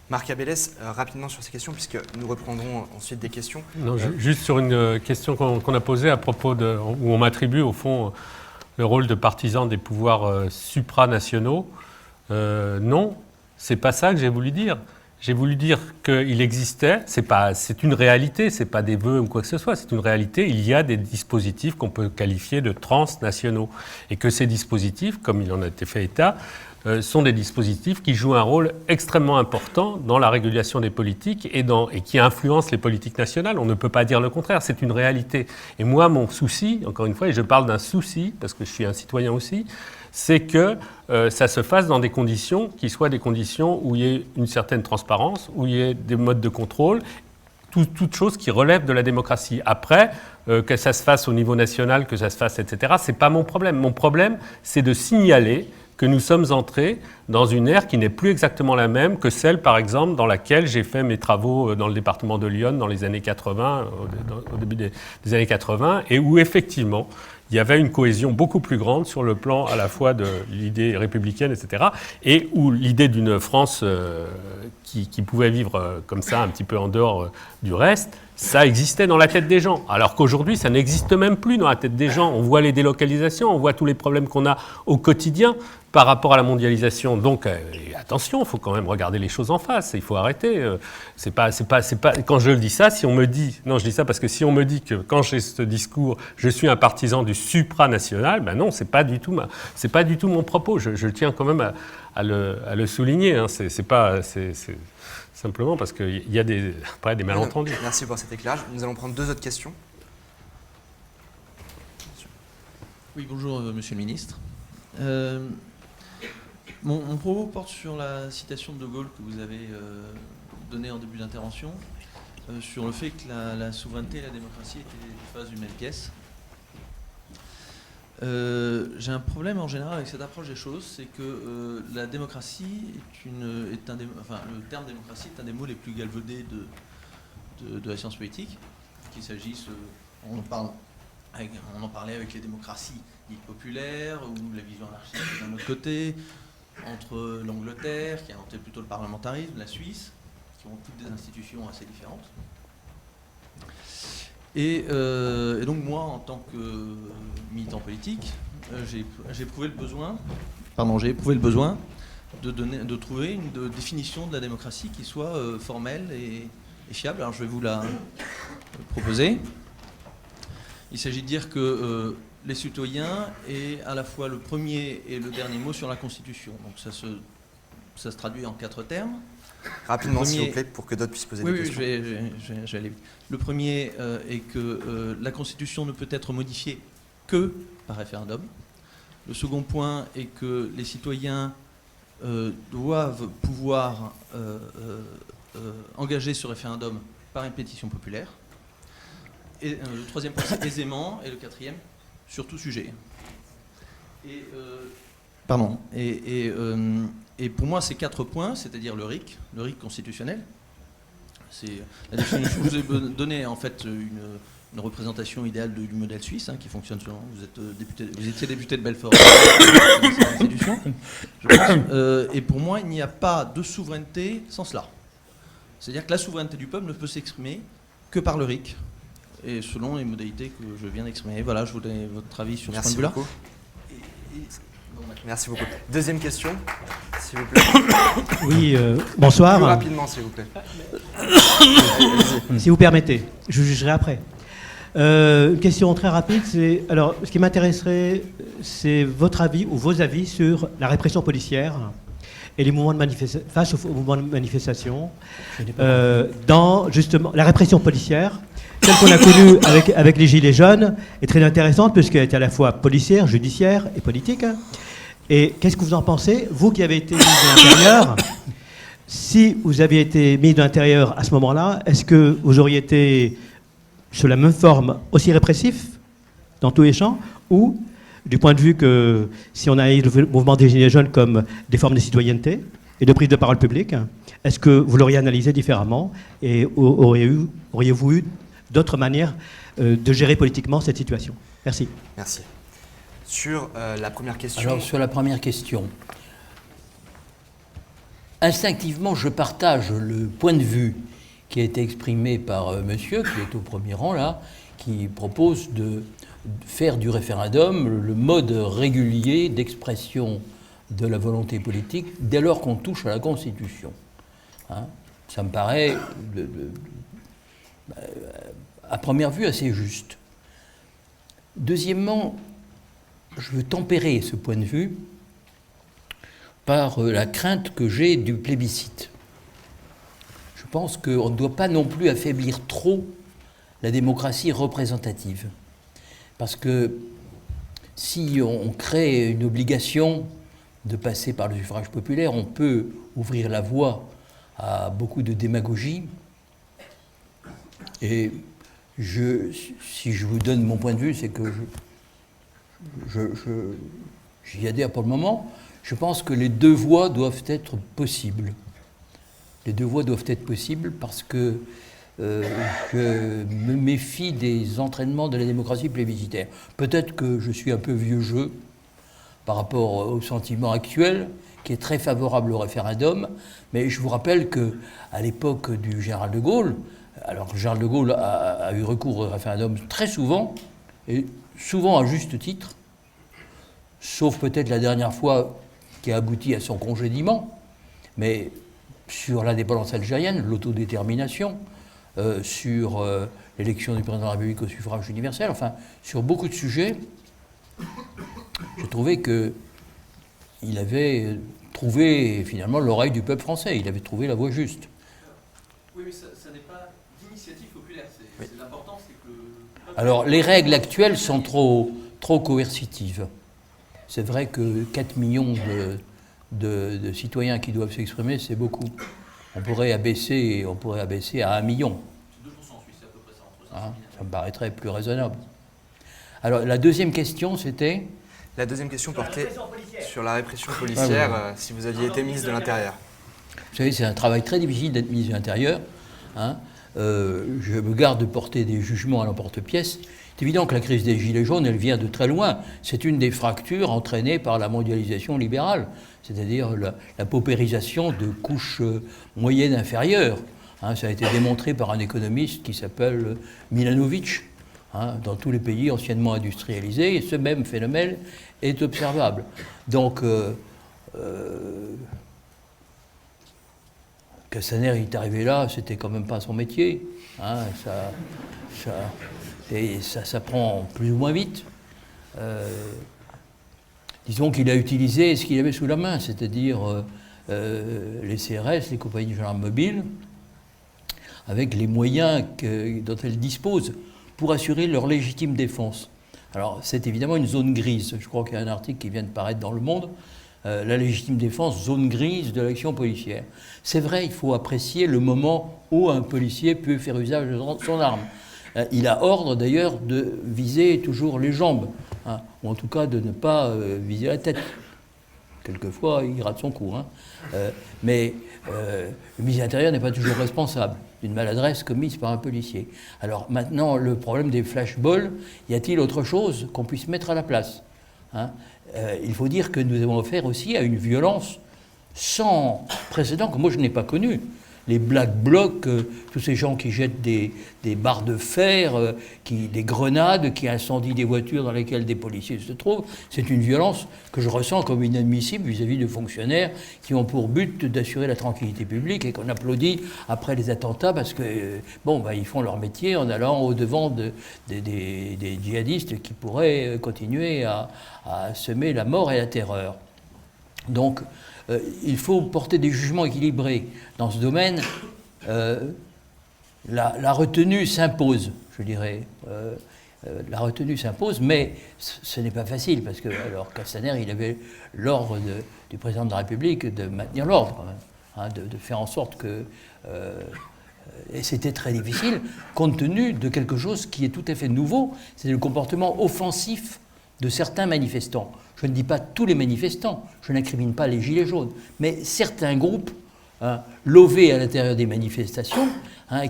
Marc Abélès, rapidement sur ces questions, puisque nous reprendrons ensuite des questions. Non, juste sur une question qu'on a posée à propos où on m'attribue au fond le rôle de partisan des pouvoirs supranationaux. Non, c'est pas ça que j'ai voulu dire. J'ai voulu dire qu'il existait, c'est une réalité, c'est pas des vœux ou quoi que ce soit, c'est une réalité. Il y a des dispositifs qu'on peut qualifier de transnationaux. Et que ces dispositifs, comme il en a été fait état, sont des dispositifs qui jouent un rôle extrêmement important dans la régulation des politiques et qui influencent les politiques nationales. On ne peut pas dire le contraire, c'est une réalité. Et moi, mon souci, encore une fois, et je parle d'un souci, parce que je suis un citoyen aussi, c'est que ça se fasse dans des conditions qui soient des conditions où il y ait une certaine transparence, où il y ait des modes de contrôle, toute chose qui relève de la démocratie. Après, que ça se fasse au niveau national, que ça se fasse, etc., c'est pas mon problème. Mon problème, c'est de signaler que nous sommes entrés dans une ère qui n'est plus exactement la même que celle, par exemple, dans laquelle j'ai fait mes travaux dans le département de l'Yonne dans les années 80, au début des années 80, et où effectivement, il y avait une cohésion beaucoup plus grande sur le plan à la fois de l'idée républicaine, etc., et où l'idée d'une France qui pouvait vivre comme ça, un petit peu en dehors du reste, ça existait dans la tête des gens. Alors qu'aujourd'hui, ça n'existe même plus dans la tête des gens. On voit les délocalisations, on voit tous les problèmes qu'on a au quotidien par rapport à la mondialisation. Donc, attention, il faut quand même regarder les choses en face. Il faut arrêter. C'est pas, quand je le dis ça, si on me dit... Non, je dis ça parce que si on me dit que quand j'ai ce discours, je suis un partisan du supranational, ben non, c'est pas du tout mon propos. Je tiens quand même à le souligner. Hein. C'est simplement parce qu'il y a des malentendus. Merci pour cet éclairage. Nous allons prendre 2 autres questions. Oui, bonjour Monsieur le Ministre. Mon propos porte sur la citation de De Gaulle que vous avez donnée en début d'intervention, sur le fait que la souveraineté et la démocratie étaient des phases d'une même pièce. J'ai un problème en général avec cette approche des choses, c'est que la démocratie le terme démocratie est un des mots les plus galvaudés de la science politique, qu'il s'agisse, on en parlait avec les démocraties dites populaires ou la vision anarchiste d'un autre côté, entre l'Angleterre qui a inventé plutôt le parlementarisme, la Suisse, qui ont toutes des institutions assez différentes. Et donc moi, en tant que militant politique, j'ai éprouvé le besoin de trouver une définition de la démocratie qui soit formelle et fiable. Alors je vais vous la proposer. Il s'agit de dire que les citoyens aient à la fois le premier et le dernier mot sur la Constitution. Donc ça se traduit en 4 termes. Rapidement, s'il vous plaît, pour que d'autres puissent poser des questions. Oui, je vais aller vite. Le premier est que la Constitution ne peut être modifiée que par référendum. Le second point est que les citoyens doivent pouvoir engager ce référendum par une pétition populaire. Et le troisième point, c'est aisément. Et le quatrième, sur tout sujet. Et pour moi, ces 4 points, c'est-à-dire le RIC constitutionnel, c'est la définition. Je vous ai donné en fait une représentation idéale du modèle suisse qui fonctionne selon. Vous étiez député de Belfort. Et pour moi, il n'y a pas de souveraineté sans cela. C'est-à-dire que la souveraineté du peuple ne peut s'exprimer que par le RIC, et selon les modalités que je viens d'exprimer. Voilà, je voudrais votre avis sur ce point de vue-là. Merci beaucoup. Deuxième question, s'il vous plaît. Oui, bonsoir. Plus rapidement, s'il vous plaît. Si vous permettez, je jugerai après. Une question très rapide, alors, ce qui m'intéresserait, c'est votre avis ou vos avis sur la répression policière et les mouvements de face aux mouvements de manifestation dans, justement, la répression policière. Celle qu'on a connue avec les Gilets jaunes est très intéressante puisqu'elle est à la fois policière, judiciaire et politique. Et qu'est-ce que vous en pensez, vous qui avez été ministre de l'Intérieur? Si vous aviez été ministre de l'Intérieur à ce moment-là, est-ce que vous auriez été sous la même forme aussi répressif dans tous les champs, ou du point de vue que si on a eu le mouvement des Gilets jaunes comme des formes de citoyenneté et de prise de parole publique, est-ce que vous l'auriez analysé différemment et auriez-vous eu d'autres manières de gérer politiquement cette situation? Merci. Merci. Sur la première question... Alors, sur la première question, instinctivement, je partage le point de vue qui a été exprimé par monsieur, qui est au premier rang là, qui propose de faire du référendum le mode régulier d'expression de la volonté politique dès lors qu'on touche à la Constitution. Ça me paraît, à première vue, assez juste. Deuxièmement, je veux tempérer ce point de vue par la crainte que j'ai du plébiscite. Je pense qu'on ne doit pas non plus affaiblir trop la démocratie représentative. Parce que si on crée une obligation de passer par le suffrage populaire, on peut ouvrir la voie à beaucoup de démagogie Et si je vous donne mon point de vue, c'est que j'y adhère pour le moment. Je pense que les deux voies doivent être possibles. Les deux voies doivent être possibles parce que je me méfie des entraînements de la démocratie plébiscitaire. Peut-être que je suis un peu vieux jeu par rapport au sentiment actuel, qui est très favorable au référendum, mais je vous rappelle qu'à l'époque du général de Gaulle, alors le général de Gaulle a eu recours au référendum très souvent, et souvent à juste titre, sauf peut-être la dernière fois qui a abouti à son congédiement, mais sur l'indépendance algérienne, l'autodétermination, sur l'élection du président de la République au suffrage universel, enfin, sur beaucoup de sujets, j'ai trouvé qu'il avait trouvé finalement l'oreille du peuple français, il avait trouvé la voie juste. Oui, mais ça n'est pas d'initiative populaire. L'important, c'est que... Alors, les règles actuelles sont trop coercitives. C'est vrai que 4 millions de citoyens qui doivent s'exprimer, c'est beaucoup. On pourrait abaisser à 1 million. 2% en Suisse, c'est à peu près ça, entre 500 000. Ça me paraîtrait plus raisonnable. Alors, la deuxième question, c'était... La deuxième question portait sur la répression policière, si vous aviez été ministre de l'Intérieur. Vous savez, c'est un travail très difficile d'être ministre de l'Intérieur. Hein. Je me garde de porter des jugements à l'emporte-pièce. C'est évident que la crise des Gilets jaunes, elle vient de très loin. C'est une des fractures entraînées par la mondialisation libérale, c'est-à-dire la paupérisation de couches moyennes inférieures. Hein, ça a été démontré par un économiste qui s'appelle Milanovic. Hein, dans tous les pays anciennement industrialisés, et ce même phénomène est observable. Donc, Castaner est arrivé là, c'était quand même pas son métier. Hein, ça prend plus ou moins vite. Disons qu'il a utilisé ce qu'il avait sous la main, c'est-à-dire les CRS, les compagnies de gendarmes mobiles, avec les moyens dont elles disposent pour assurer leur légitime défense. Alors, c'est évidemment une zone grise. Je crois qu'il y a un article qui vient de paraître dans Le Monde, la légitime défense, zone grise de l'action policière. C'est vrai, il faut apprécier le moment où un policier peut faire usage de son arme. Il a ordre, d'ailleurs, de viser toujours les jambes, hein, ou en tout cas de ne pas viser la tête. Quelquefois, il rate son coup. Hein. Mais le ministre de l'Intérieur n'est pas toujours responsable d'une maladresse commise par un policier. Alors maintenant, le problème des flashballs, y a-t-il autre chose qu'on puisse mettre à la place, hein? Il faut dire que nous avons affaire aussi à une violence sans précédent que moi je n'ai pas connue. Les Black Blocs, tous ces gens qui jettent des barres de fer, des grenades, qui incendient des voitures dans lesquelles des policiers se trouvent, c'est une violence que je ressens comme inadmissible vis-à-vis de fonctionnaires qui ont pour but d'assurer la tranquillité publique et qu'on applaudit après les attentats parce que, ils font leur métier en allant au-devant des djihadistes qui pourraient continuer à semer la mort et la terreur. Donc, il faut porter des jugements équilibrés. Dans ce domaine, la retenue s'impose, je dirais. La retenue s'impose, mais ce n'est pas facile, parce que alors Castaner, il avait l'ordre du président de la République de maintenir l'ordre, quand même, hein, de faire en sorte que... et c'était très difficile, compte tenu de quelque chose qui est tout à fait nouveau, c'est le comportement offensif de certains manifestants. Je ne dis pas tous les manifestants, je n'incrimine pas les gilets jaunes, mais certains groupes lovés à l'intérieur des manifestations,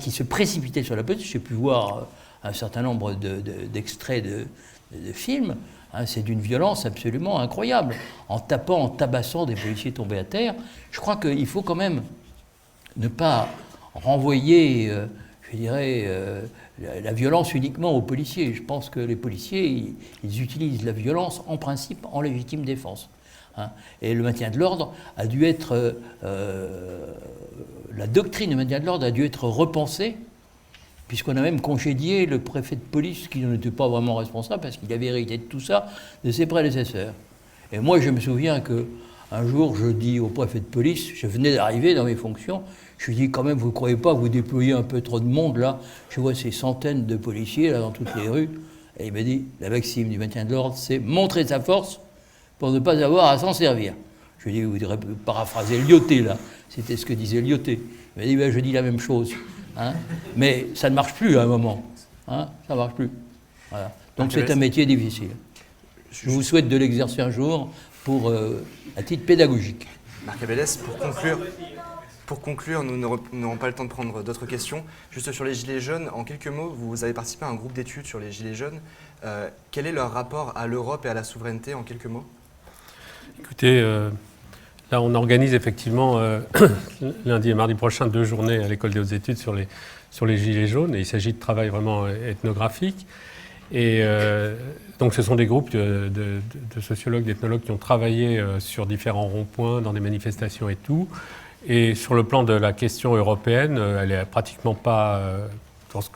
qui se précipitaient sur la police. J'ai pu voir un certain nombre d'extraits de films, c'est d'une violence absolument incroyable, en tapant, en tabassant des policiers tombés à terre. Je crois qu'il faut quand même ne pas renvoyer, je dirais, la violence uniquement aux policiers. Je pense que les policiers, ils utilisent la violence en principe en légitime défense. Hein. Et le maintien de l'ordre a dû être... la doctrine du maintien de l'ordre a dû être repensée, puisqu'on a même congédié le préfet de police qui n'en était pas vraiment responsable, parce qu'il avait hérité de tout ça de ses prédécesseurs. Et moi, je me souviens qu'un jour, je dis au préfet de police, je venais d'arriver dans mes fonctions, je lui dis quand même, vous ne croyez pas que vous déployez un peu trop de monde là? Je vois ces centaines de policiers là dans toutes les rues. Et il m'a dit, la maxime du maintien de l'ordre, c'est montrer sa force pour ne pas avoir à s'en servir. Je lui ai dit, vous devriez paraphraser Lyoté là. C'était ce que disait Lyoté. Il m'a dit, je dis la même chose. hein. Mais ça ne marche plus à un moment. Hein, ça ne marche plus. Voilà. Donc c'est un métier difficile. Je vous souhaite de l'exercer un jour à titre pédagogique. Marc Abélès, pour conclure, nous n'aurons pas le temps de prendre d'autres questions. Juste sur les Gilets jaunes, en quelques mots, vous avez participé à un groupe d'études sur les Gilets jaunes. Quel est leur rapport à l'Europe et à la souveraineté, en quelques mots? Écoutez, là on organise effectivement lundi et mardi prochain 2 journées à l'École des hautes études sur les Gilets jaunes, et il s'agit de travail vraiment ethnographique. Et donc ce sont des groupes de sociologues, d'ethnologues qui ont travaillé sur différents ronds-points, dans des manifestations et tout. Et sur le plan de la question européenne, elle n'est pratiquement pas,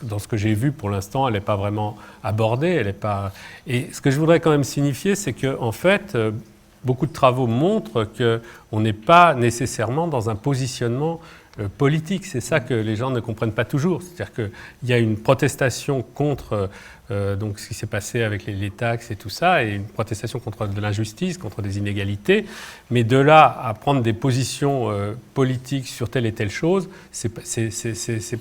dans ce que j'ai vu pour l'instant, elle n'est pas vraiment abordée. Elle est pas... Et ce que je voudrais quand même signifier, c'est qu'en fait, beaucoup de travaux montrent qu'on n'est pas nécessairement dans un positionnement politique. C'est ça que les gens ne comprennent pas toujours. C'est-à-dire qu'il y a une protestation contre donc ce qui s'est passé avec les taxes et tout ça, et une protestation contre de l'injustice, contre des inégalités. Mais de là à prendre des positions politiques sur telle et telle chose, c'est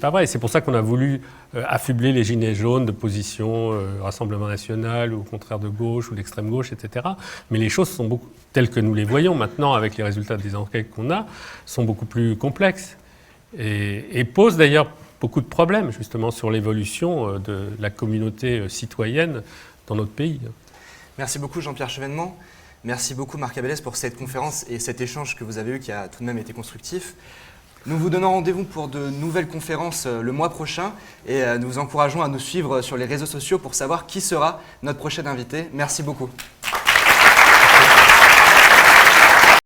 pas vrai. Et c'est pour ça qu'on a voulu affubler les Gilets jaunes de positions Rassemblement national, ou au contraire de gauche, ou d'extrême gauche, etc. Mais les choses sont beaucoup, telles que nous les voyons maintenant avec les résultats des enquêtes qu'on a, sont beaucoup plus complexes. Et posent d'ailleurs beaucoup de problèmes justement sur l'évolution de la communauté citoyenne dans notre pays. Merci beaucoup Jean-Pierre Chevènement. Merci beaucoup Marc Abélès pour cette conférence et cet échange que vous avez eu qui a tout de même été constructif. Nous vous donnons rendez-vous pour de nouvelles conférences le mois prochain et nous vous encourageons à nous suivre sur les réseaux sociaux pour savoir qui sera notre prochain invité. Merci beaucoup.